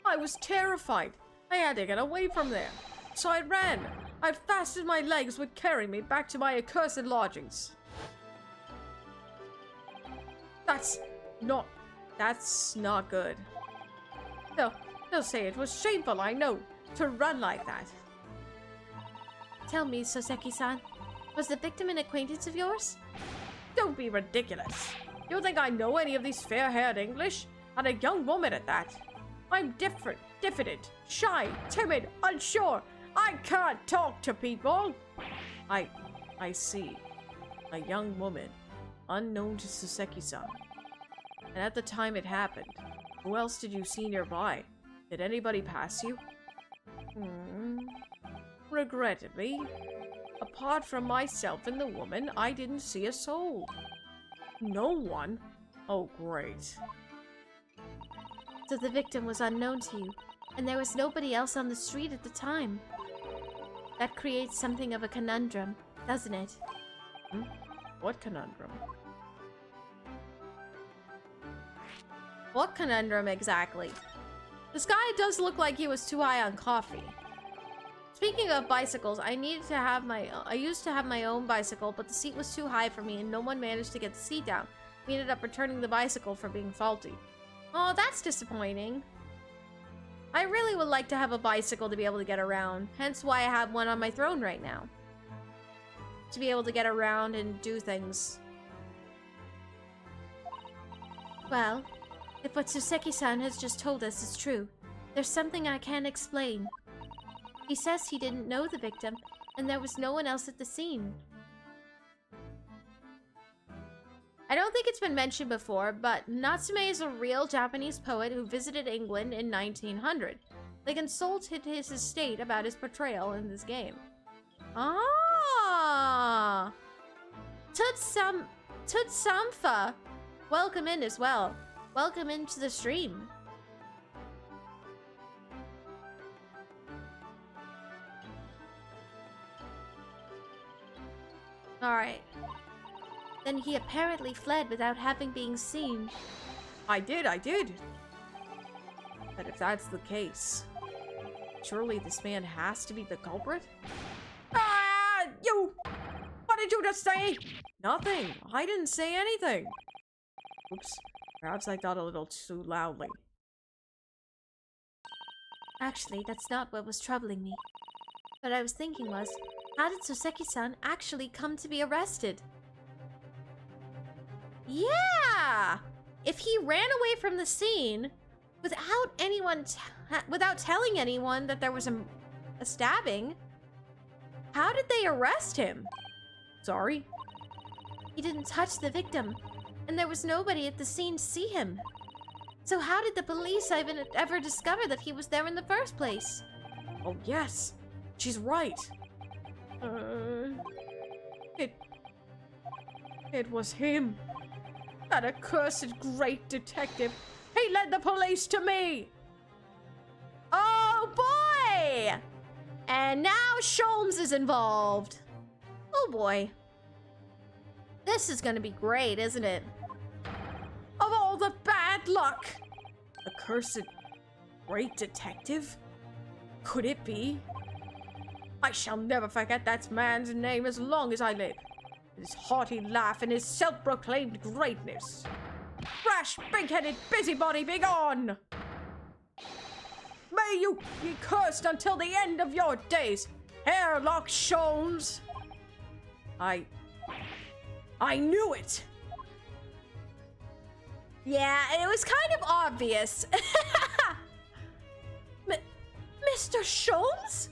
I was terrified. I had to get away from there. So I ran. I fastened my legs would carry me back to my accursed lodgings. That's not good. They'll say it was shameful, I know, to run like that. Tell me, Soseki-san, was the victim an acquaintance of yours? Don't be ridiculous. You think I know any of these fair-haired English? And a young woman at that. I'm diffident, shy, timid, unsure. I can't talk to people. I see. A young woman, unknown to Soseki-san. And at the time it happened, who else did you see nearby? Did anybody pass you? Regrettably, apart from myself and the woman, I didn't see a soul. No one? Oh, great. So the victim was unknown to you, and there was nobody else on the street at the time. That creates something of a conundrum, doesn't it? What conundrum? What conundrum exactly? This guy does look like he was too high on coffee. Speaking of bicycles, I used to have my own bicycle, but the seat was too high for me and no one managed to get the seat down. We ended up returning the bicycle for being faulty. Oh, that's disappointing. I really would like to have a bicycle to be able to get around, hence why I have one on my throne right now. To be able to get around and do things. Well, if what Suseki-san has just told us is true, there's something I can't explain. He says he didn't know the victim, and there was no one else at the scene. I don't think it's been mentioned before, but Natsume is a real Japanese poet who visited England in 1900. They consulted his estate about his portrayal in this game. Ah! Tutsamfa! Welcome in as well. Welcome into the stream. Alright. Then he apparently fled without having been seen. I did. But if that's the case, surely this man has to be the culprit? Ah! You! What did you just say? Nothing. I didn't say anything. Oops. Perhaps I thought a little too loudly. Actually, that's not what was troubling me. What I was thinking was, how did Soseki-san actually come to be arrested? Yeah! If he ran away from the scene without without telling anyone that there was a stabbing, how did they arrest him? Sorry? He didn't touch the victim, and there was nobody at the scene to see him. So how did the police even ever discover that he was there in the first place? Oh yes, she's right. It was him. That accursed great detective. He led the police to me. Oh boy! And now Sholmes is involved. Oh boy. This is gonna be great, isn't it? Of all the bad luck! Accursed great detective? Could it be? I shall never forget that man's name as long as I live. His hearty laugh and his self-proclaimed greatness. Rash, big-headed busybody, be gone! May you be cursed until the end of your days, Hairlock Sholmes! I knew it! Yeah, it was kind of obvious. Mr. Sholmes?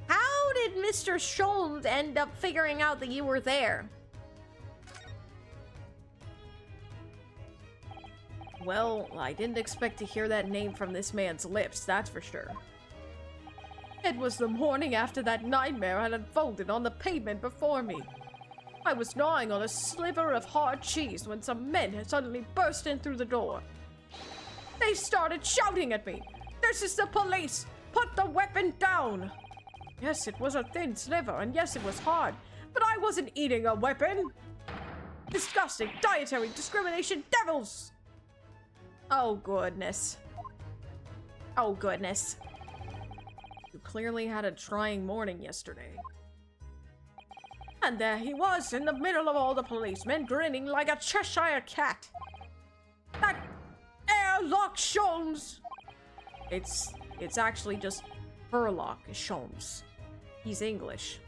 How did Mr. Sholmes end up figuring out that you were there? Well, I didn't expect to hear that name from this man's lips, that's for sure. It was the morning after that nightmare had unfolded on the pavement before me. I was gnawing on a sliver of hard cheese when some men had suddenly burst in through the door. They started shouting at me, "This is the police! Put the weapon down!" Yes, it was a thin sliver, and yes, it was hard, but I wasn't eating a weapon! Disgusting dietary discrimination devils! Oh, goodness. Oh, goodness. You clearly had a trying morning yesterday. And there he was, in the middle of all the policemen, grinning like a Cheshire cat. That Hairlock Sholmes! It's actually just Herlock Sholmes. He's English.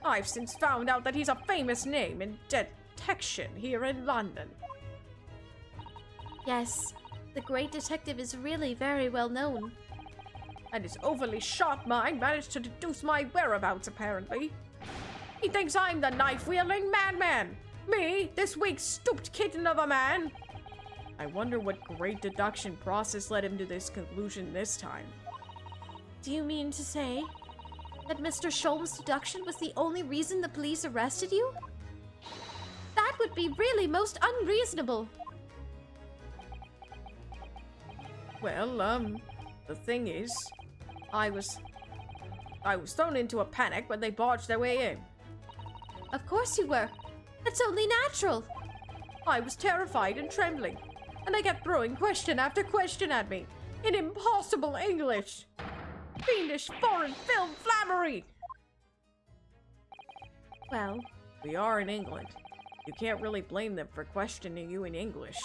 I've since found out that he's a famous name in detection here in London. Yes, the great detective is really very well known. And his overly sharp mind managed to deduce my whereabouts, apparently. He thinks I'm the knife-wielding madman! Me, this weak, stooped kitten of a man! I wonder what great deduction process led him to this conclusion this time. Do you mean to say that Mr. Sholmes' deduction was the only reason the police arrested you? That would be really most unreasonable. Well, the thing is, I was thrown into a panic when they barged their way in. Of course you were. That's only natural. I was terrified and trembling, and they kept throwing question after question at me in impossible English. Fiendish foreign film flammery! Well, We are in England. You can't really blame them for questioning you in English.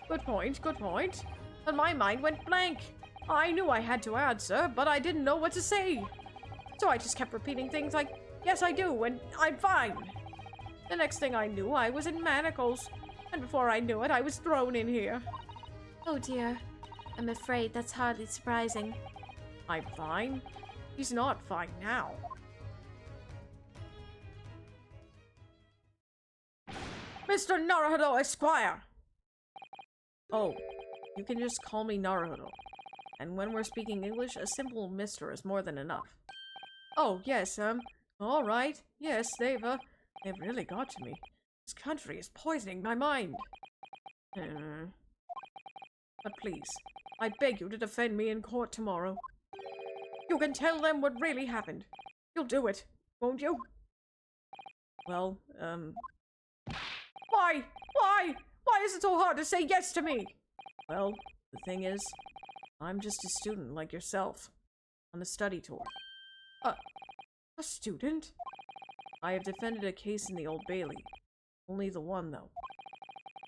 Good point, good point. But my mind went blank. I knew I had to answer, but I didn't know what to say. So I just kept repeating things like, yes I do, and I'm fine. The next thing I knew, I was in manacles. And before I knew it, I was thrown in here. oh dear. I'm afraid that's hardly surprising. I'm fine. He's not fine now. Mr. Naruhodo Esquire! Oh, you can just call me Naruhodo. And when we're speaking English, a simple mister is more than enough. Oh, yes, alright. Yes, they've really got to me. This country is poisoning my mind. But please, I beg you to defend me in court tomorrow. You can tell them what really happened. You'll do it, won't you? Well, Why? Why? Why is it so hard to say yes to me? Well, the thing is, I'm just a student like yourself, on a study tour. A student? I have defended a case in the Old Bailey. Only the one, though.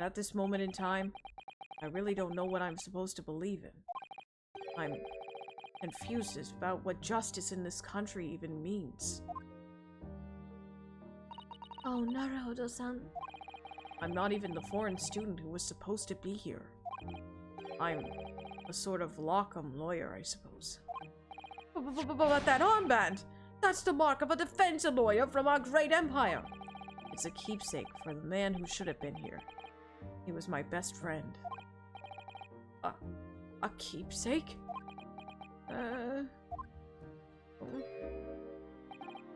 At this moment in time, I really don't know what I'm supposed to believe in. I'm confused about what justice in this country even means. Oh, Naruhodo-san. I'm not even the foreign student who was supposed to be here. I'm a sort of locum lawyer, I suppose. But that armband! That's the mark of a defense lawyer from our great empire! It's a keepsake for the man who should have been here. He was my best friend. A keepsake?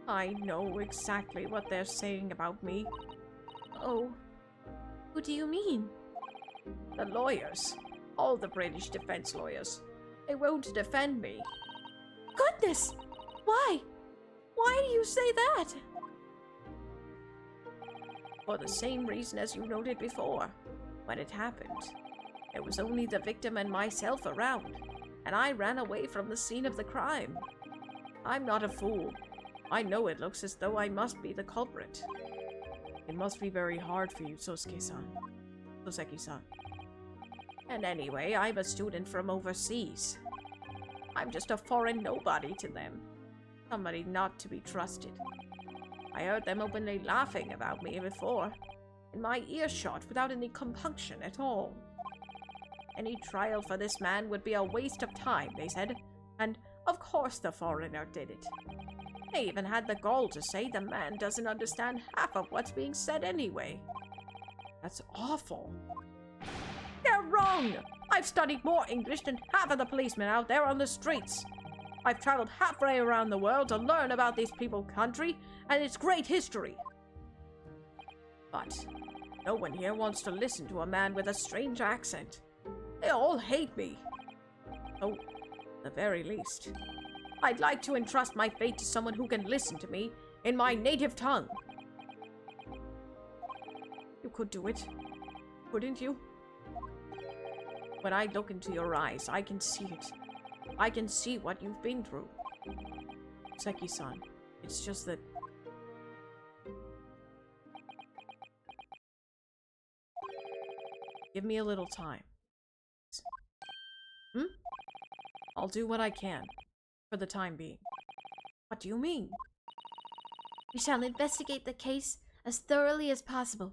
I know exactly what they're saying about me. Oh, who do you mean? The lawyers. All the British defense lawyers. They won't defend me. Goodness! Why? Why do you say that? For the same reason as you noted before. When it happened, there was only the victim and myself around, and I ran away from the scene of the crime. I'm not a fool. I know it looks as though I must be the culprit. It must be very hard for you, Soseki-san. And anyway, I'm a student from overseas. I'm just a foreign nobody to them. Somebody not to be trusted. I heard them openly laughing about me before, in my earshot without any compunction at all. Any trial for this man would be a waste of time, they said, and of course the foreigner did it. They even had the gall to say the man doesn't understand half of what's being said anyway. That's awful. They're wrong! I've studied more English than half of the policemen out there on the streets. I've traveled halfway around the world to learn about this people's country and its great history. But no one here wants to listen to a man with a strange accent. They all hate me. Oh, at the very least, I'd like to entrust my fate to someone who can listen to me in my native tongue. You could do it, couldn't you? When I look into your eyes, I can see it. I can see what you've been through. Seki-san, it's just that... Give me a little time. I'll do what I can, for the time being. What do you mean? We shall investigate the case as thoroughly as possible.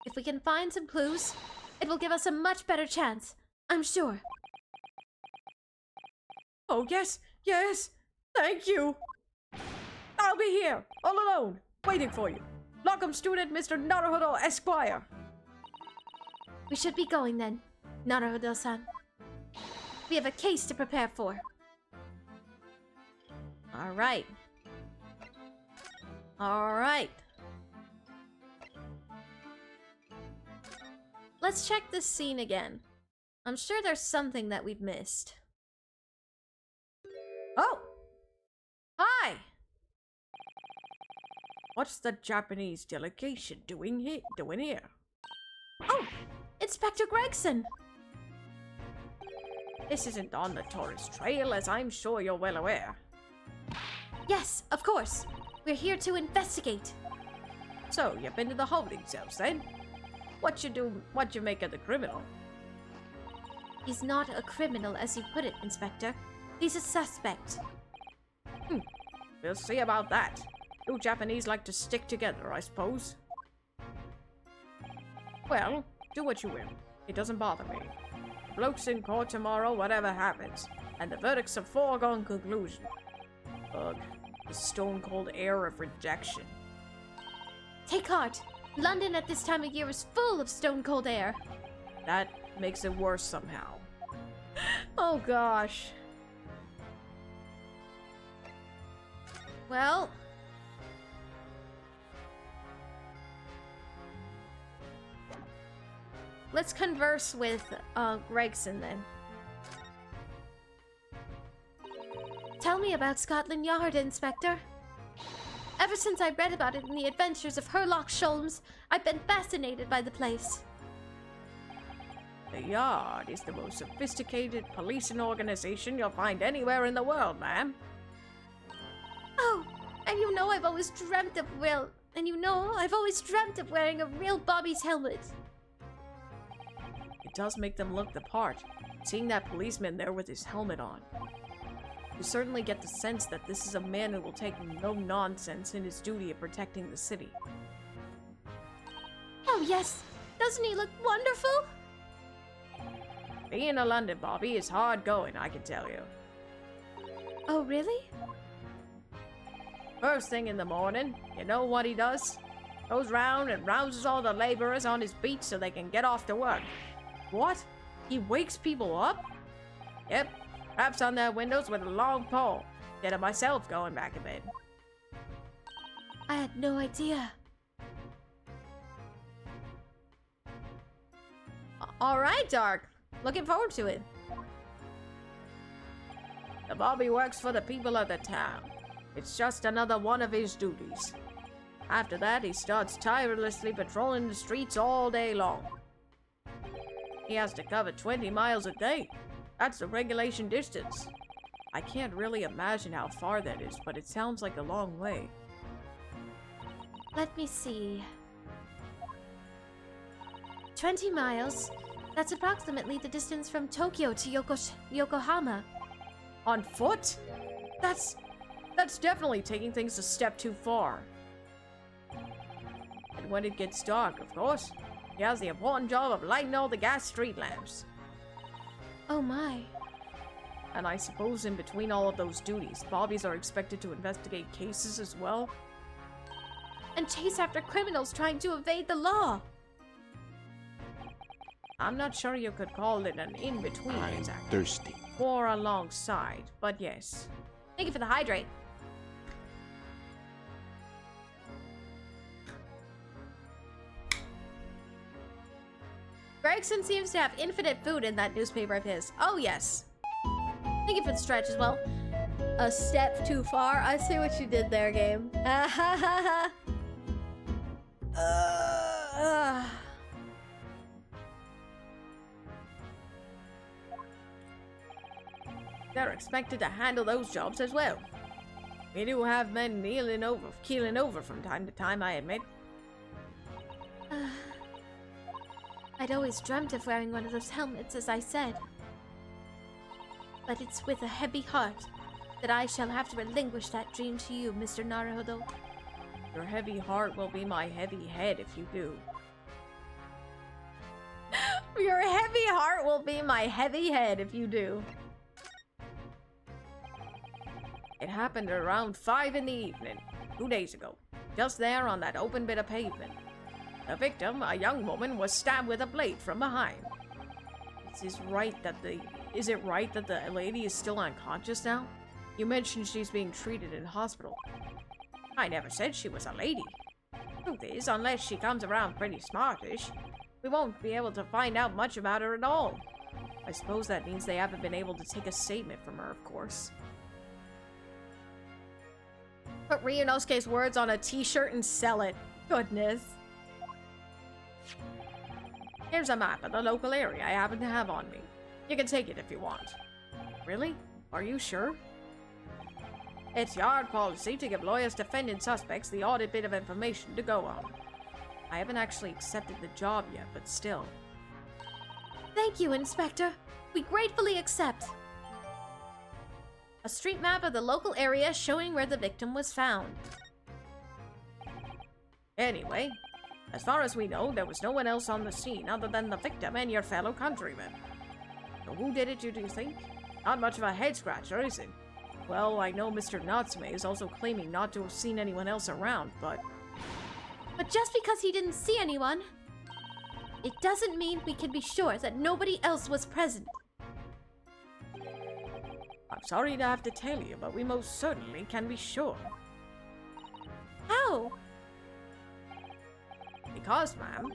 If we can find some clues, it will give us a much better chance, I'm sure. Oh, yes, yes! Thank you! I'll be here, all alone, waiting for you. Welcome, student Mr. Naruhodo Esquire. We should be going then, Naruhodo-san. We have a case to prepare for. Alright. Alright. Let's check this scene again. I'm sure there's something that we've missed. Oh! Hi! What's the Japanese delegation doing here? Oh, Inspector Gregson! This isn't on the tourist trail, as I'm sure you're well aware. Yes, of course. We're here to investigate. So, you've been to the holding cells, then? What you make of the criminal? He's not a criminal, as you put it, Inspector. He's a suspect. We'll see about that. You Japanese like to stick together, I suppose. Well, do what you will. It doesn't bother me. The bloke's in court tomorrow, whatever happens. And the verdict's a foregone conclusion. Ugh, the stone-cold air of rejection. Take heart. London at this time of year is full of stone-cold air. That makes it worse somehow. Oh gosh. Well, let's converse with Gregson then. Tell me about Scotland Yard, Inspector. Ever since I read about it in the adventures of Sherlock Sholmes, I've been fascinated by the place. The Yard is the most sophisticated policing organization you'll find anywhere in the world, ma'am. Oh, and you know I've always dreamt of wearing a real Bobby's helmet. It does make them look the part, seeing that policeman there with his helmet on. You certainly get the sense that this is a man who will take no nonsense in his duty of protecting the city. Oh yes, doesn't he look wonderful? Being a London Bobby is hard going, I can tell you. Oh really? First thing in the morning, you know what he does? Goes round and rouses all the laborers on his beat so they can get off to work. What? He wakes people up? Yep, raps on their windows with a long pole. Did it myself going back a bit. I had no idea. Alright, Dark. Looking forward to it. The Bobby works for the people of the town. It's just another one of his duties. After that, he starts tirelessly patrolling the streets all day long. He has to cover 20 miles a day. That's the regulation distance. I can't really imagine how far that is, but it sounds like a long way. Let me see. 20 miles. That's approximately the distance from Tokyo to Yokohama. On foot? That's definitely taking things a step too far. And when it gets dark, of course, he has the important job of lighting all the gas street lamps. Oh my. And I suppose in between all of those duties, Bobbies are expected to investigate cases as well? And chase after criminals trying to evade the law. I'm not sure you could call it an in-between exactly. Thirsty. Or alongside, but yes. Thank you for the hydrate. Gregson seems to have infinite food in that newspaper of his. Oh, yes. Thank you for the stretch as well. A step too far. I see what you did there, game. They're expected to handle those jobs as well. We do have men keeling over from time to time, I admit. I'd always dreamt of wearing one of those helmets, as I said. But it's with a heavy heart that I shall have to relinquish that dream to you, Mr. Naruhodo. Your heavy heart will be my heavy head if you do. Your heavy heart will be my heavy head if you do. It happened around 5 in the evening, 2 days ago, just there on that open bit of pavement. The victim, a young woman, was stabbed with a blade from behind. Is it right that the lady is still unconscious now? You mentioned she's being treated in hospital. I never said she was a lady. Truth is, unless she comes around pretty smartish, we won't be able to find out much about her at all. I suppose that means they haven't been able to take a statement from her, of course. Put Ryunosuke's words on a t-shirt and sell it. Goodness. Here's a map of the local area I happen to have on me. You can take it if you want. Really? Are you sure? It's yard policy to give lawyers defending suspects the odd bit of information to go on. I haven't actually accepted the job yet, but still. Thank you, Inspector. We gratefully accept. A street map of the local area showing where the victim was found. Anyway, as far as we know, there was no one else on the scene other than the victim and your fellow countrymen. So who did it, do you think? Not much of a head-scratcher, is it? Well, I know Mr. Natsume is also claiming not to have seen anyone else around, but... But just because he didn't see anyone, it doesn't mean we can be sure that nobody else was present. I'm sorry to have to tell you, but we most certainly can be sure. How? Because, ma'am,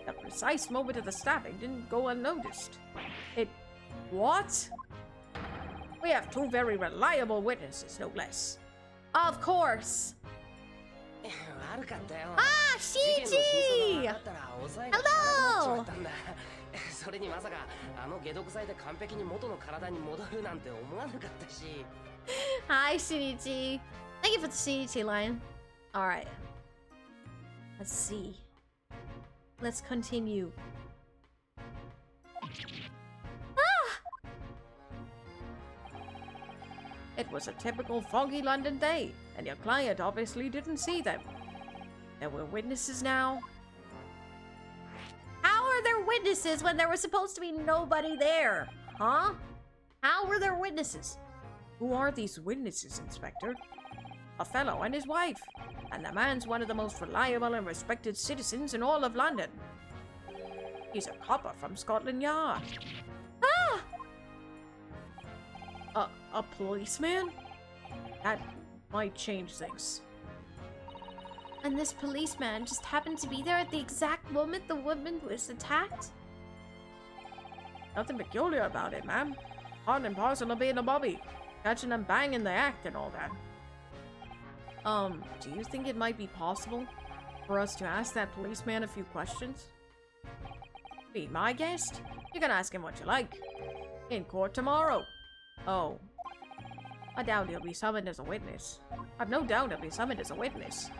the precise moment of the stabbing didn't go unnoticed. What? We have two very reliable witnesses, no less. Of course. Ah, Shinichi! Hello! それにまさか解毒剤で完璧に元の体に戻るなんて思わなかったし。Hi, Shinichi. Thank you for the Shinichi line. Alright. Let's see. Let's continue. It was a typical foggy London day, and your client obviously didn't see them. There were witnesses now. How are there witnesses when there was supposed to be nobody there? Huh? How were there witnesses? Who are these witnesses, Inspector? A fellow and his wife, and the man's one of the most reliable and respected citizens in all of London. He's a copper from Scotland Yard. Ah! A policeman? That might change things. And this policeman just happened to be there at the exact moment the woman was attacked? Nothing peculiar about it, ma'am. Part and parcel of being a bobby. Catching them banging the act and all that. Do you think it might be possible for us to ask that policeman a few questions? Be my guest? You can ask him what you like. In court tomorrow. Oh. I doubt he'll be summoned as a witness. I've no doubt he'll be summoned as a witness.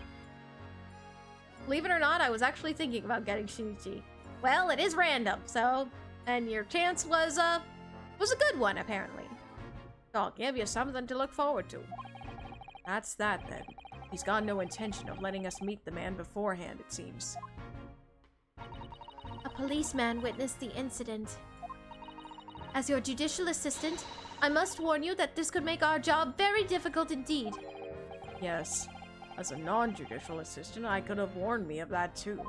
Believe it or not, I was actually thinking about getting Shinichi. Well, it is random, so... And your chance was a good one, apparently. I'll give you something to look forward to. That's that, then. He's got no intention of letting us meet the man beforehand, it seems. A policeman witnessed the incident. As your judicial assistant, I must warn you that this could make our job very difficult indeed. Yes. As a non-judicial assistant, I could have warned me of that too.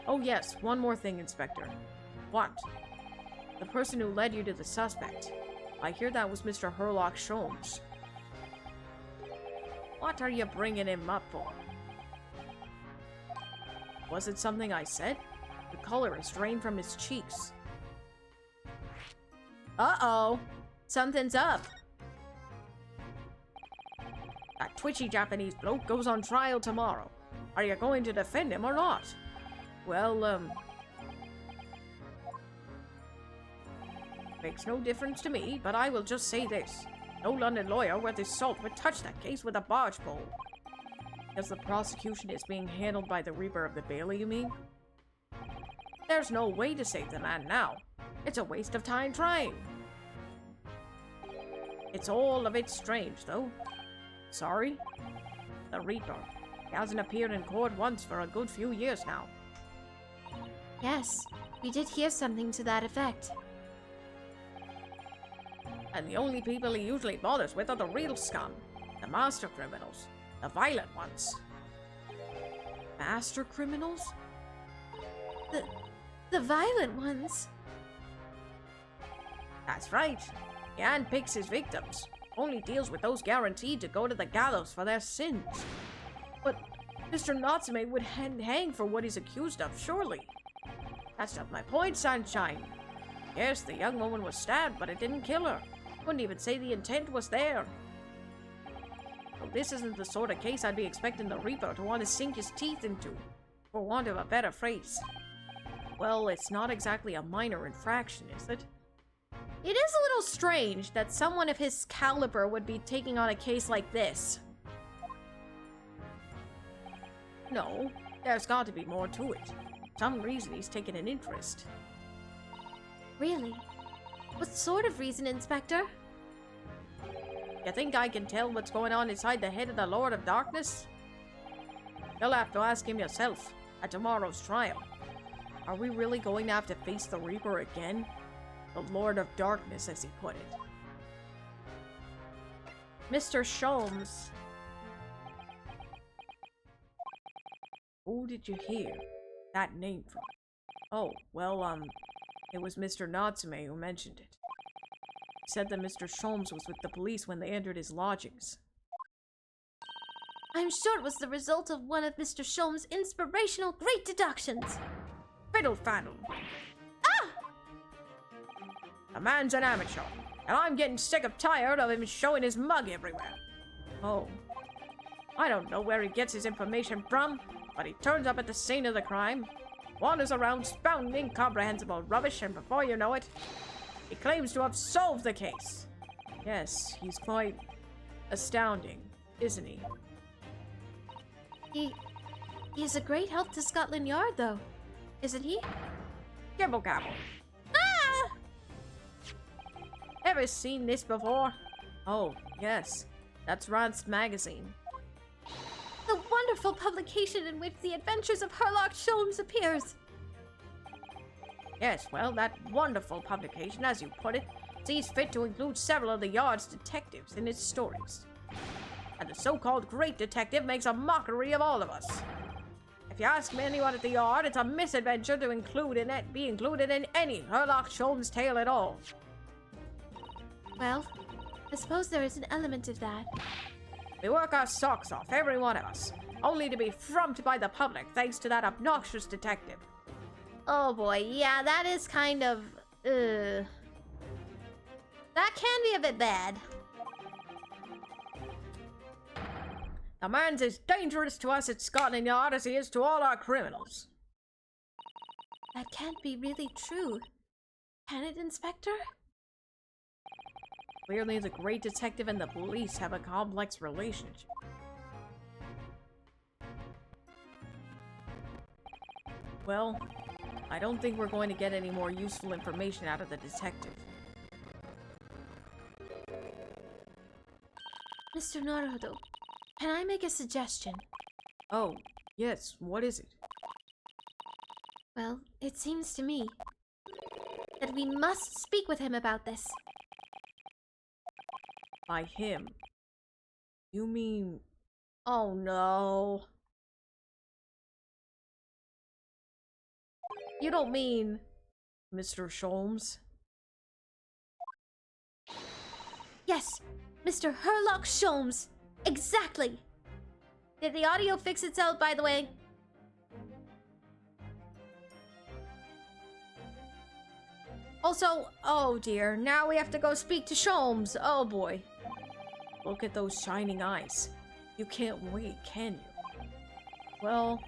Oh yes, one more thing, Inspector. What? The person who led you to the suspect. I hear that was Mr. Herlock Sholmes. What are you bringing him up for? Was it something I said? The color has drained from his cheeks. Uh-oh. Something's up. That twitchy Japanese bloke goes on trial tomorrow. Are you going to defend him or not? Well, makes no difference to me, but I will just say this. No London lawyer worth his salt would touch that case with a barge pole. Because the prosecution is being handled by the Reaper of the Bailey, you mean? There's no way to save the man now. It's a waste of time trying. It's all a bit strange, though. Sorry? The Reaper. He hasn't appeared in court once for a good few years now. Yes, we did hear something to that effect. And the only people he usually bothers with are the real scum. The master criminals. The violent ones. Master criminals? The violent ones? That's right. He handpicks his victims. Only deals with those guaranteed to go to the gallows for their sins. But Mr. Natsume would hang for what he's accused of, surely. That's not my point, Sunshine. Yes, the young woman was stabbed, but it didn't kill her. Couldn't even say the intent was there. This isn't the sort of case I'd be expecting the Reaper to want to sink his teeth into, for want of a better phrase. Well, it's not exactly a minor infraction, is it? It is a little strange that someone of his caliber would be taking on a case like this. No, there's got to be more to it. Some reason he's taken an interest. Really? What sort of reason, Inspector? You think I can tell what's going on inside the head of the Lord of Darkness? You'll have to ask him yourself at tomorrow's trial. Are we really going to have to face the Reaper again? The Lord of Darkness, as he put it. Mr. Sholmes. Who did you hear that name from? Oh, well, it was Mr. Natsume who mentioned it. He said that Mr. Sholmes was with the police when they entered his lodgings. I'm sure it was the result of one of Mr. Sholmes' inspirational great deductions. Fiddle faddle. Ah! The man's an amateur, and I'm getting sick of tired of him showing his mug everywhere. Oh. I don't know where he gets his information from, but he turns up at the scene of the crime, wanders around spouting incomprehensible rubbish, and before you know it, he claims to have solved the case. Yes, he's quite astounding, isn't he? He is a great help to Scotland Yard, though, isn't he? Gibble gabble. Ah! Ever seen this before? Oh, yes. That's Rance Magazine. The wonderful publication in which the adventures of Sherlock Sholmes appears. Yes, well, that wonderful publication, as you put it, sees fit to include several of the Yard's detectives in its stories. And the so-called great detective makes a mockery of all of us. If you ask anyone at the Yard, it's a misadventure to be included in any Sherlock Sholmes tale at all. Well, I suppose there is an element of that. We work our socks off, every one of us, only to be frumped by the public thanks to that obnoxious detective. Oh boy, yeah, that is kind of, that can be a bit bad. The man's as dangerous to us at Scotland Yard as he is to all our criminals. That can't be really true. Can it, Inspector? Clearly, the great detective and the police have a complex relationship. Well, I don't think we're going to get any more useful information out of the detective. Mr. Naruto, can I make a suggestion? Oh, yes, what is it? Well, it seems to me that we must speak with him about this. By him? You mean... Oh no. You don't mean... Mr. Sholmes? Yes, Mr. Sherlock Sholmes. Exactly. Did the audio fix itself, by the way? Also, oh dear, now we have to go speak to Sholmes. Oh boy. Look at those shining eyes. You can't wait, can you? Well,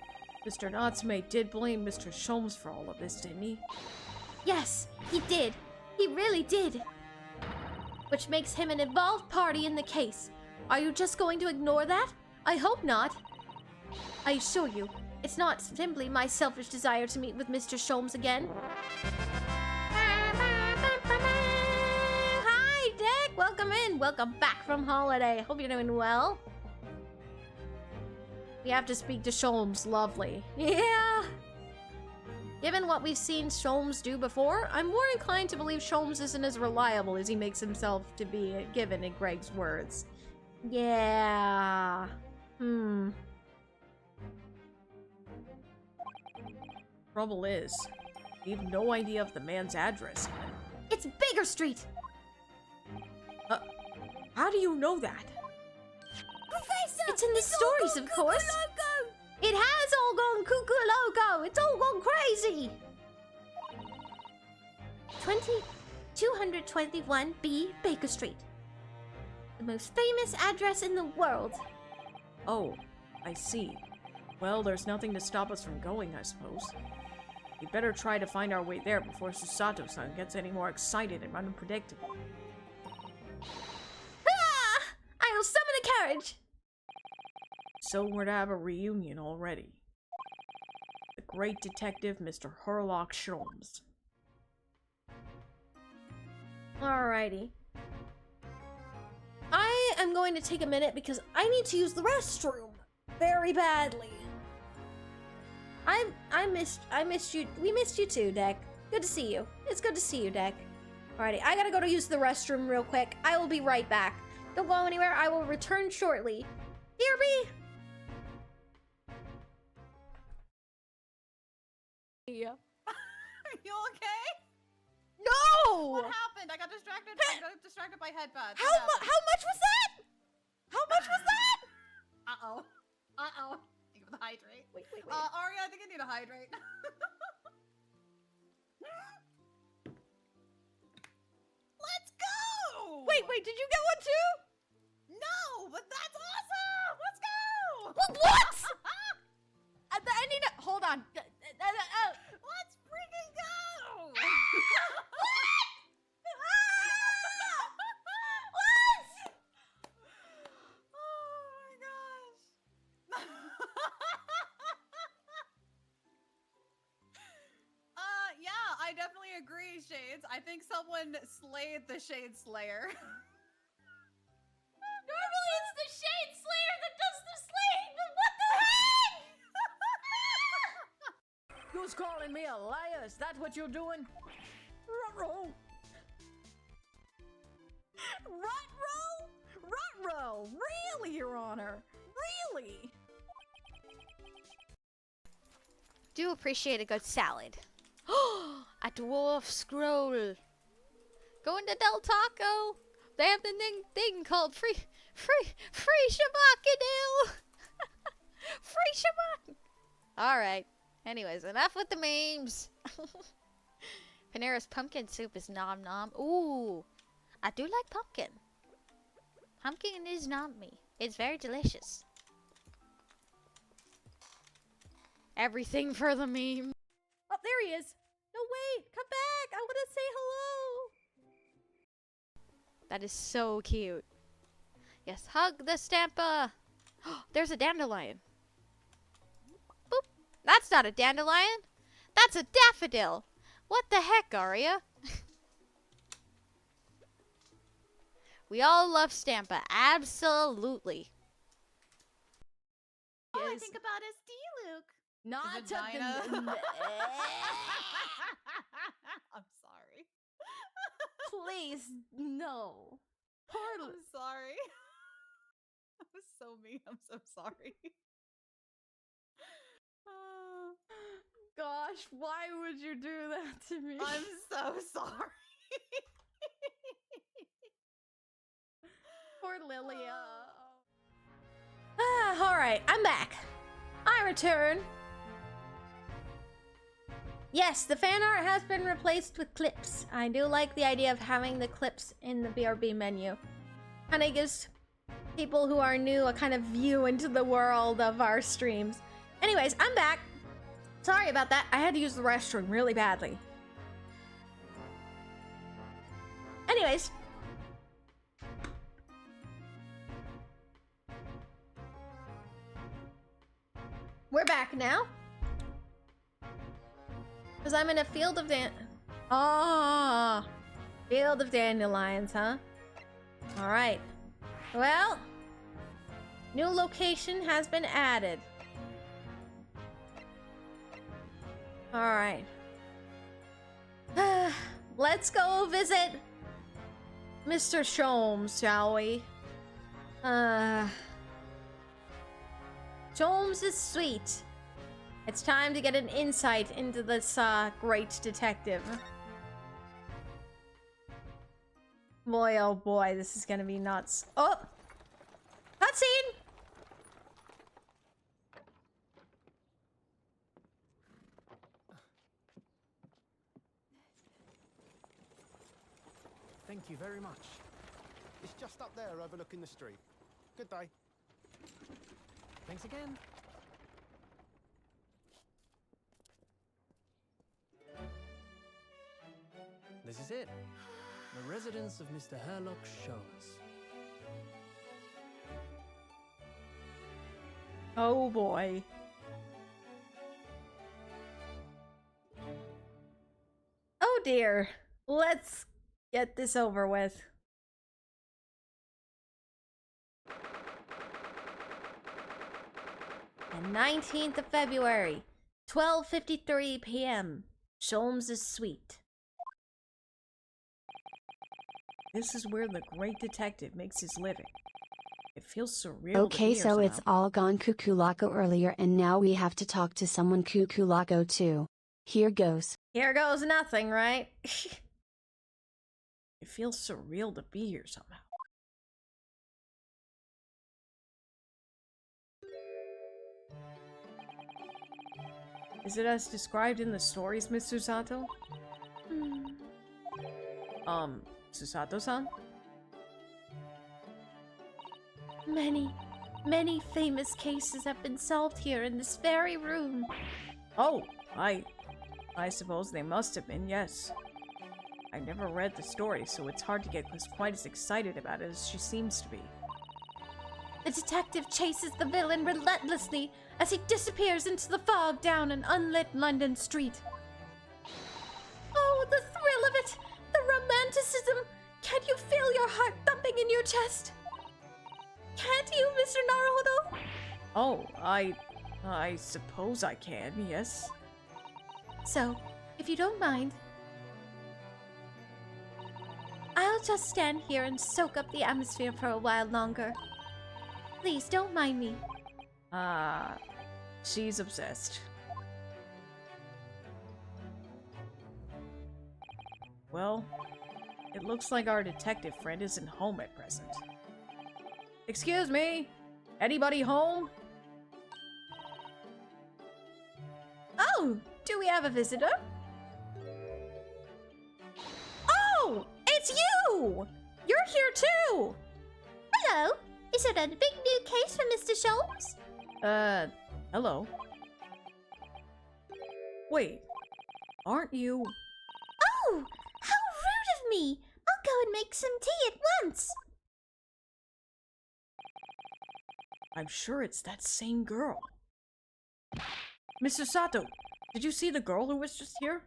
Mr. Natsume did blame Mr. Sholmes for all of this, didn't he? Yes, he did. He really did. Which makes him an involved party in the case. Are you just going to ignore that? I hope not. I assure you, it's not simply my selfish desire to meet with Mr. Sholmes again. Hi, Dick! Welcome in! Welcome back from holiday. Hope you're doing well. We have to speak to Sholmes. Lovely. Yeah! Given what we've seen Sholmes do before, I'm more inclined to believe Sholmes isn't as reliable as he makes himself to be, given in Greg's words. Yeah. Trouble is, we have no idea of the man's address. It's Baker Street! How do you know that? Professor! It's in the stories, of course! Loco. It has all gone cuckoo loco! It's all gone crazy! 221B Baker Street. The most famous address in the world. Oh, I see. Well, there's nothing to stop us from going, I suppose. We'd better try to find our way there before Susato-san gets any more excited and unpredictable. Ah! I will summon a carriage! So we're to have a reunion already. The great detective, Mr. Herlock Sholmes. Alrighty. I am going to take a minute because I need to use the restroom very badly. I missed you. We missed you too, Deck. Good to see you. It's good to see you, Deck. Alrighty, I gotta go to use the restroom real quick. I will be right back. Don't go anywhere. I will return shortly. BRB! Yeah. Are you okay? No! What happened? I got distracted. I got distracted by headbuds. How much was that? How much was that? Uh-oh. Uh-oh. Think of the hydrate. Wait. Aria, I think I need a hydrate. Let's go! Wait, did you get one too? No, but that's awesome! Let's go! What? I need to hold on. Let's freaking go! Yeah, I definitely agree, Shades. I think someone slayed the Shade Slayer. Normally it's the Shade Slayer that does the slaying, but what the heck? Who's calling me a liar? Is that what you're doing? Ruh-roh! Ruh-roh? Ruh-roh! Really, Your Honor? Really? Do appreciate a good salad. A dwarf scroll. Going to Del Taco. They have the thing called free shabakadoo. Free shabak. All right. Anyways, enough with the memes. Panera's pumpkin soup is nom nom. Ooh, I do like pumpkin. Pumpkin is not me. It's very delicious. Everything for the meme. Oh, there he is. No, wait. Come back. I want to say hello. That is so cute. Yes, hug the Stampa. There's a dandelion. Boop. That's not a dandelion. That's a daffodil. What the heck, Aria? We all love Stampa. Absolutely. All I think about is D, Luke. Not to vagina. I'm sorry. Please, no. I'm sorry. That was so mean. I'm so sorry. Gosh, why would you do that to me? I'm so sorry. Poor Lilia. Alright, I'm back. I return. Yes, the fan art has been replaced with clips. I do like the idea of having the clips in the BRB menu. Kind of gives people who are new a kind of view into the world of our streams. Anyways, I'm back. Sorry about that. I had to use the restroom really badly. Anyways. We're back now. Because I'm in a field of field of dandelions, huh? Alright. Well, new location has been added. Alright. Let's go visit Mr. Sholmes, shall we? Sholmes is sweet. It's time to get an insight into this great detective. Boy, oh boy, this is gonna be nuts. Oh! Cutscene! Thank you very much. It's just up there overlooking the street. Good day. Thanks again. This is it. The residence of Mr. Herlock Sholmes. Oh boy. Oh dear. Let's get this over with. The 19th of February, 12:53 p.m. Sholmes' suite. This is where the great detective makes his living. It feels surreal. Okay, so it's all gone cuckoo loco earlier and now we have to talk to someone cuckoo loco too. Here goes. Here goes nothing, right? It feels surreal to be here somehow. Is it as described in the stories, Miss Susato? Susato-san? Many famous cases have been solved here in this very room. Oh, I suppose they must have been, yes. I never read the story, so it's hard to get quite as excited about it as she seems to be. The detective chases the villain relentlessly as he disappears into the fog down an unlit London street. Oh, the thrill of it! The romanticism! Can't you feel your heart thumping in your chest? Can't you, Mr. Naruhodo? Oh, I suppose I can, yes. So, if you don't mind, I'll just stand here and soak up the atmosphere for a while longer. Please, don't mind me. She's obsessed. Well, it looks like our detective friend isn't home at present. Excuse me? Anybody home? Oh, do we have a visitor? Oh, it's you! You're here too! Hello, is it a big new case for Mr. Sholmes? Hello. Wait, aren't you... Oh, how rude of me! I'll go and make some tea at once. I'm sure it's that same girl. Mr. Sato, did you see the girl who was just here?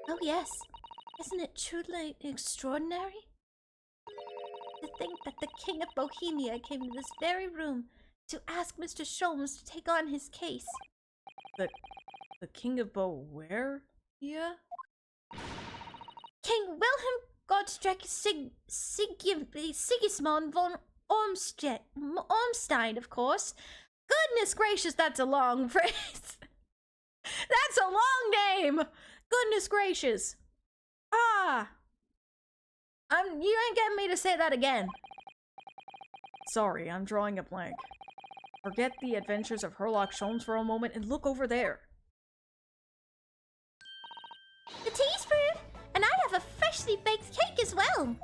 Oh yes, isn't it truly extraordinary? To think that the King of Bohemia came to this very room to ask Mr. Sholmes to take on his case. The King of Where? Yeah? King Wilhelm Gottschalk Sigismund von Ormstein, of course. Goodness gracious, that's a long phrase. That's a long name! Goodness gracious. You ain't getting me to say that again. Sorry, I'm drawing a blank. Forget the adventures of Herlock Sholmes for a moment and look over there. The tea's brewed, and I have a freshly baked cake as well.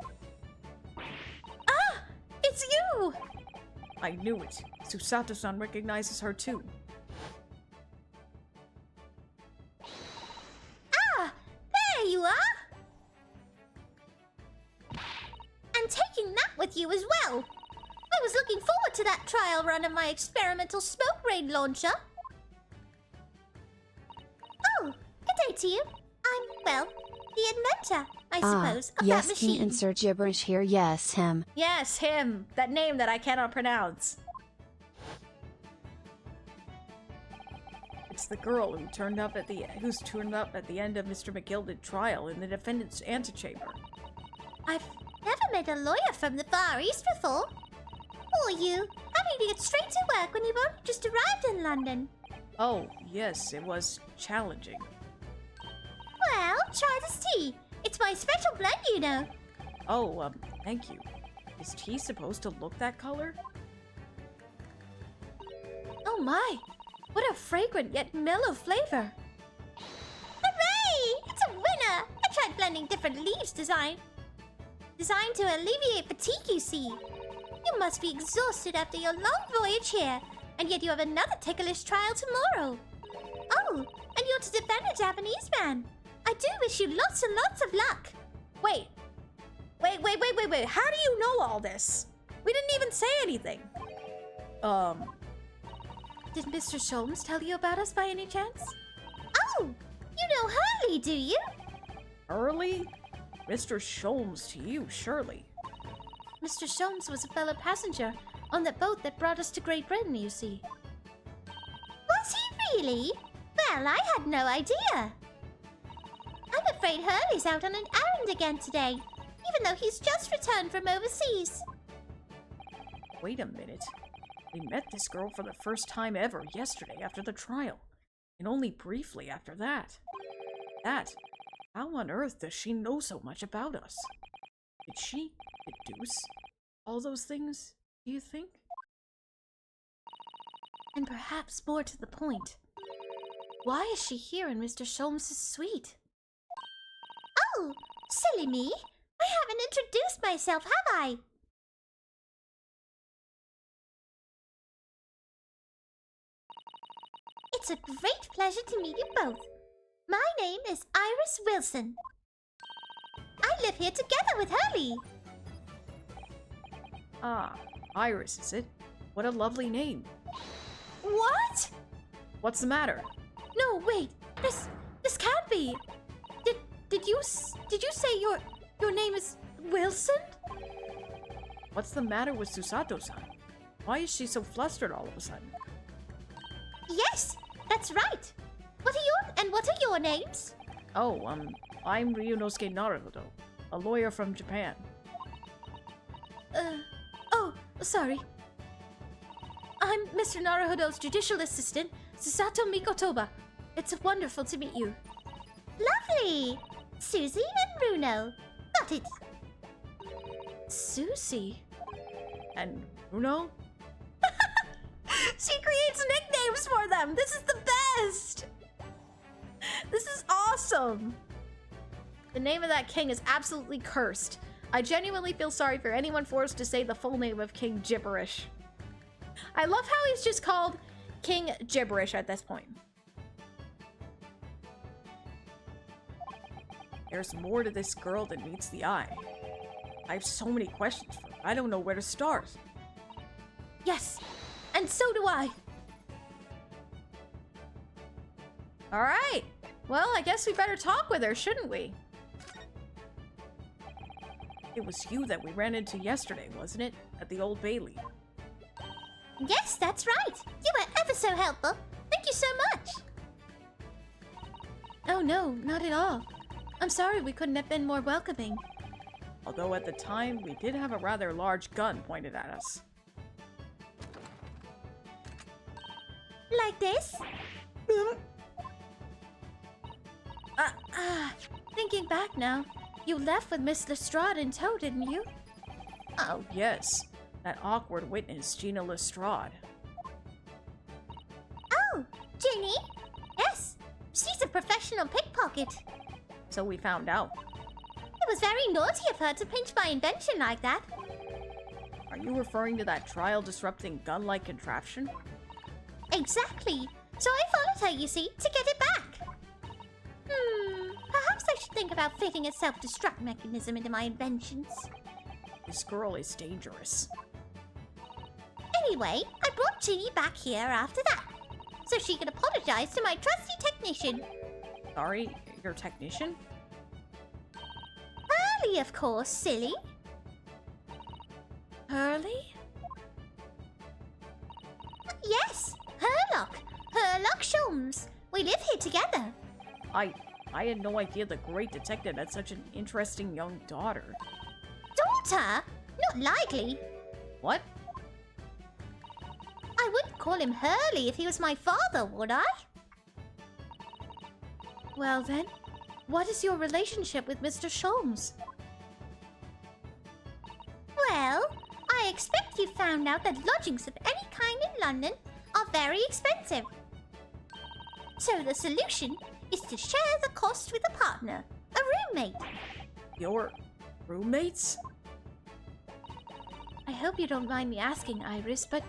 Ah, it's you! I knew it. Susato-san recognizes her too. Ah, there you are! And taking that with you as well. I was looking forward to that trial run of my experimental smoke raid launcher. Oh, good day to you. I'm, well, the inventor, I suppose, of yes, that machine. Yes, insert gibberish here, yes, him. Yes, him. That name that I cannot pronounce. It's the girl who's turned up at the end of Mr. McGilded trial in the defendant's antechamber. I've never met a lawyer from the Far East before. Or you, having to get straight to work when you've only just arrived in London. Oh, yes, it was challenging. Well, try this tea. It's my special blend, you know. Oh, thank you. Is tea supposed to look that color? Oh my, what a fragrant yet mellow flavor. Hooray! It's a winner! I tried blending different leaves design. designed to alleviate fatigue, you see. You must be exhausted after your long voyage here, and yet you have another ticklish trial tomorrow. Oh, and you're to defend a Japanese man. I do wish you lots and lots of luck. Wait. How do you know all this? We didn't even say anything. Did Mr. Sholmes tell you about us by any chance? Oh, you know Hurley, do you? Hurley? Mr. Sholmes to you, surely. Mr. Sholmes was a fellow passenger on that boat that brought us to Great Britain, you see. Was he really? Well, I had no idea. I'm afraid Hurley's out on an errand again today, even though he's just returned from overseas. Wait a minute. We met this girl for the first time ever yesterday after the trial, and only briefly after that. How on earth does she know so much about us? Did she deduce all those things, do you think? And perhaps more to the point, why is she here in Mr. Sholmes' suite? Oh, silly me. I haven't introduced myself, have I? It's a great pleasure to meet you both. My name is Iris Wilson. I live here together with Hurley. Ah, Iris, is it? What a lovely name. What? What's the matter? No, wait. This can't be. Did you say your name is Wilson? What's the matter with Susato-san? Why is she so flustered all of a sudden? Yes, that's right. What are your names? Oh, I'm Ryunosuke Naruhodo, a lawyer from Japan. Oh, sorry. I'm Mr. Naruhodo's judicial assistant, Susato Mikotoba. It's wonderful to meet you. Lovely! Susie and Bruno. Got it. Susie? And Bruno? She creates nicknames for them! This is the best! This is awesome! The name of that king is absolutely cursed. I genuinely feel sorry for anyone forced to say the full name of King Gibberish. I love how he's just called King Gibberish at this point. There's more to this girl than meets the eye. I have so many questions for her. I don't know where to start. Yes, and so do I. Alright. Well, I guess we better talk with her, shouldn't we? It was you that we ran into yesterday, wasn't it? At the Old Bailey. Yes, that's right. You were ever so helpful. Thank you so much. Oh no, not at all. I'm sorry we couldn't have been more welcoming. Although at the time, we did have a rather large gun pointed at us. Like this? Thinking back now, you left with Miss Lestrade in tow, didn't you? Oh, yes. That awkward witness, Gina Lestrade. Oh, Ginny? Yes, she's a professional pickpocket. So we found out. It was very naughty of her to pinch my invention like that. Are you referring to that trial-disrupting gun-like contraption? Exactly. So I followed her, you see, to get it back. Perhaps I should think about fitting a self-destruct mechanism into my inventions. This girl is dangerous. Anyway, I brought Ginny back here after that, so she could apologize to my trusty technician. Sorry, your technician? Hurley, of course, silly. Hurley? Yes, Herlock. Herlock Sholmes. We live here together. I had no idea the great detective had such an interesting young daughter. Daughter? Not likely. What? I wouldn't call him Hurley if he was my father, would I? Well then, what is your relationship with Mr. Sholmes? Well, I expect you found out that lodgings of any kind in London are very expensive. So the solution is to share the cost with a partner, a roommate. Your roommates? hope you don't mind me asking, Iris, but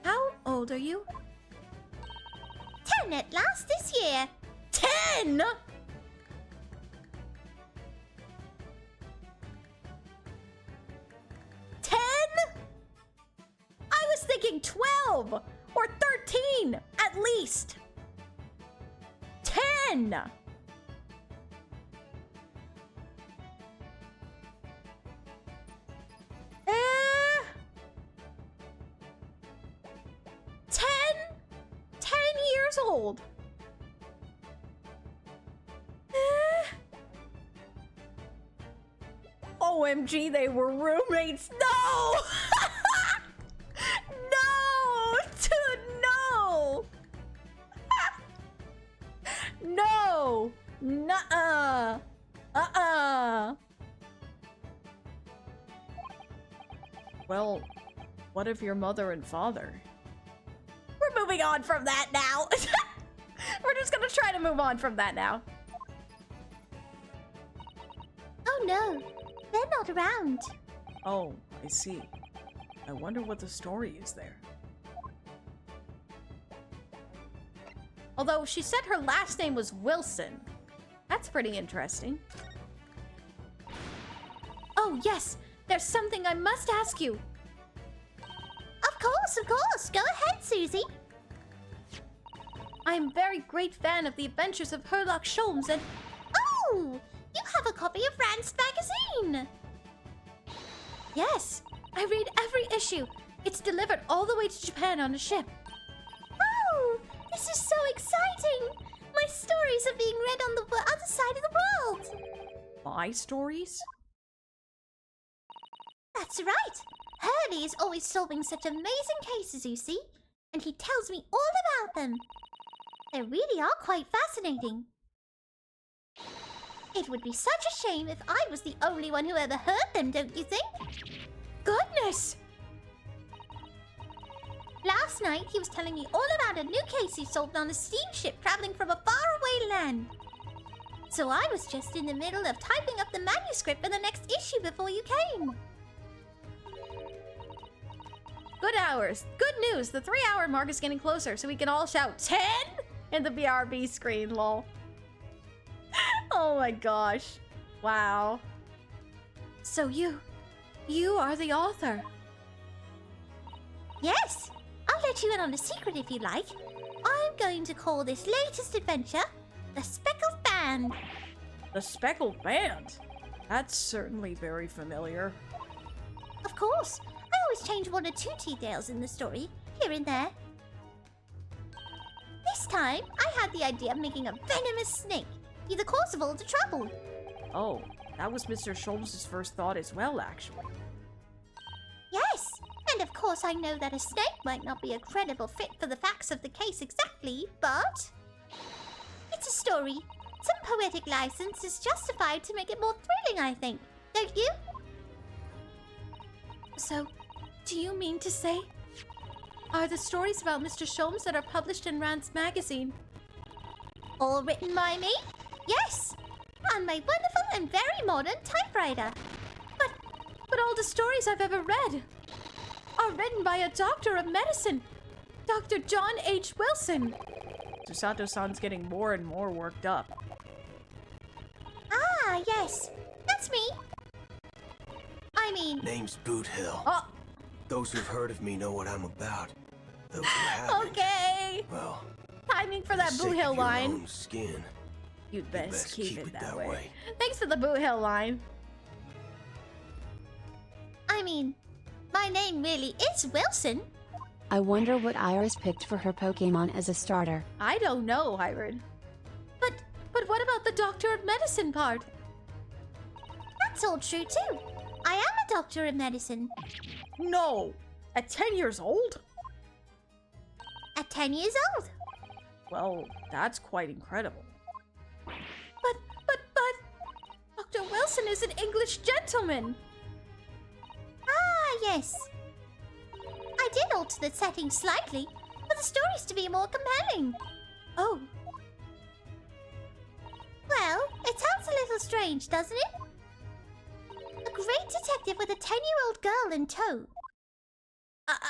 how old are you? 10 at last this year. 10! I was thinking 12 or 13 at least. 10. Eh, 10 years old. OMG, they were roommates. No! No! Dude, no! No! Nuh-uh! Well, what of your mother and father? We're moving on from that now. We're just gonna try to move on from that now. Oh no, they're not around. Oh, I see. I wonder what the story is there. Although she said her last name was Wilson. That's pretty interesting. Oh yes, there's something I must ask you. Of course. Go ahead, Susie. I'm a very great fan of the adventures of Sherlock Holmes and... Oh, you have a copy of Rand's magazine. Yes, I read every issue. It's delivered all the way to Japan on a ship. Oh, this is so exciting. My stories are being read on the other side of the world. My stories? That's right. Hurley is always solving such amazing cases, you see. And he tells me all about them. They really are quite fascinating. It would be such a shame if I was the only one who ever heard them, don't you think? Goodness! Last night, he was telling me all about a new case he solved on a steamship traveling from a faraway land. So I was just in the middle of typing up the manuscript for the next issue before you came. Good hours. Good news. The 3-hour mark is getting closer, so we can all shout 10 in the BRB screen, lol. Oh my gosh. Wow. So you are the author. Yes. I'll let you in on a secret if you like. I'm going to call this latest adventure The Speckled Band. The Speckled Band? That's certainly very familiar. Of course. I always change 1 or 2 details in the story, here and there. This time, I had the idea of making a venomous snake be the cause of all the trouble. Oh, that was Mr. Sholmes' first thought as well, actually. Yes, and of course I know that a snake might not be a credible fit for the facts of the case exactly, but... it's a story. Some poetic license is justified to make it more thrilling, I think. Don't you? So, do you mean to say... are the stories about Mr. Sholmes that are published in Rand's magazine all written by me? Yes! On my wonderful and very modern typewriter. But all the stories I've ever read are written by a doctor of medicine, Dr. John H. Wilson. Susato-san's getting more and more worked up. Ah, yes. That's me. I mean... Name's Boot Hill. Oh. Those who've heard of me know what I'm about. Those who haven't... Okay. Well... timing for that Boot Hill line. Own skin, You'd best keep it that way. way. Thanks for the Boot Hill line. I mean, my name really is Wilson. I wonder what Iris picked for her Pokemon as a starter. I don't know, Hybrid. But what about the doctor of medicine part? That's all true too. I am a doctor of medicine. No! At 10 years old? At 10 years old. Well, that's quite incredible. But... Dr. Wilson is an English gentleman. Ah, yes. I did alter the setting slightly for the stories to be more compelling. Oh. Well, it sounds a little strange, doesn't it? A great detective with a 10-year-old girl in tow.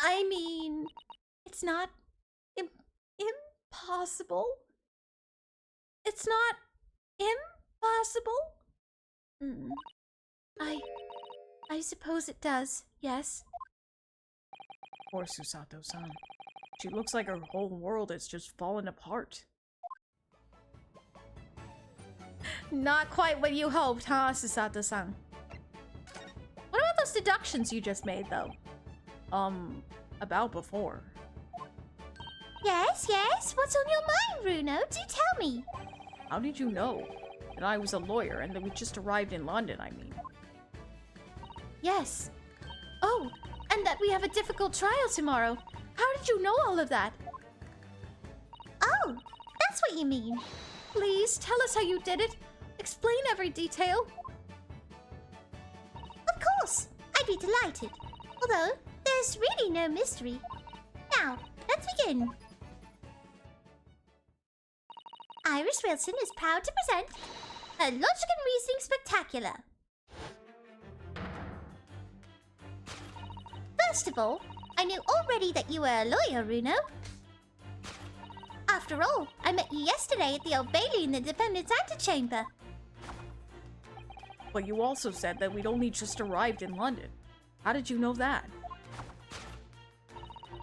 I mean, it's not impossible. It's not impossible. I suppose it does, yes. Poor Susato-san. She looks like her whole world is just falling apart. Not quite what you hoped, huh, Susato-san? What about those deductions you just made, though? About before. Yes, yes. What's on your mind, Bruno? Do tell me. How did you know that I was a lawyer and that we just arrived in London, I mean? Yes. Oh, and that we have a difficult trial tomorrow. How did you know all of that? Oh, that's what you mean. Please, tell us how you did it. Explain every detail. Of course, I'd be delighted. Although, there's really no mystery. Now, let's begin. Iris Wilson is proud to present her Logic and Reasoning Spectacular. First of all, I knew already that you were a lawyer, Runo. After all, I met you yesterday at the Old Bailey in the Defendant's Antechamber. But you also said that we'd only just arrived in London. How did you know that?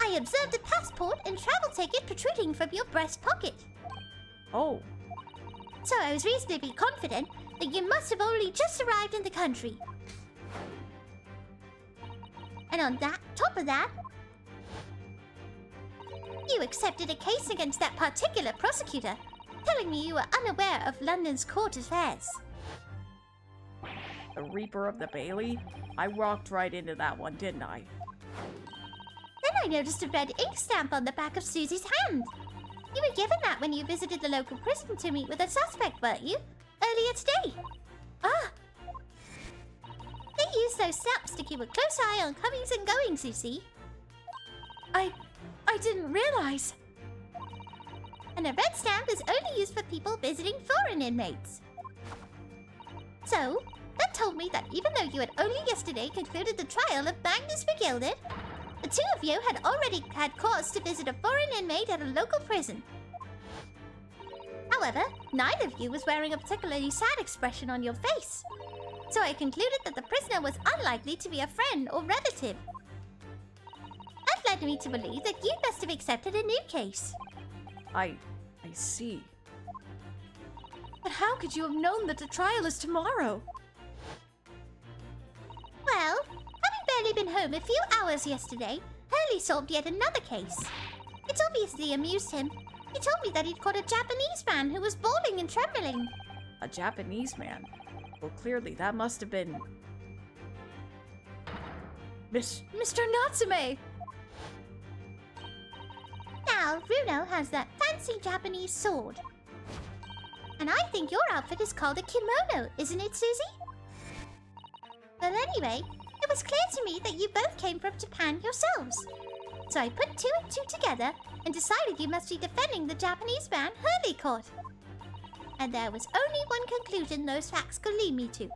I observed a passport and travel ticket protruding from your breast pocket. Oh. So I was reasonably confident that you must have only just arrived in the country. And on top of that, you accepted a case against that particular prosecutor, telling me you were unaware of London's court affairs. The Reaper of the Bailey? I walked right into that one, didn't I? Then I noticed a red ink stamp on the back of Susie's hand. You were given that when you visited the local prison to meet with a suspect, weren't you? Earlier today. Ah! They used those stamps to keep a close eye on comings and goings, you see. I didn't realize. And a red stamp is only used for people visiting foreign inmates. So, that told me that even though you had only yesterday concluded the trial of Magnus McGilded, the two of you had already had cause to visit a foreign inmate at a local prison. However, neither of you was wearing a particularly sad expression on your face. So I concluded that the prisoner was unlikely to be a friend or relative. That led me to believe that you must have accepted a new case. I see. But how could you have known that the trial is tomorrow? Well, having barely been home a few hours yesterday, Hurley solved yet another case. It obviously amused him. He told me that he'd caught a Japanese man who was bawling and trembling. A Japanese man? Well, clearly that must have been... Mr. Natsume! Now, Runo has that fancy Japanese sword. And I think your outfit is called a kimono, isn't it, Susie? Well, anyway, it was clear to me that you both came from Japan yourselves. So I put two and two together and decided you must be defending the Japanese man Hurley caught. And there was only one conclusion those facts could lead me to.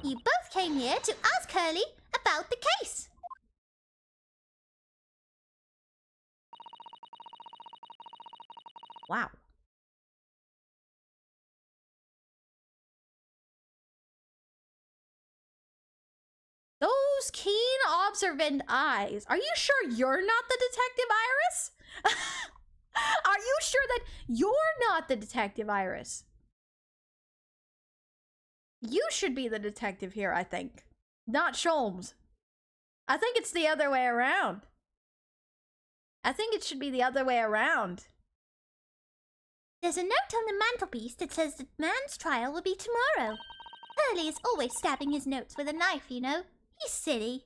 You both came here to ask Hurley about the case. Wow. Those keen, observant eyes. Are you sure you're not the detective, Iris? Are you sure that you're not the detective, Iris? You should be the detective here, I think. Not Sholmes. I think it's the other way around. I think it should be the other way around. There's a note on the mantelpiece that says the man's trial will be tomorrow. Hurley is always stabbing his notes with a knife, you know. He's silly.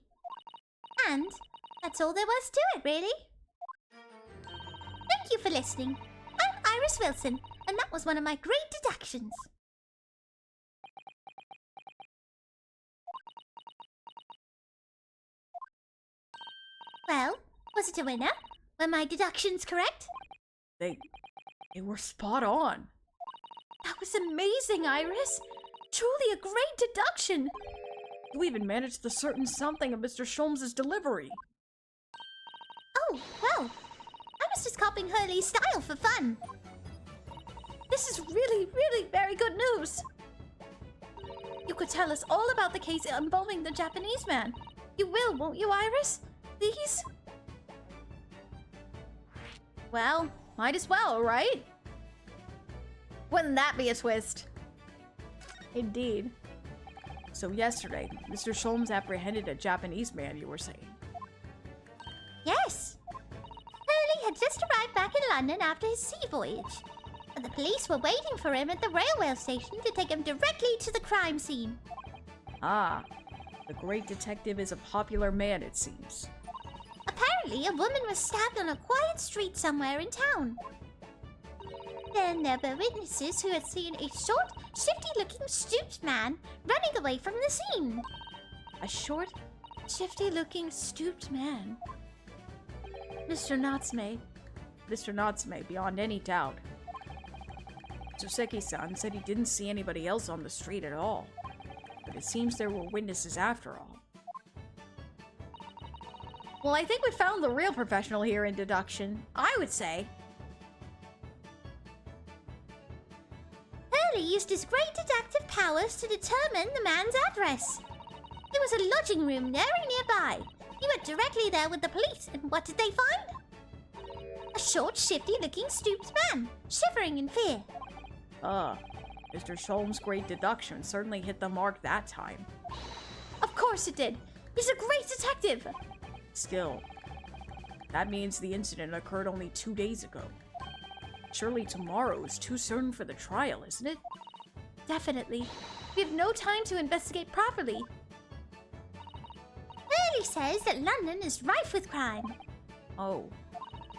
And that's all there was to it, really. Thank you for listening. I'm Iris Wilson, and that was one of my great deductions. Well, was it a winner? Were my deductions correct? They were spot on. That was amazing, Iris. Truly a great deduction. You even managed to discern something of Mr. Sholmes's delivery. Oh, well, I was just copying Hurley's style for fun. This is really, really very good news. You could tell us all about the case involving the Japanese man. You will, won't you, Iris? Please? Well, might as well, right? Wouldn't that be a twist? Indeed. So yesterday, Mr. Sholmes apprehended a Japanese man, you were saying? Yes. Hurley had just arrived back in London after his sea voyage. But the police were waiting for him at the railway station to take him directly to the crime scene. Ah, the great detective is a popular man, it seems. Apparently, a woman was stabbed on a quiet street somewhere in town. Then there were witnesses who had seen a short, shifty-looking, stooped man running away from the scene. A short, shifty-looking, stooped man. Mr. Natsume. Mr. Natsume, beyond any doubt. Joseki-san said he didn't see anybody else on the street at all. But it seems there were witnesses after all. Well, I think we found the real professional here in deduction, I would say. Hurley used his great detective powers to determine the man's address. There was a lodging room very nearby. He went directly there with the police, and what did they find? A short, shifty-looking, stooped man, shivering in fear. Mr. Sholmes' great deduction certainly hit the mark that time. Of course it did. He's a great detective. Still, that means the incident occurred only 2 days ago. Surely tomorrow is too soon for the trial, isn't it? Definitely. We have no time to investigate properly. Hurley says that London is rife with crime. Oh.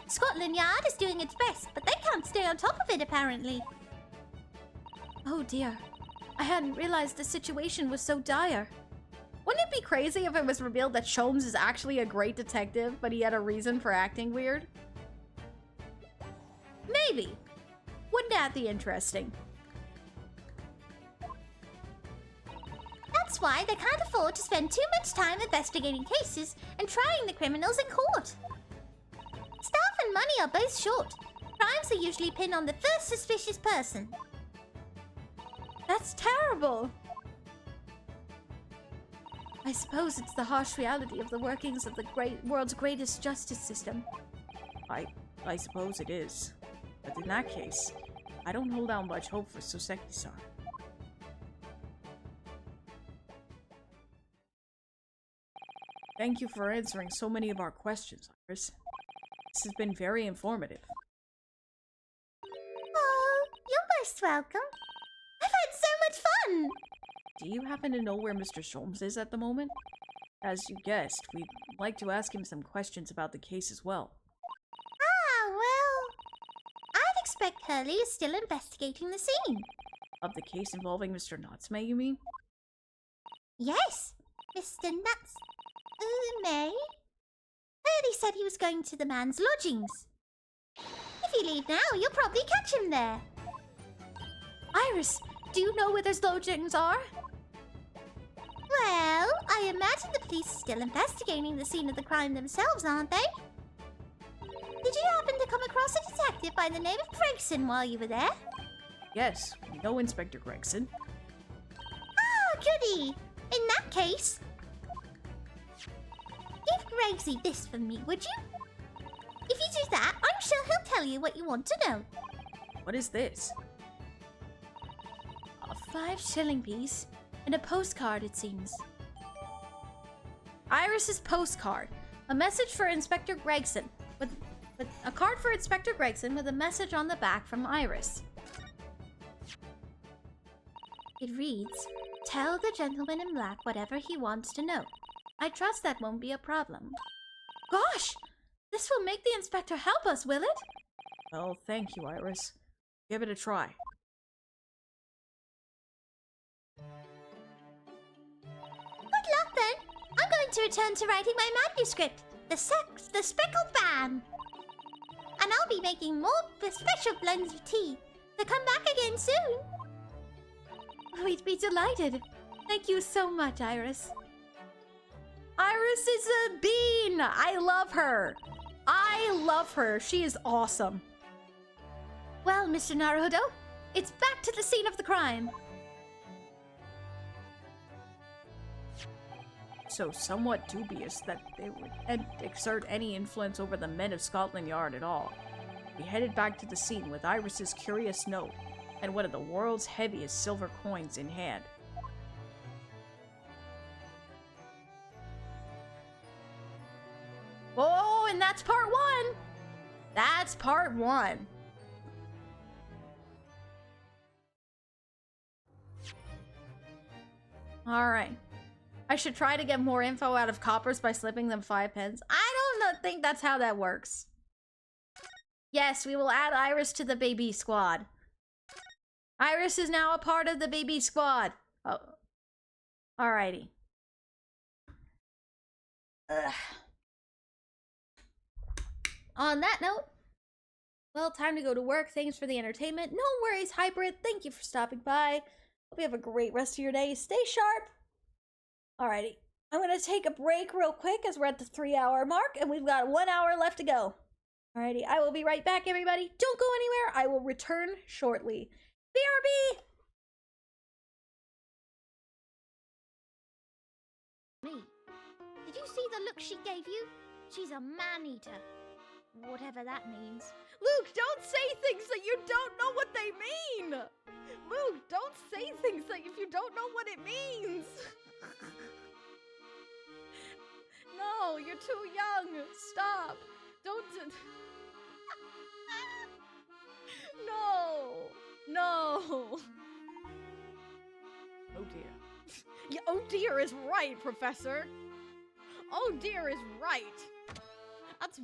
Scotland Yard is doing its best, but they can't stay on top of it, apparently. Oh dear. I hadn't realized the situation was so dire. Wouldn't it be crazy if it was revealed that Sholmes is actually a great detective, but he had a reason for acting weird? Maybe. Wouldn't that be interesting? That's why they can't afford to spend too much time investigating cases and trying the criminals in court. Staff and money are both short. Crimes are usually pinned on the first suspicious person. That's terrible. I suppose it's the harsh reality of the workings of the world's greatest justice system. I suppose it is. But in that case, I don't hold out much hope for Soseki-san. Thank you for answering so many of our questions, Iris. This has been very informative. Oh, you're most welcome. I've had so much fun! Do you happen to know where Mr. Sholmes is at the moment? As you guessed, we'd like to ask him some questions about the case as well. Ah, well... I'd expect Hurley is still investigating the scene. Of the case involving Mr. Natsume, you mean? Yes, Mr. Natsume. Hurley said he was going to the man's lodgings. If you leave now, you'll probably catch him there. Iris, do you know where those lodgings are? Well, I imagine the police are still investigating the scene of the crime themselves, aren't they? Did you happen to come across a detective by the name of Gregson while you were there? Yes, we know Inspector Gregson. Ah, goody! In that case... Give Gregsy this for me, would you? If you do that, I'm sure he'll tell you what you want to know. What is this? A 5-shilling piece and a postcard, it seems. Iris's postcard. A message for Inspector Gregson. With a card for Inspector Gregson with a message on the back from Iris. It reads, "Tell the gentleman in black whatever he wants to know. I trust that won't be a problem." Gosh! This will make the inspector help us, will it? Well, thank you, Iris. Give it a try. Good luck, then. I'm going to return to writing my manuscript, The Speckled Man. And I'll be making more special blends of tea. So come back again soon. We'd be delighted. Thank you so much, Iris. Iris is a bean! I love her! I love her. She is awesome. Well, Mr. Naruhodo, it's back to the scene of the crime. So somewhat dubious that they would exert any influence over the men of Scotland Yard at all. We headed back to the scene with Iris's curious note and one of the world's heaviest silver coins in hand. Oh, and that's part one. That's part one. All right. I should try to get more info out of coppers by slipping them 5 pence. I don't think that's how that works. Yes, we will add Iris to the baby squad. Iris is now a part of the baby squad. Oh. Alrighty. Ugh. On that note, well, time to go to work. Thanks for the entertainment. No worries, Hybrid. Thank you for stopping by. Hope you have a great rest of your day. Stay sharp. Alrighty. I'm going to take a break real quick as we're at the 3-hour mark, and we've got 1 hour left to go. Alrighty. I will be right back, everybody. Don't go anywhere. I will return shortly. BRB! Me. Did you see the look she gave you? She's a man-eater. Whatever that means. Luke, don't say things that you don't know what they mean! Luke, don't say things that if you don't know what it means! No, you're too young. Stop. Don't. No. No. Oh dear. Yeah, oh dear is right, Professor. Oh dear is right. That's.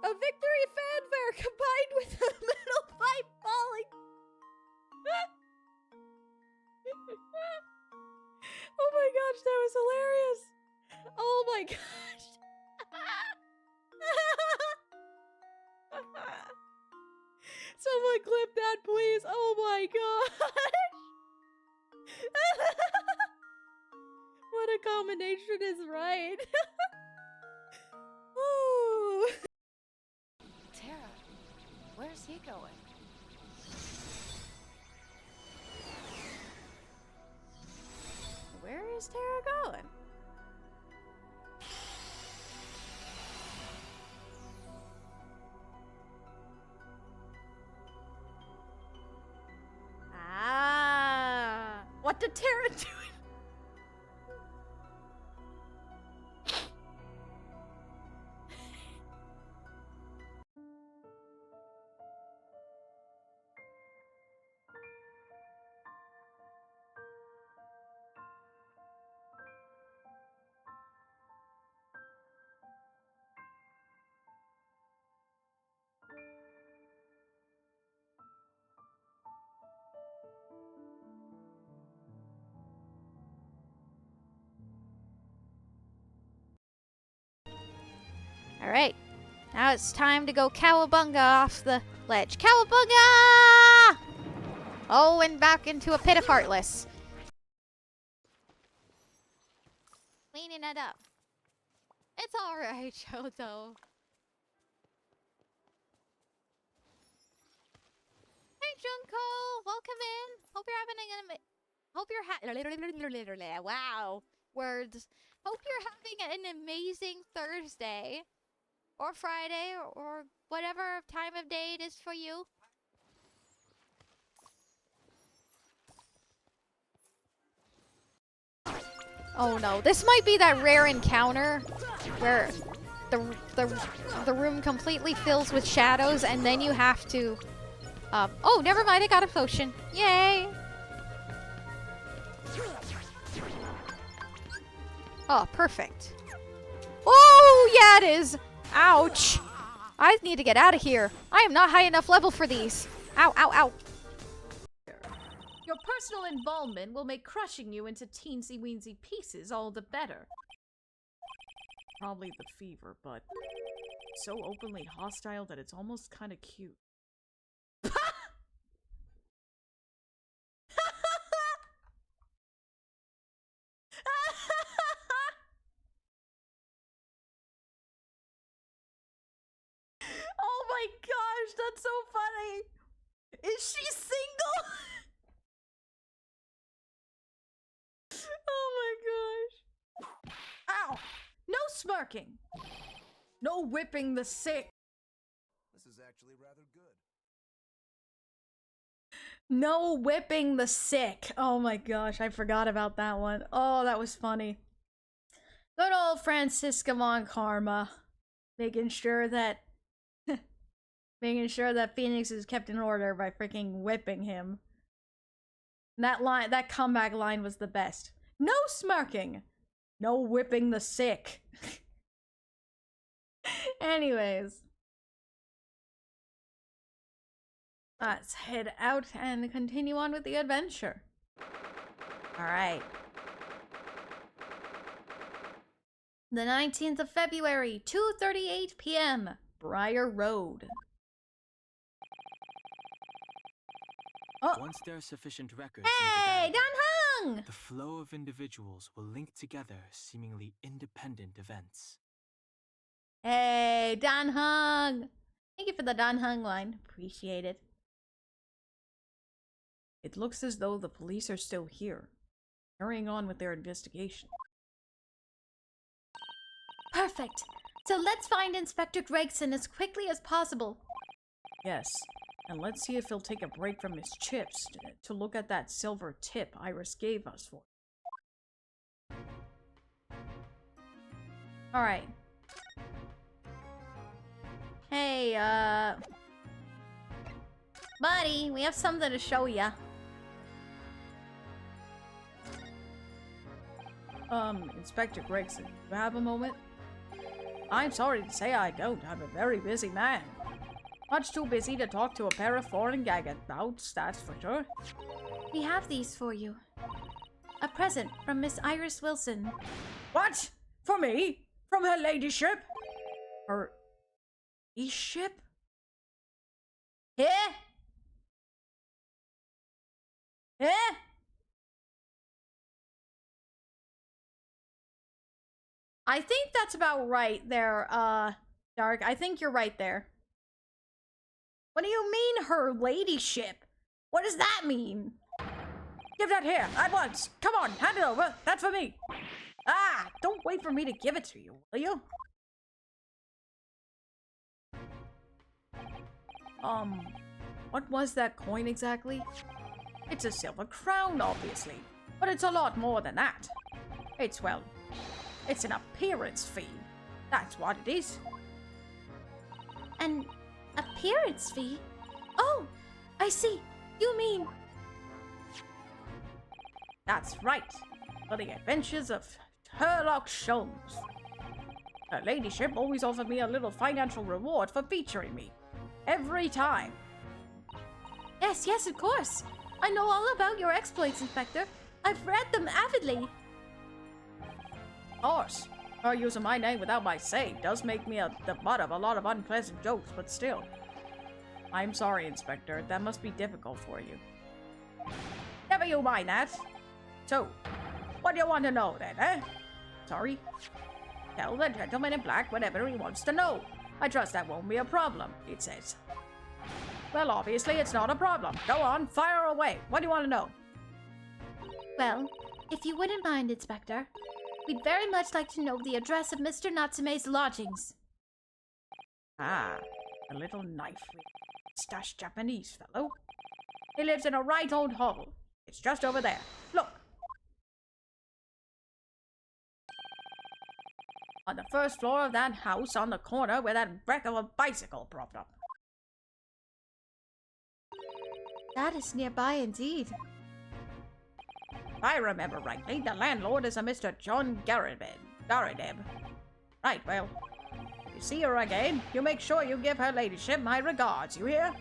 A victory fanfare combined with a little pipe falling. Oh my gosh, that was hilarious. Oh my gosh. Someone clip that, please. Oh my gosh. What a combination is right. Oh. Tara, where's he going? Where is Tara going? Ah, what did Tara do? Alright, now it's time to go cowabunga off the ledge. Cowabunga! Oh, and back into a pit of heartless. Cleaning it up. It's alright, Shoto. Hey, Junko! Welcome in! Hope you're having wow! Words. Hope you're having an amazing Thursday. Or Friday, or whatever time of day it is for you. Oh no, this might be that rare encounter where the room completely fills with shadows and then you have to... oh, never mind, I got a potion. Yay! Oh, perfect. Oh, yeah it is! Ouch! I need to get out of here. I am not high enough level for these. Ow, ow, ow. Your personal involvement will make crushing you into teensy-weensy pieces all the better. Probably the fever, but so openly hostile that it's almost kind of cute. my gosh, that's so funny. Is she single? Oh my gosh. Ow! No smirking. No whipping the sick. This is actually rather good. No whipping the sick. Oh my gosh, I forgot about that one. Oh, that was funny. Good old Francisca Von Karma. Making sure that Phoenix is kept in order by freaking whipping him. That comeback line was the best. No smirking. No whipping the sick. Anyways. Let's head out and continue on with the adventure. Alright. The 19th of February, 2:38 p.m. Briar Road. Oh. Once there are sufficient records Hey, in the Dan Hung! the flow of individuals will link together seemingly independent events. Hey, Dan Hung! Thank you for the Dan Hung line. Appreciate it. It looks as though the police are still here, carrying on with their investigation. Perfect. So let's find Inspector Gregson as quickly as possible. Yes, and let's see if he'll take a break from his chips to look at that silver tip Iris gave us for. Alright. Hey, buddy, we have something to show ya. Inspector Gregson, do you have a moment? I'm sorry to say I don't. I'm a very busy man. Much too busy to talk to a pair of foreign gagabouts, that's for sure. We have these for you. A present from Miss Iris Wilson. What? For me? From her ladyship? Her... ladyship? Eh? Eh? I think that's about right there, Dark. I think you're right there. What do you mean, her ladyship? What does that mean? Give that here, at once! Come on, hand it over! That's for me! Ah! Don't wait for me to give it to you, will you? What was that coin exactly? It's a silver crown, obviously. But it's a lot more than that. It's, well, it's an appearance fee. That's what it is. An appearance fee? Oh, I see. You mean... That's right. For the adventures of Sherlock Sholmes. Her ladyship always offered me a little financial reward for featuring me. Every time. Yes, yes, of course. I know all about your exploits, Inspector. I've read them avidly. Of course. Her using my name without my say does make me the butt of a lot of unpleasant jokes, but still. I'm sorry, Inspector. That must be difficult for you. Never you mind that. So, what do you want to know then, eh? Sorry? Tell the gentleman in black whatever he wants to know. I trust that won't be a problem, it says. Well, obviously it's not a problem. Go on, fire away. What do you want to know? Well, if you wouldn't mind, Inspector, we'd very much like to know the address of Mr. Natsume's lodgings. Ah, a little knife stash Japanese fellow. He lives in a right old hovel. It's just over there. Look. On the first floor of that house on the corner where that wreck of a bicycle propped up. That is nearby indeed. If I remember rightly, the landlord is a Mr. John Garadeb. Right, well, if you see her again, you make sure you give her ladyship my regards, you hear?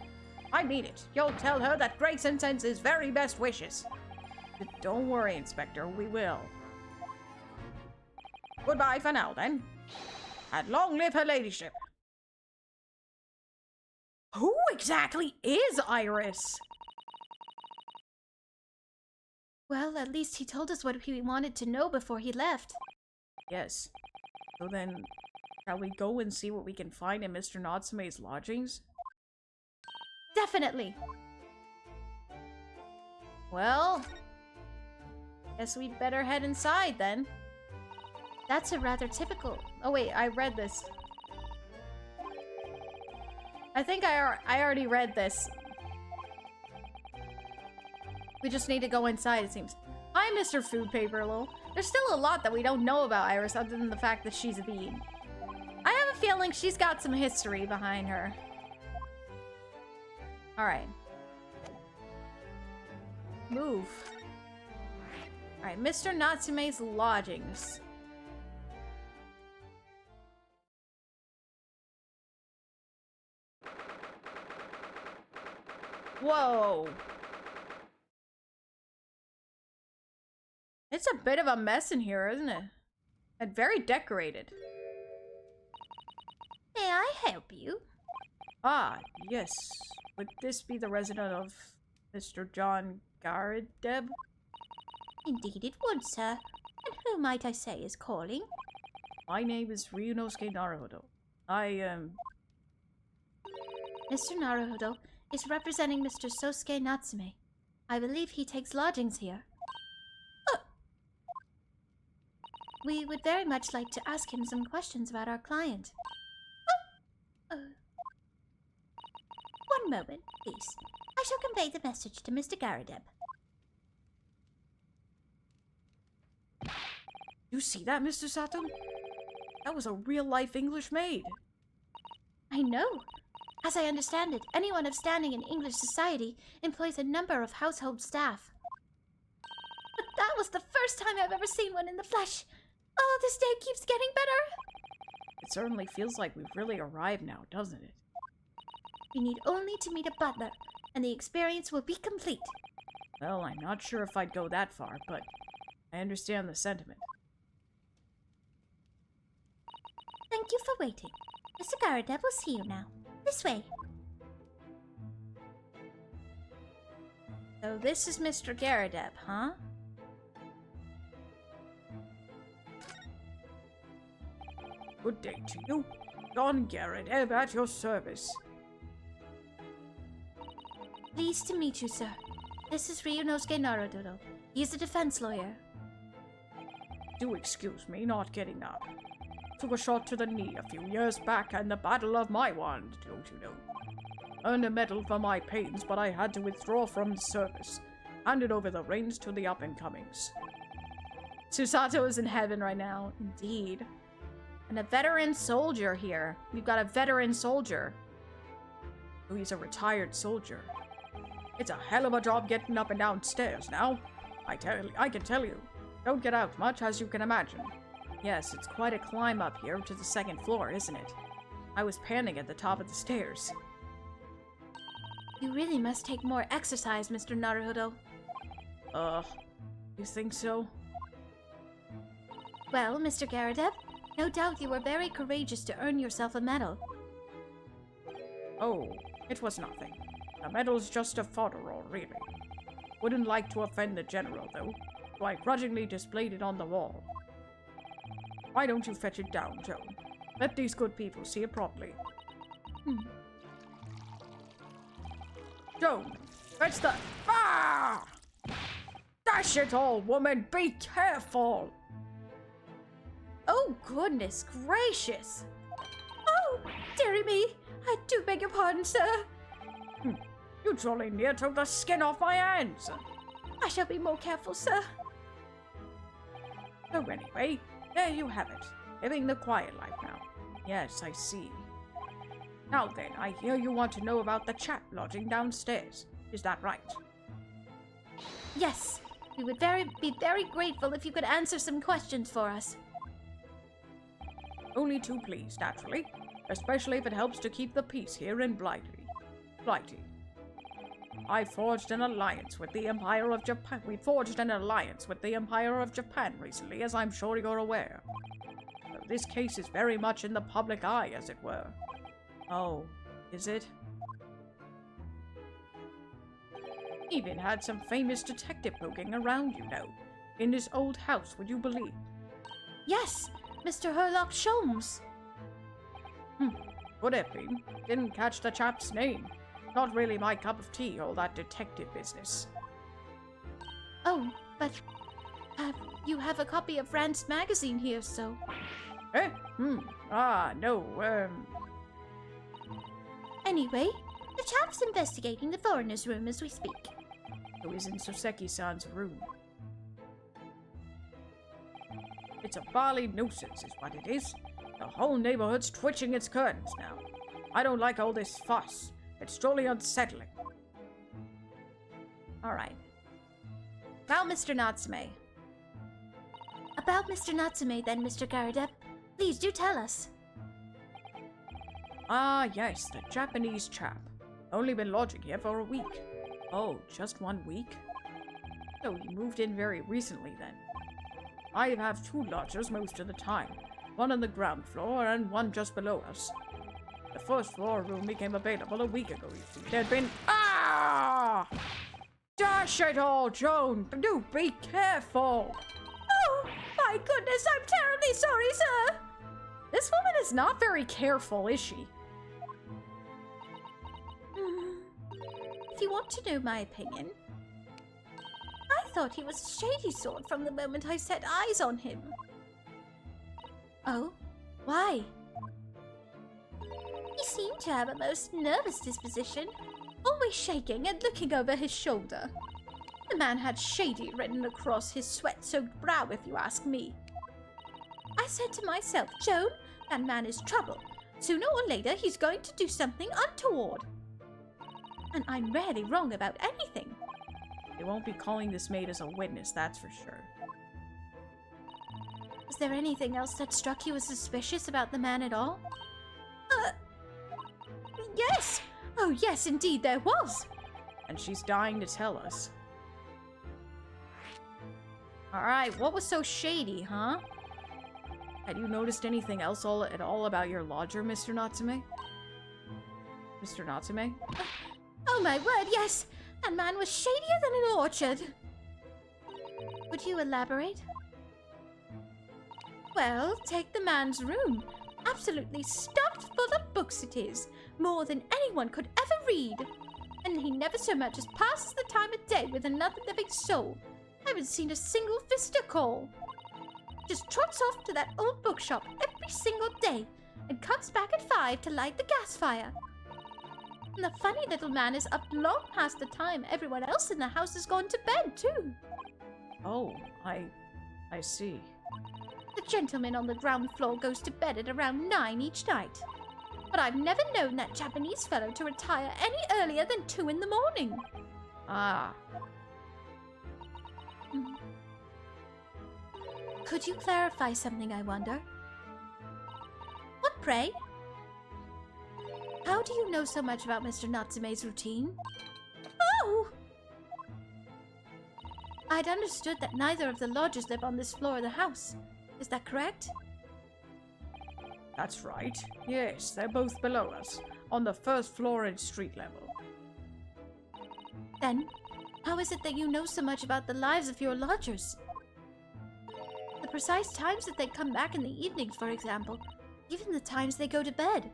I mean it. You'll tell her that Grayson sends his very best wishes. Don't worry, Inspector, we will. Goodbye for now, then. And long live her ladyship. Who exactly is Iris? Well, at least he told us what he wanted to know before he left. Yes. So then, Shall we go and see what we can find in Mr. Natsume's lodgings? Definitely. Well, guess we'd better head inside then. That's a rather typical... Oh wait, I read this. I think I already read this. We just need to go inside, it seems. Hi, Mr. Food Paperlo. There's still a lot that we don't know about Iris other than the fact that she's a bean. I have a feeling she's got some history behind her. Alright. Move. Alright, Mr. Natsume's lodgings. Whoa. It's a bit of a mess in here, isn't it? And very decorated. May I help you? Ah, yes. Would this be the resident of Mr. John Garadeb? Indeed it would, sir. And who might I say is calling? My name is Ryunosuke Naruhodo. I am... Mr. Naruhodo is representing Mr. Sosuke Natsume. I believe he takes lodgings here. We would very much like to ask him some questions about our client. One moment, please. I shall convey the message to Mr. Garadeb. You see that, Mr. Sato? That was a real-life English maid. I know. As I understand it, anyone of standing in English society employs a number of household staff. But that was the first time I've ever seen one in the flesh. Oh, this day keeps getting better. It certainly feels like we've really arrived now, doesn't it? We need only to meet a butler, and the experience will be complete. Well, I'm not sure if I'd go that far, but I understand the sentiment. Thank you for waiting. Mr. Garadeb will see you now. This way. So this is Mr. Garadeb, huh? Good day to you. John Garadeb at your service. Pleased to meet you, sir. This is Ryunosuke Naruhodo. He's a defense lawyer. Do excuse me not getting up. Took a shot to the knee a few years back in the Battle of my wand, don't you know? Earned a medal for my pains, but I had to withdraw from the service. Handed over the reins to the up-and-comings. Susato is in heaven right now. Indeed. And a veteran soldier here. We've got a veteran soldier. Oh, he's a retired soldier. It's a hell of a job getting up and down stairs now. I can tell you. Don't get out much, as you can imagine. Yes, it's quite a climb up here to the second floor, isn't it? I was panting at the top of the stairs. You really must take more exercise, Mr. Naruhodo. You think so? Well, Mr. Garadeb, no doubt you were very courageous to earn yourself a medal. Oh, it was nothing. The medal's just a folderol, really. Wouldn't like to offend the general, though, so I grudgingly displayed it on the wall. Why don't you fetch it down, Joan? Let these good people see it properly. Joan, fetch the... Ah! Dash it all, woman! Be careful! Oh, goodness gracious! Oh, dearie me! I do beg your pardon, sir. You jolly near took the skin off my hands. I shall be more careful, sir. So anyway, there you have it. Living the quiet life now. Yes, I see. Now then, I hear you want to know about the chap lodging downstairs. Is that right? Yes. We would be very grateful if you could answer some questions for us. Only too pleased, naturally. Especially if it helps to keep the peace here in Blighty. I forged an alliance with the Empire of Japan. We forged an alliance with the Empire of Japan recently, as I'm sure you're aware. So this case is very much in the public eye, as it were. Oh, is it? Even had some famous detective poking around, you know. In this old house, would you believe? Yes, Mr. Herlock Sholmes. Could have been. Didn't catch the chap's name. Not really my cup of tea, all that detective business. Oh, but you have a copy of Rand's magazine here, so... Eh? No, Anyway, the chap's investigating the foreigner's room as we speak. So he's in Soseki-san's room. It's a bally nuisance, is what it is. The whole neighborhood's twitching its curtains now. I don't like all this fuss. It's truly unsettling. Alright. About Mr. Natsume. About Mr. Natsume then, Mr. Garadep. Please do tell us. Ah, yes, the Japanese chap. Only been lodging here for a week. Oh, just 1 week? So he moved in very recently then. I have 2 lodgers most of the time. One on the ground floor and one just below us. The first floor room became available a week ago, you see. There'd been... Ah! Dash it all, Joan! Do be careful! Oh, my goodness, I'm terribly sorry, sir! This woman is not very careful, is she? If you want to know my opinion, I thought he was a shady sort from the moment I set eyes on him. Oh? Why? He seemed to have a most nervous disposition, always shaking and looking over his shoulder. The man had shady written across his sweat-soaked brow, if you ask me. I said to myself, Joan, that man is trouble. Sooner or later, he's going to do something untoward. And I'm rarely wrong about anything. They won't be calling this maid as a witness, that's for sure. Was there anything else that struck you as suspicious about the man at all? Yes! Oh, yes, indeed there was! And she's dying to tell us. Alright, what was so shady, huh? Had you noticed anything else at all about your lodger, Mr. Natsume? Mr. Natsume? Oh my word, yes! That man was shadier than an orchard! Would you elaborate? Well, take the man's room. Absolutely stuffed full of books it is. More than anyone could ever read. And he never so much as passes the time of day with another living soul. I haven't seen a single visitor call. Just trots off to that old bookshop every single day and comes back at 5 to light the gas fire. And the funny little man is up long past the time everyone else in the house has gone to bed, too. Oh, I see. The gentleman on the ground floor goes to bed at around 9 each night. But I've never known that Japanese fellow to retire any earlier than 2 in the morning. Ah. Could you clarify something, I wonder? What, pray? How do you know so much about Mr. Natsume's routine? Oh! I'd understood that neither of the lodgers live on this floor of the house. Is that correct? That's right. Yes, they're both below us, on the first floor and street level. Then, how is it that you know so much about the lives of your lodgers? The precise times that they come back in the evenings, for example. Even the times they go to bed.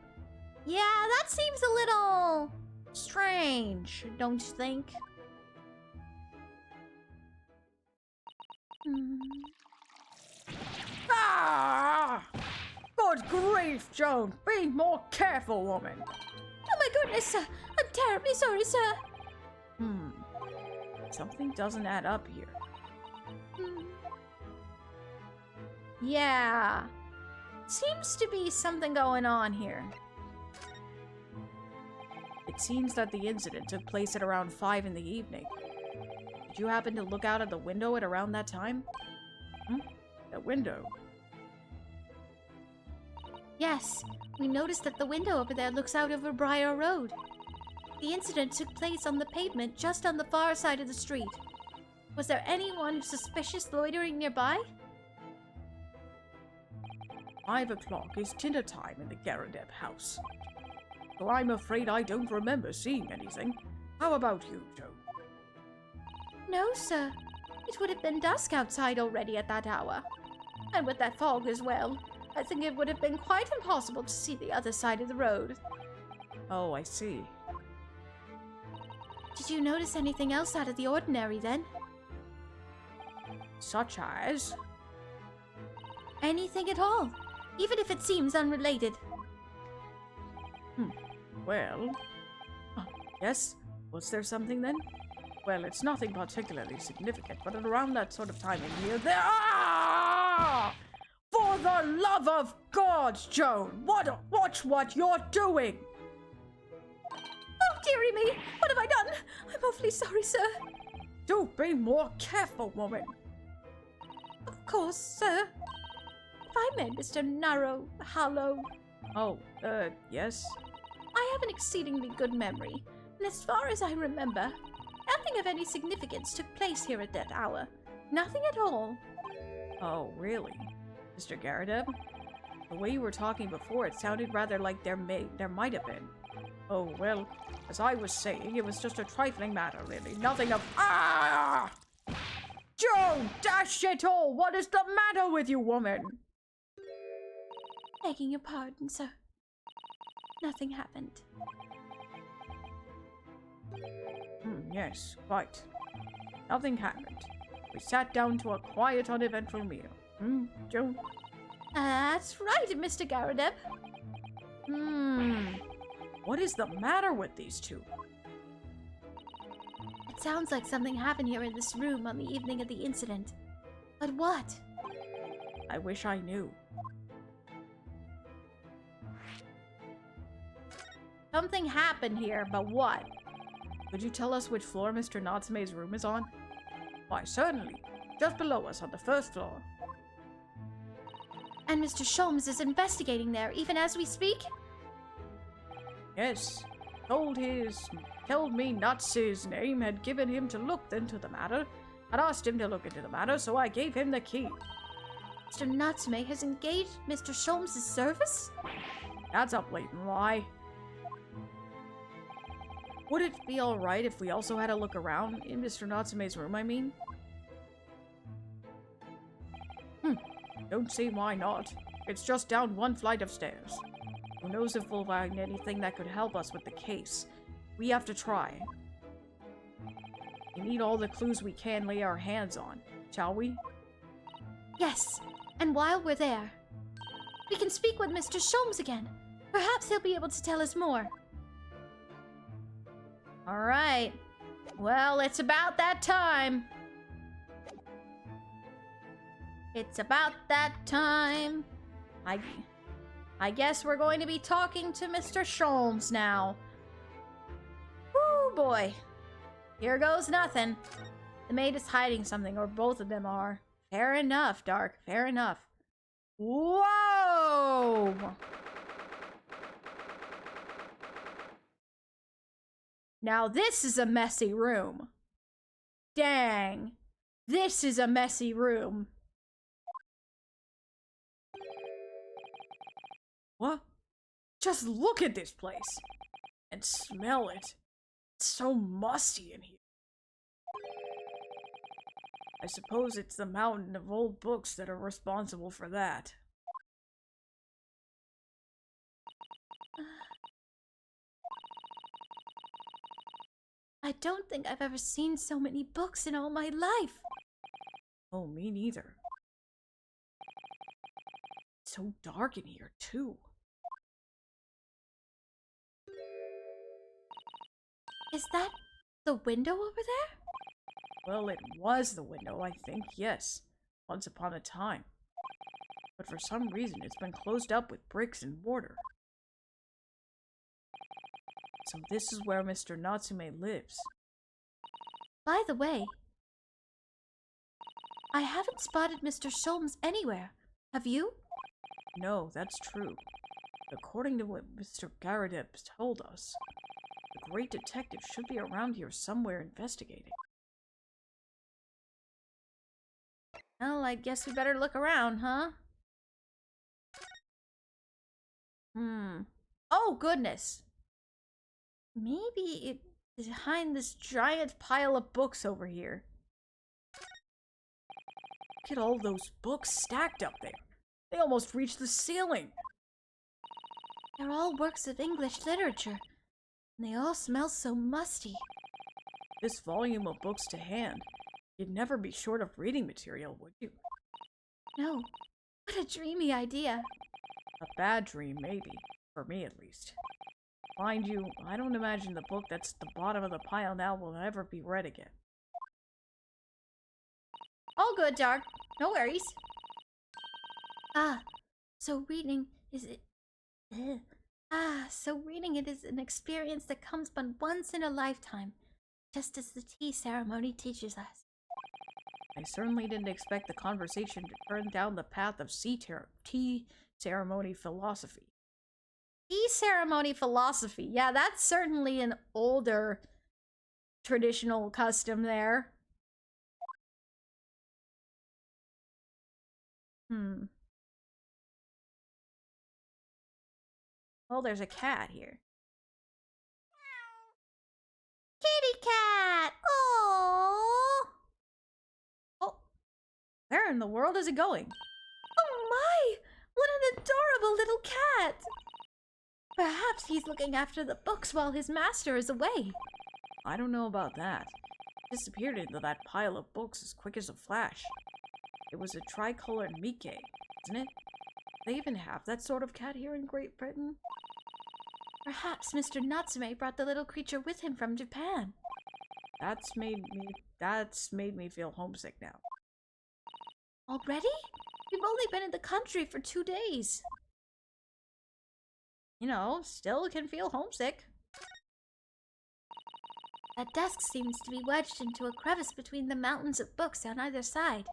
Yeah, that seems a little strange, don't you think? Ah! Good grief, Joan! Be more careful, woman! Oh my goodness, sir! I'm terribly sorry, sir! Something doesn't add up here. Yeah. Seems to be something going on here. It seems that the incident took place at around 5 in the evening. Did you happen to look out at the window at around that time? The window? Yes, we noticed that the window over there looks out over Briar Road. The incident took place on the pavement just on the far side of the street. Was there anyone suspicious loitering nearby? 5 o'clock is dinner time in the Garadeb house. So I'm afraid I don't remember seeing anything. How about you, Joan? No, sir. It would have been dusk outside already at that hour. And with that fog as well. I think it would have been quite impossible to see the other side of the road. Oh, I see. Did you notice anything else out of the ordinary then? Such as? Anything at all, even if it seems unrelated. Well... yes? Was there something then? Well, it's nothing particularly significant, but at around that sort of time in here, there are... For the love of God, Joan! Watch what you're doing! Oh, dearie me! What have I done? I'm awfully sorry, sir. Do be more careful, woman! Of course, sir. If I may, Mr. Narrow Hollow. Oh, yes? I have an exceedingly good memory, and as far as I remember, nothing of any significance took place here at that hour. Nothing at all. Oh, really? Mr. Garadeb? The way you were talking before, it sounded rather like there might have been. Oh, well, as I was saying, it was just a trifling matter, really. Nothing of... Ah! Joan, dash it all! What is the matter with you, woman? Begging your pardon, sir. Nothing happened. Yes, quite. Nothing happened. We sat down to a quiet, uneventful meal. Joan? That's right, Mr. Garadeb. What is the matter with these two? It sounds like something happened here in this room on the evening of the incident. But what? I wish I knew. Something happened here, but what? Could you tell us which floor Mr. Natsume's room is on? Why, certainly. Just below us on the first floor. And Mr. Sholmes is investigating there, even as we speak? Yes. Told me Natsu's name had given him to look into the matter. I'd asked him to look into the matter, so I gave him the key. Mr. Natsume has engaged Mr. Sholmes' service? That's a blatant lie. Would it be alright if we also had a look around in Mr. Natsume's room, I mean? Don't see why not. It's just down one flight of stairs. Who knows if we'll find anything that could help us with the case. We have to try. We need all the clues we can lay our hands on, shall we? Yes, and while we're there, we can speak with Mr. Sholmes again. Perhaps he'll be able to tell us more. Alright. Well, it's about that time. It's about that time. I guess we're going to be talking to Mr. Sholmes now. Woo boy. Here goes nothing. The maid is hiding something, or both of them are. Fair enough, Dark. Fair enough. Whoa! Now this is a messy room. Dang. This is a messy room. What? Just look at this place. And smell it. It's so musty in here. I suppose it's the mountain of old books that are responsible for that. I don't think I've ever seen so many books in all my life. Oh, me neither. It's so dark in here, too. Is that the window over there? Well, it was the window, I think, yes. Once upon a time. But for some reason, it's been closed up with bricks and mortar. So this is where Mr. Natsume lives. By the way, I haven't spotted Mr. Sholmes anywhere. Have you? No, that's true. According to what Mr. Garadeb told us, the great detective should be around here somewhere investigating. Well, I guess we better look around, huh? Oh, goodness. Maybe it's behind this giant pile of books over here. Look at all those books stacked up there. They almost reached the ceiling. They're all works of English literature, and they all smell so musty. This volume of books to hand, you'd never be short of reading material, would you? No. What a dreamy idea. A bad dream, maybe. For me, at least. Mind you, I don't imagine the book that's at the bottom of the pile now will ever be read again. All good, Dark. No worries. So reading is it... so reading it is an experience that comes but once in a lifetime, just as the tea ceremony teaches us. I certainly didn't expect the conversation to turn down the path of tea ceremony philosophy. Tea ceremony philosophy. Yeah, that's certainly an older traditional custom there. Well, there's a cat here. Kitty cat! Aww! Oh, where in the world is it going? Oh my! What an adorable little cat! Perhaps he's looking after the books while his master is away. I don't know about that. It disappeared into that pile of books as quick as a flash. It was a tricolored Mike, isn't it? They even have that sort of cat here in Great Britain? Perhaps Mr. Natsume brought the little creature with him from Japan. That's made me feel homesick now. Already? We've only been in the country for 2 days. You know, still can feel homesick. That desk seems to be wedged into a crevice between the mountains of books on either side.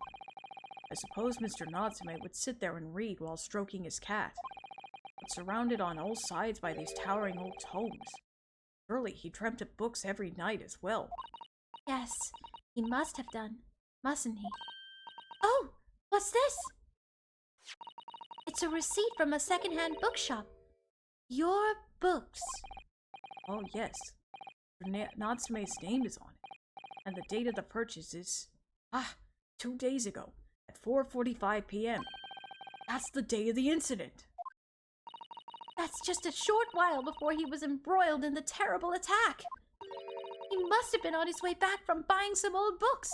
I suppose Mr. Natsume would sit there and read while stroking his cat. But surrounded on all sides by these towering old tomes. Surely he dreamt of books every night as well. Yes, he must have done, mustn't he? Oh, what's this? It's a receipt from a second-hand bookshop. Your books. Oh yes, Natsume's name is on it. And the date of the purchase is... 2 days ago, at 4:45 p.m. That's the day of the incident. That's just a short while before he was embroiled in the terrible attack. He must have been on his way back from buying some old books.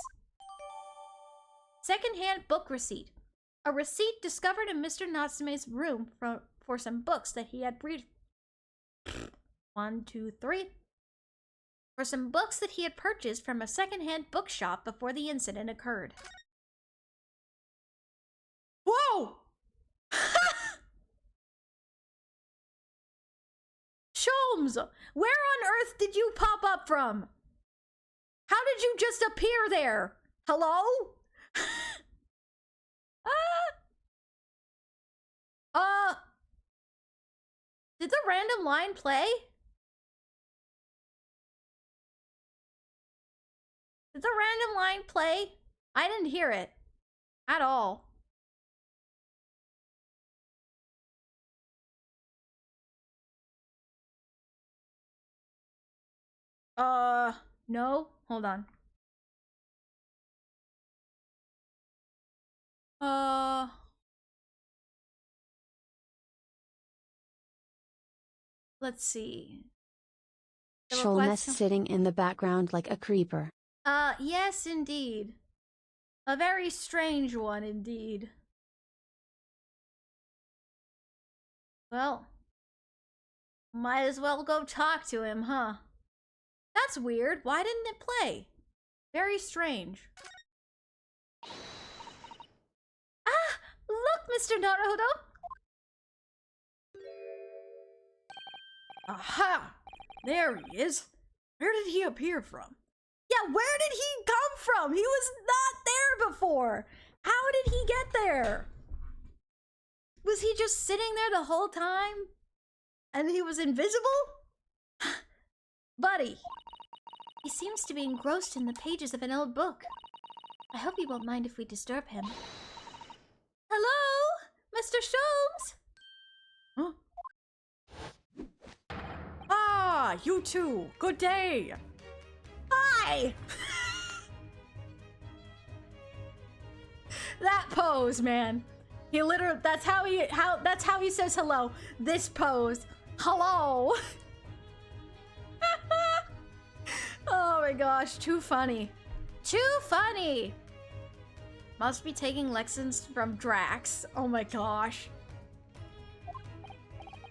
Second-hand book receipt. A receipt discovered in Mr. Natsume's room for some books that he had for some books that he had purchased from a second-hand bookshop before the incident occurred. Whoa! Sholmes, where on earth did you pop up from? How did you just appear there? Hello? Did the random line play? Did the random line play? I didn't hear it. At all. No? Hold on. Let's see. Sholmes sitting in the background like a creeper. Yes, indeed. A very strange one, indeed. Well, might as well go talk to him, huh? That's weird. Why didn't it play? Very strange. Ah! Look, Mr. Naruto! Aha! There he is. Where did he appear from? Yeah, where did he come from? He was not there before. How did he get there? Was he just sitting there the whole time? And he was invisible? Buddy. He seems to be engrossed in the pages of an old book. I hope he won't mind if we disturb him. Hello? Mr. Sholmes? Huh? Ah, you two. Good day. Hi! That pose, man. He literally, that's how he says hello. This pose. Hello. Oh my gosh, too funny. Too funny. Must be taking lessons from Drax. Oh my gosh.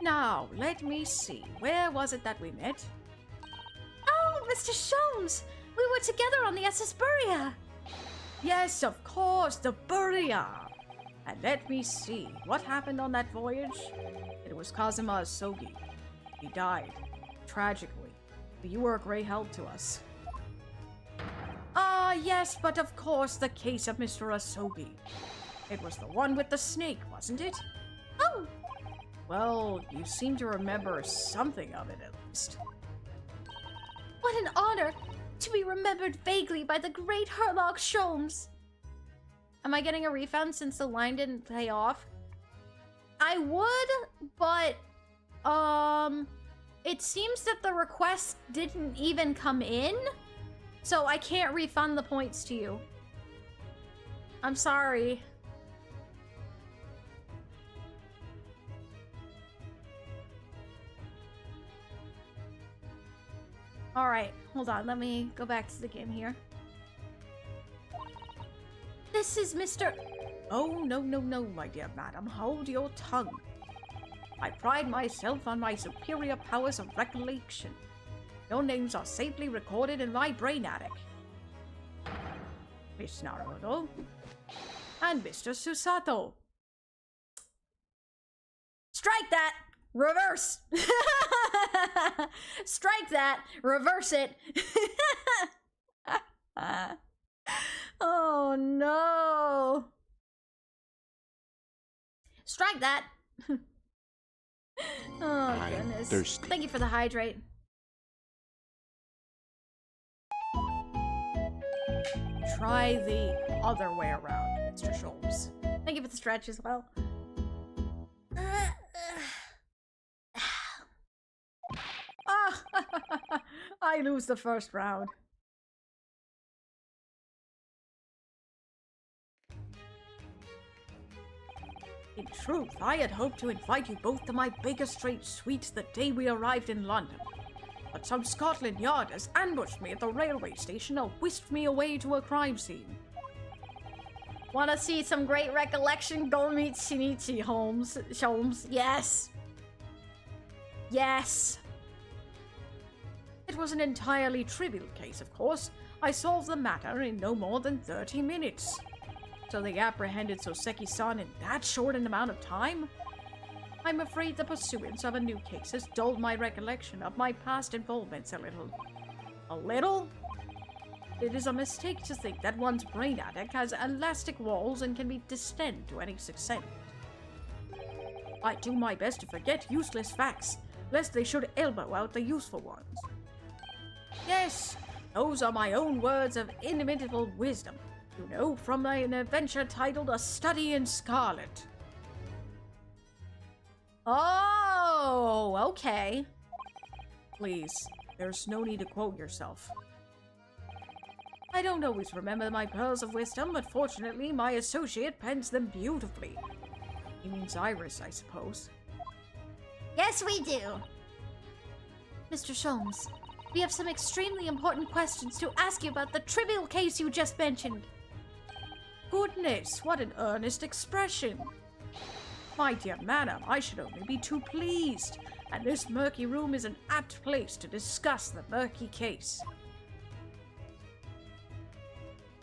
Now, let me see. Where was it that we met? Oh, Mr. Sholmes! We were together on the SS Buria! Yes, of course, the Buria. And let me see. What happened on that voyage? It was Kazuma Asogi. He died. Tragically. But you were a great help to us. Ah, yes, but of course, the case of Mr. Asogi. It was the one with the snake, wasn't it? Oh! Well, you seem to remember something of it, at least. What an honor to be remembered vaguely by the great Herlock Sholmes. Am I getting a refund since the line didn't pay off? I would, but, it seems that the request didn't even come in, so I can't refund the points to you. I'm sorry. Alright, hold on, let me go back to the game here. This is Mr. Oh, no, my dear madam. Hold your tongue. I pride myself on my superior powers of recollection. Your names are safely recorded in my brain attic. Miss Naruto and Mr. Susato. Strike that! Reverse! Strike that! Reverse it! Oh no! Strike that! Oh goodness. Thirsty. Thank you for the hydrate. Try the other way around, Mr. Sholmes. Thank you for the stretch as well. I lose the first round. In truth, I had hoped to invite you both to my Baker Street suites the day we arrived in London. But some Scotland Yarders ambushed me at the railway station and whisked me away to a crime scene. Wanna see some great recollection? Go meet Shinichi Sholmes. Yes. Yes. It was an entirely trivial case, of course. I solved the matter in no more than 30 minutes. So they apprehended Soseki-san in that short an amount of time? I'm afraid the pursuance of a new case has dulled my recollection of my past involvements a little. A little? It is a mistake to think that one's brain attic has elastic walls and can be distended to any extent. I do my best to forget useless facts, lest they should elbow out the useful ones. Yes, those are my own words of inimitable wisdom. You know, from an adventure titled A Study in Scarlet. Oh, okay. Please, there's no need to quote yourself. I don't always remember my pearls of wisdom, but fortunately my associate pens them beautifully. He means Iris, I suppose. Yes, we do. Mr. Sholmes, we have some extremely important questions to ask you about the trivial case you just mentioned. Goodness, what an earnest expression! My dear madam, I should only be too pleased, and this murky room is an apt place to discuss the murky case.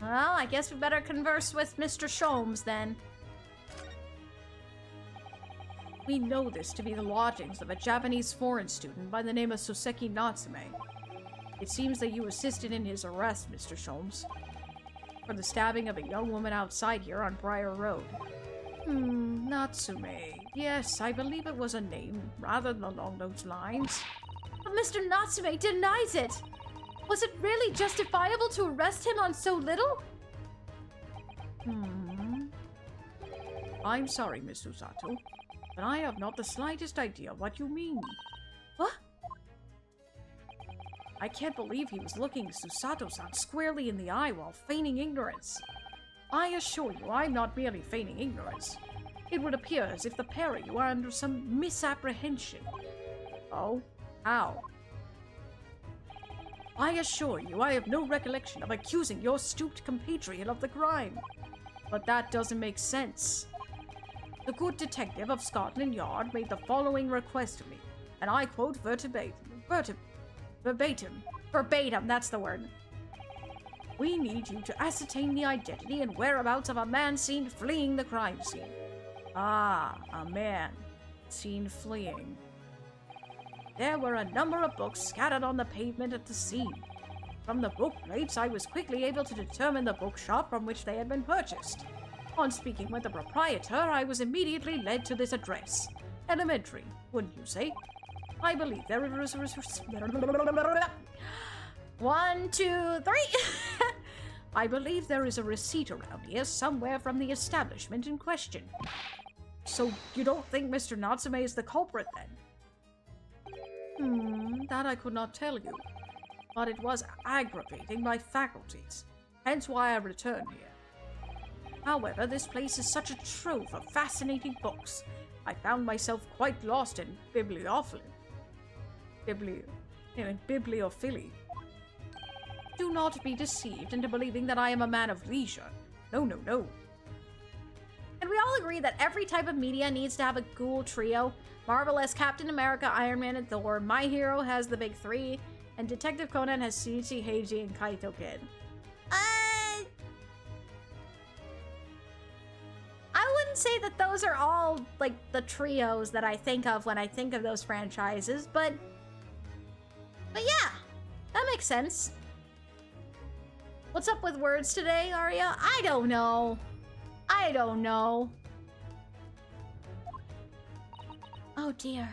Well, I guess we better converse with Mr. Sholmes then. We know this to be the lodgings of a Japanese foreign student by the name of Soseki Natsume. It seems that you assisted in his arrest, Mr. Sholmes, for the stabbing of a young woman outside here on Briar Road. Natsume. Yes, I believe it was a name, rather than along those lines. But Mr. Natsume denies it! Was it really justifiable to arrest him on so little? I'm sorry, Miss Susato, but I have not the slightest idea what you mean. What? I can't believe he was looking Susato-san squarely in the eye while feigning ignorance. I assure you, I'm not merely feigning ignorance. It would appear as if the pair of you are under some misapprehension. Oh? How? I assure you, I have no recollection of accusing your astute compatriot of the crime. But that doesn't make sense. The good detective of Scotland Yard made the following request of me, and I quote verbatim, that's the word. We need you to ascertain the identity and whereabouts of a man seen fleeing the crime scene. Ah, a man seen fleeing. There were a number of books scattered on the pavement at the scene. From the book plates, I was quickly able to determine the bookshop from which they had been purchased. On speaking with the proprietor, I was immediately led to this address. Elementary, wouldn't you say? I believe there is... 1, 2, 3. I believe there is a receipt around here somewhere from the establishment in question. So you don't think Mr. Natsume is the culprit then? That I could not tell you. But it was aggravating my faculties, hence why I returned here. However, this place is such a trove of fascinating books. I found myself quite lost in bibliophily. Do not be deceived into believing that I am a man of leisure. No, no, no. And we all agree that every type of media needs to have a ghoul trio. Marvel has Captain America, Iron Man, and Thor. My Hero has the big three. And Detective Conan has Shinichi, Heiji, and Kaito Kid. I wouldn't say that those are all, like, the trios that I think of when I think of those franchises, but yeah, that makes sense. What's up with words today, Arya? I don't know. Oh dear.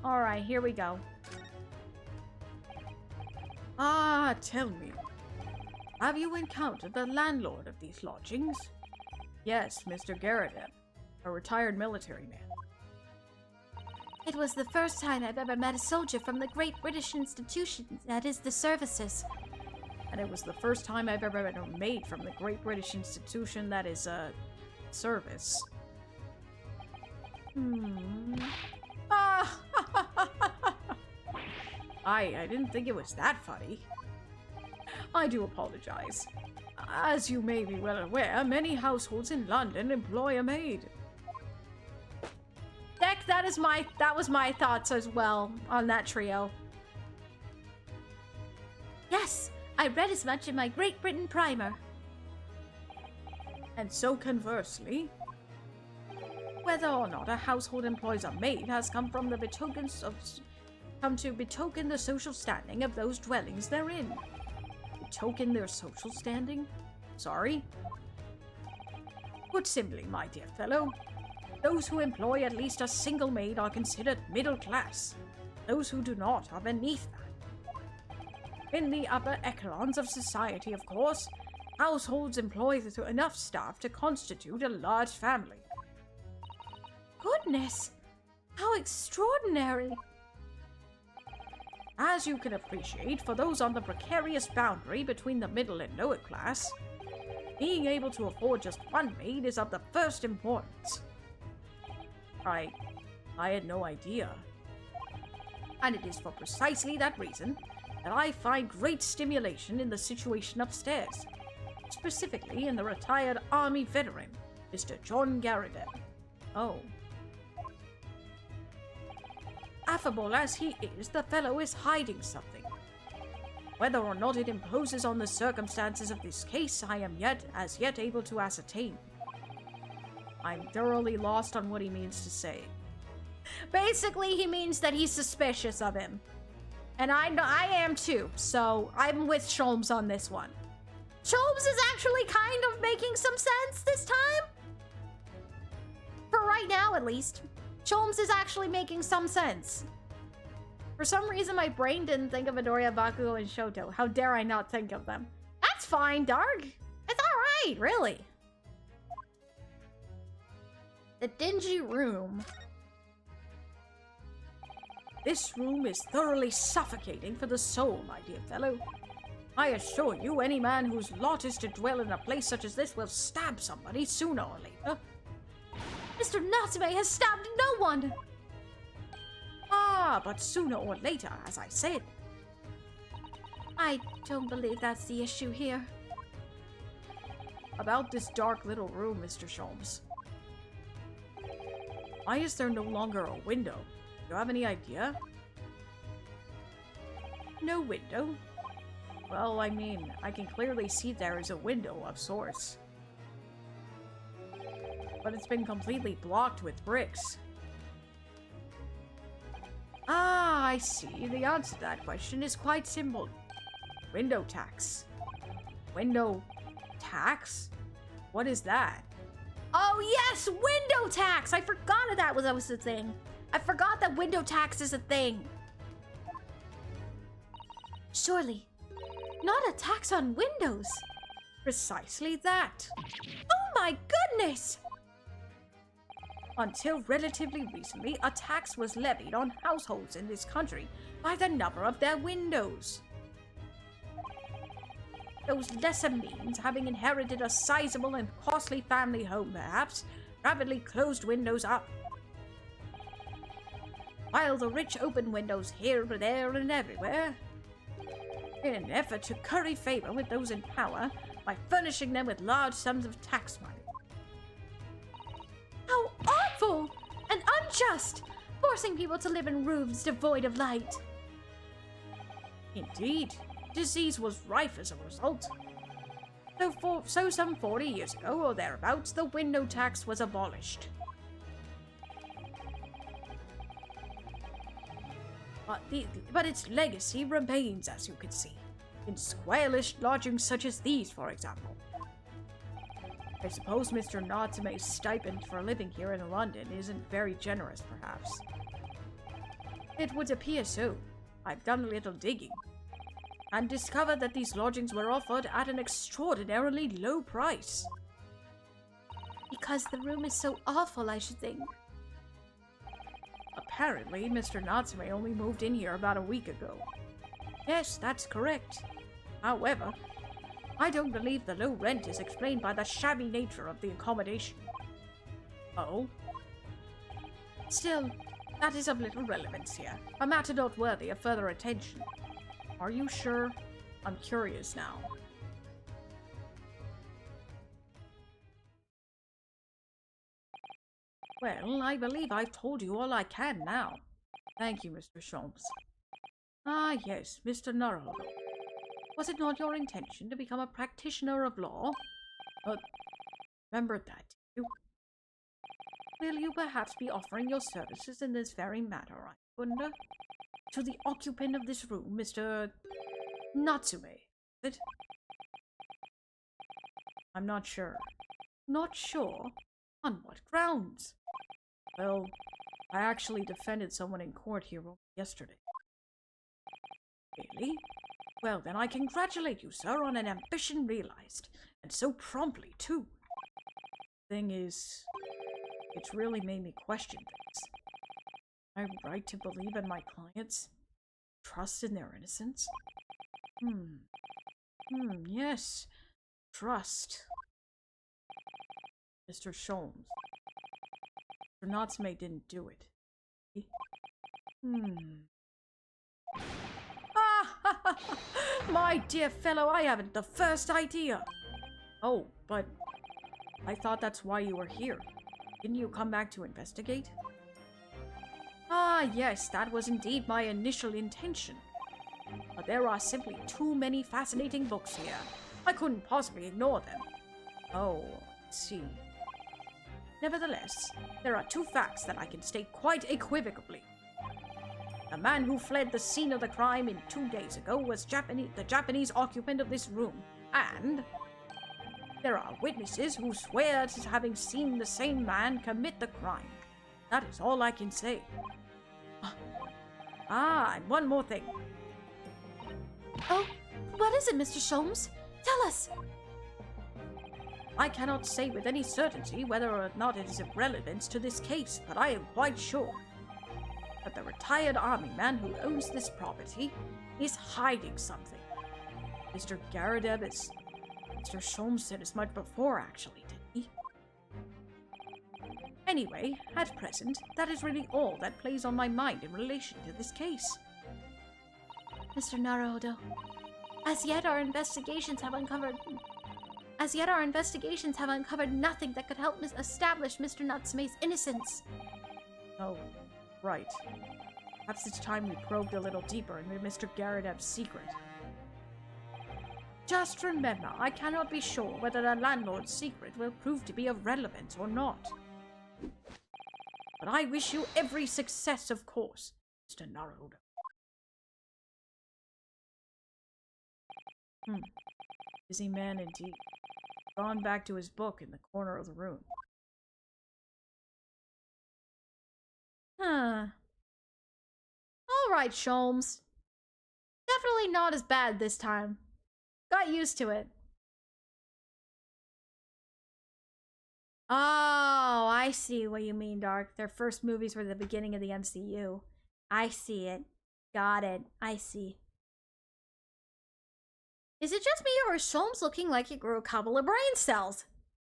Alright, here we go. Ah, tell me. Have you encountered the landlord of these lodgings? Yes, Mr. Garrett, a retired military man. It was the first time I've ever met a soldier from the Great British Institution, that is, the services. And it was the first time I've ever been a maid from the Great British Institution, that is, service. I didn't think it was that funny. I do apologize. As you may be well aware, many households in London employ a maid. Deck, that was my thoughts as well on that trio. Yes, I read as much in my Great Britain primer. And so conversely, whether or not a household employs a maid has come to betoken the social standing of those dwellings therein. Betoken their social standing? Sorry? Put simply, my dear fellow, those who employ at least a single maid are considered middle class. Those who do not are beneath that. In the upper echelons of society, of course, households employ enough staff to constitute a large family. Goodness! How extraordinary! As you can appreciate, for those on the precarious boundary between the middle and lower class, being able to afford just one maid is of the first importance. I had no idea. And it is for precisely that reason that I find great stimulation in the situation upstairs, specifically in the retired army veteran, Mr. John Garridan. Oh. Affable as he is, the fellow is hiding something. Whether or not it imposes on the circumstances of this case, I am as yet able to ascertain. I'm thoroughly lost on what he means to say. Basically, he means that he's suspicious of him. And I am too, so I'm with Sholmes on this one. Sholmes is actually kind of making some sense this time. For right now, at least. Sholmes is actually making some sense. For some reason, my brain didn't think of Midoriya, Bakugo, and Shoto. How dare I not think of them? That's fine, Dark. It's alright, really. The dingy room. This room is thoroughly suffocating for the soul, my dear fellow. I assure you, any man whose lot is to dwell in a place such as this will stab somebody sooner or later. Mr. Natsume has stabbed no one! Ah, but sooner or later, as I said. I don't believe that's the issue here. About this dark little room, Mr. Sholmes. Why is there no longer a window? Do you have any idea? No window? Well, I mean, I can clearly see there is a window of sorts. But it's been completely blocked with bricks. Ah, I see. The answer to that question is quite simple. Window tax. Window tax? What is that? Oh yes, window tax! I forgot that was a thing. I forgot that window tax is a thing. Surely, not a tax on windows. Precisely that. Oh my goodness! Until relatively recently, a tax was levied on households in this country by the number of their windows. Those lesser means, having inherited a sizable and costly family home perhaps, rapidly closed windows up. While the rich opened windows here, there, and everywhere, in an effort to curry favor with those in power by furnishing them with large sums of tax money. How awful and unjust! Forcing people to live in rooms devoid of light. Indeed, disease was rife as a result. So some 40 years ago or thereabouts, the window tax was abolished. But its legacy remains, as you can see, in squalid lodgings such as these, for example. I suppose Mr. Natsume's stipend for living here in London isn't very generous, perhaps. It would appear so. I've done a little digging, and discovered that these lodgings were offered at an extraordinarily low price. Because the room is so awful, I should think. Apparently, Mr. Natsume only moved in here about a week ago. Yes, that's correct. However, I don't believe the low rent is explained by the shabby nature of the accommodation. Oh? Still, that is of little relevance here. A matter not worthy of further attention. Are you sure? I'm curious now. Well, I believe I've told you all I can now. Thank you, Mr. Sholmes. Ah, yes, Mr. Naruhodo. Was it not your intention to become a practitioner of law? Remembered that, did you? Will you perhaps be offering your services in this very matter, I wonder? To the occupant of this room, Mr. Natsume, is it? I'm not sure. Not sure? On what grounds? Well, I actually defended someone in court here yesterday. Really? Well, then I congratulate you, sir, on an ambition realized, and so promptly, too. Thing is, it's really made me question things. Am I right to believe in my clients? Trust in their innocence? Yes. Trust. Mr. Sholmes. Mr. Natsume didn't do it. My dear fellow, I haven't the first idea. Oh, but I thought that's why you were here. Didn't you come back to investigate? Ah, yes, that was indeed my initial intention. But there are simply too many fascinating books here. I couldn't possibly ignore them. Oh, let's see. Nevertheless, there are two facts that I can state quite equivocally. The man who fled the scene of the crime 2 days ago was the Japanese occupant of this room, and there are witnesses who swear to having seen the same man commit the crime. That is all I can say. Ah, and one more thing. Oh, what is it, Mr. Sholmes? Tell us! I cannot say with any certainty whether or not it is of relevance to this case, but I am quite sure that the retired army man who owns this property is hiding something. Mr. Garadeb is... Mr. Sholmes said as much before, actually, didn't he? Anyway, at present, that is really all that plays on my mind in relation to this case. Mr. Naruhodo, as yet our investigations have uncovered nothing that could help establish Mr. Natsume's innocence. Oh, right. Perhaps it's time we probed a little deeper into Mr. Garadeb's secret. Just remember, I cannot be sure whether the landlord's secret will prove to be of relevance or not. But I wish you every success, of course, Mr. Naruhodo. Busy man indeed. Gone back to his book in the corner of the room. Huh. Alright, Sholmes. Definitely not as bad this time. Got used to it. Oh, I see what you mean, Dark. Their first movies were the beginning of the MCU. I see it. Got it. I see. Is it just me, or is Sholmes looking like he grew a couple of brain cells?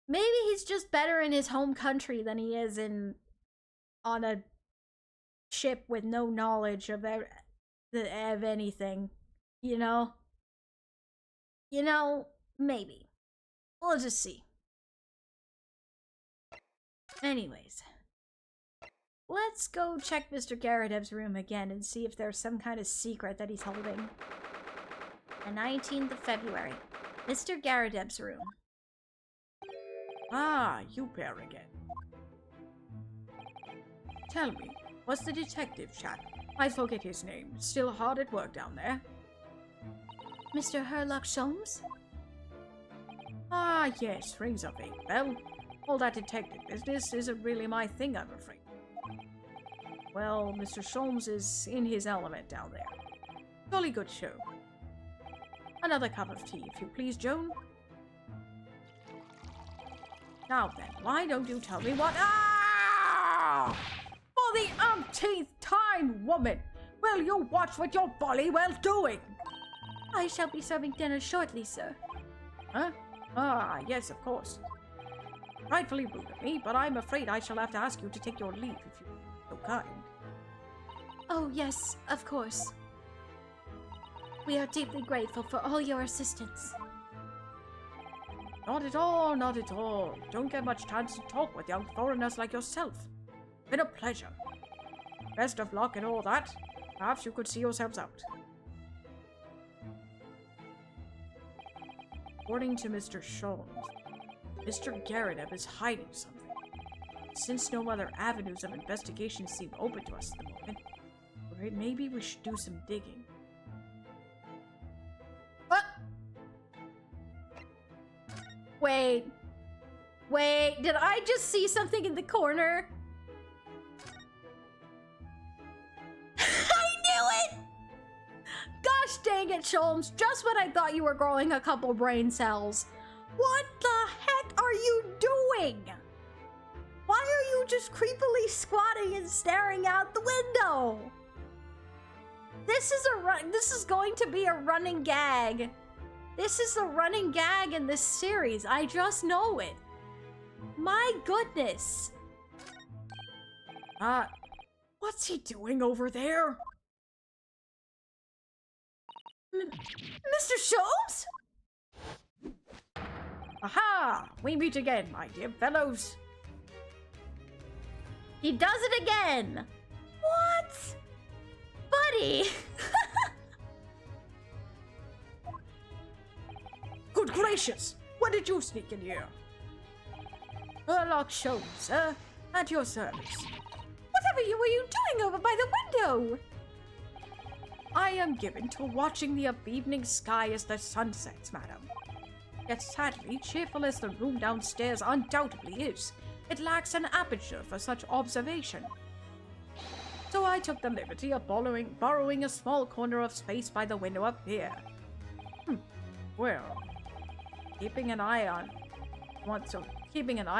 Maybe he's just better in his home country than he is on a ship with no knowledge of anything. You know? You know, maybe. We'll just see. Anyways. Let's go check Mr. Garadeb's room again and see if there's some kind of secret that he's holding. The 19th of February. Mr. Garadeb's room. Ah, you pair again. Tell me, what's the detective chap? I forget his name. Still hard at work down there? Mr. Herlock Sholmes? Ah, yes, rings a vague bell. All that detective business isn't really my thing, I'm afraid. Well, Mr. Sholmes is in his element down there. Jolly good show. Another cup of tea, if you please, Joan. Now then, why don't you tell me what— Ah! For the umpteenth time, woman! Will you watch what you're bolly well doing? I shall be serving dinner shortly, sir. Huh? Ah, yes, of course. Rightfully rude of me, but I'm afraid I shall have to ask you to take your leave if you're so kind. Oh, yes, of course. We are deeply grateful for all your assistance. Not at all, not at all. Don't get much chance to talk with young foreigners like yourself. Been a pleasure. Best of luck and all that. Perhaps you could see yourselves out. According to Mr. Sholmes, Mr. Garadeb is hiding something. Since no other avenues of investigation seem open to us at the moment, maybe we should do some digging. What? Wait, did I just see something in the corner? I knew it! Gosh dang it, Sholmes, just when I thought you were growing a couple brain cells. What the heck are you doing? Why are you just creepily squatting and staring out the window? This is going to be a running gag. This is a running gag in this series. I just know it. My goodness. What's he doing over there? Mr. Sholmes? Aha! We meet again, my dear fellows. He does it again. What? Buddy. Good gracious! When did you sneak in here? Herlock Sholmes, sir. At your service. Whatever were you doing over by the window? I am given to watching the evening sky as the sun sets, madam. Yet sadly, cheerful as the room downstairs undoubtedly is, it lacks an aperture for such observation. So I took the liberty of borrowing a small corner of space by the window up here. Well, keeping an eye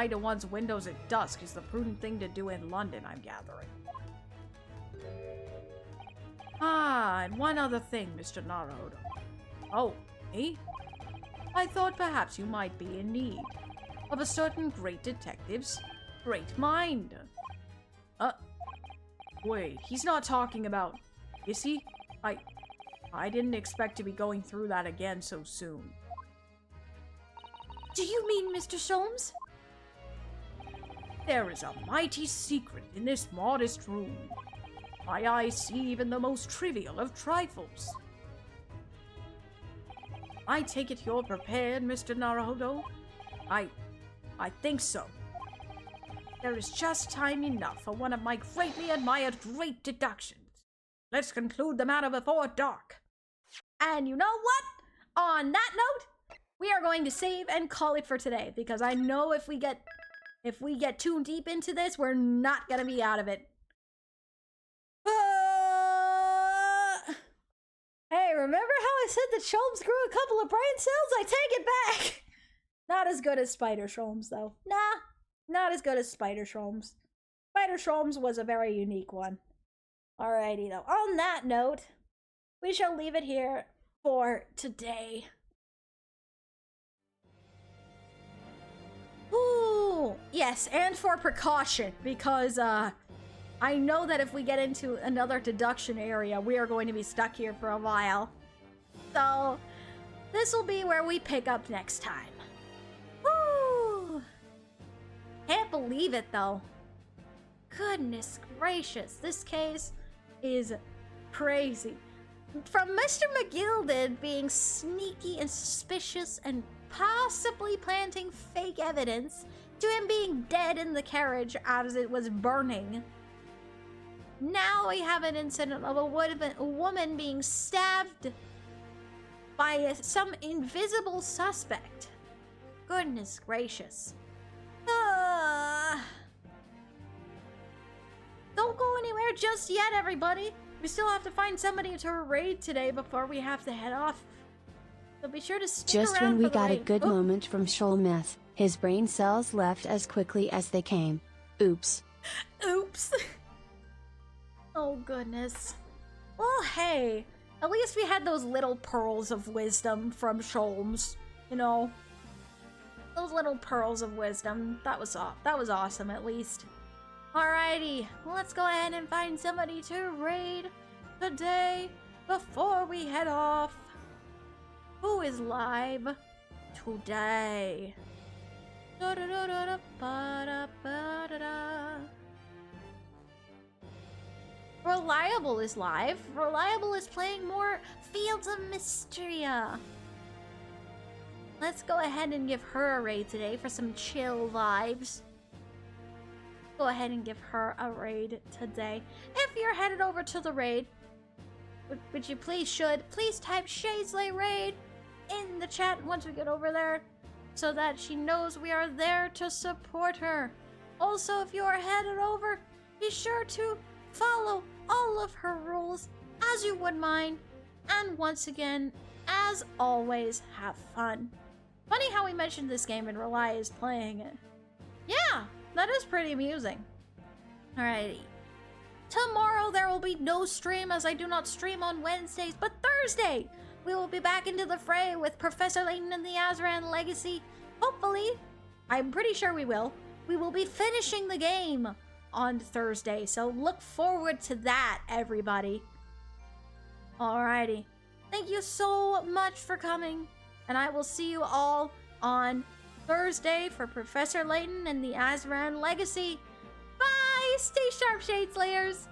to one's windows at dusk is the prudent thing to do in London, I'm gathering. Ah, and one other thing, Mr. Naruhodo. Oh, Eh? I thought perhaps you might be in need of a certain great detective's great mind. Wait, he's not talking about... Is he? I didn't expect to be going through that again so soon. Do you mean Mr. Sholmes? There is a mighty secret in this modest room. My eyes see even the most trivial of trifles. I take it you're prepared, Mr. Naruhodo? I think so. There is just time enough for one of my greatly admired great deductions. Let's conclude the matter before dark. And you know what? On that note, we are going to save and call it for today, because I know if we get too deep into this, we're not gonna be out of it. Hey, remember how I said that Sholmes grew a couple of brain cells? I take it back! Not as good as Spider Sholmes, though. Nah, not as good as Spider Sholmes. Spider Sholmes was a very unique one. Alrighty, though. On that note, we shall leave it here for today. Ooh, yes, and for precaution, because, I know that if we get into another deduction area, we are going to be stuck here for a while. So, this will be where we pick up next time. Woo! Can't believe it, though. Goodness gracious, this case is crazy. From Mr. McGilded being sneaky and suspicious and possibly planting fake evidence, to him being dead in the carriage as it was burning. Now we have an incident of a woman being stabbed by some invisible suspect. Goodness gracious. Don't go anywhere just yet, everybody. We still have to find somebody to raid today before we have to head off. So be sure to stick Just around when we for the got a raid. good Oop. moment from Sholmeth, his brain cells left as quickly as they came. Oops. Oops. Oh, goodness. Well, hey. At least we had those little pearls of wisdom from Sholmes. You know? Those little pearls of wisdom. That was awesome, at least. Alrighty. Let's go ahead and find somebody to raid today before we head off. Who is live today? Reliable is live. Reliable is playing more Fields of Mysteria. Let's go ahead and give her a raid today for some chill vibes. Go ahead and give her a raid today. If you're headed over to the raid, which you please type Shazley raid in the chat once we get over there, so that she knows we are there to support her. Also, if you are headed over, be sure to follow all of her rules as you would mine. And once again, as always, have fun. Funny how we mentioned this game and Rely is playing it. Yeah, that is pretty amusing. Alrighty. Tomorrow there will be no stream as I do not stream on Wednesdays, but Thursday we will be back into the fray with Professor Layton and the Azran Legacy. Hopefully, I'm pretty sure we will. We will be finishing the game on Thursday, so look forward to that, everybody. Alrighty. Thank you so much for coming, and I will see you all on Thursday for Professor Layton and the Azran Legacy. Bye! Stay sharp, Shade Slayers!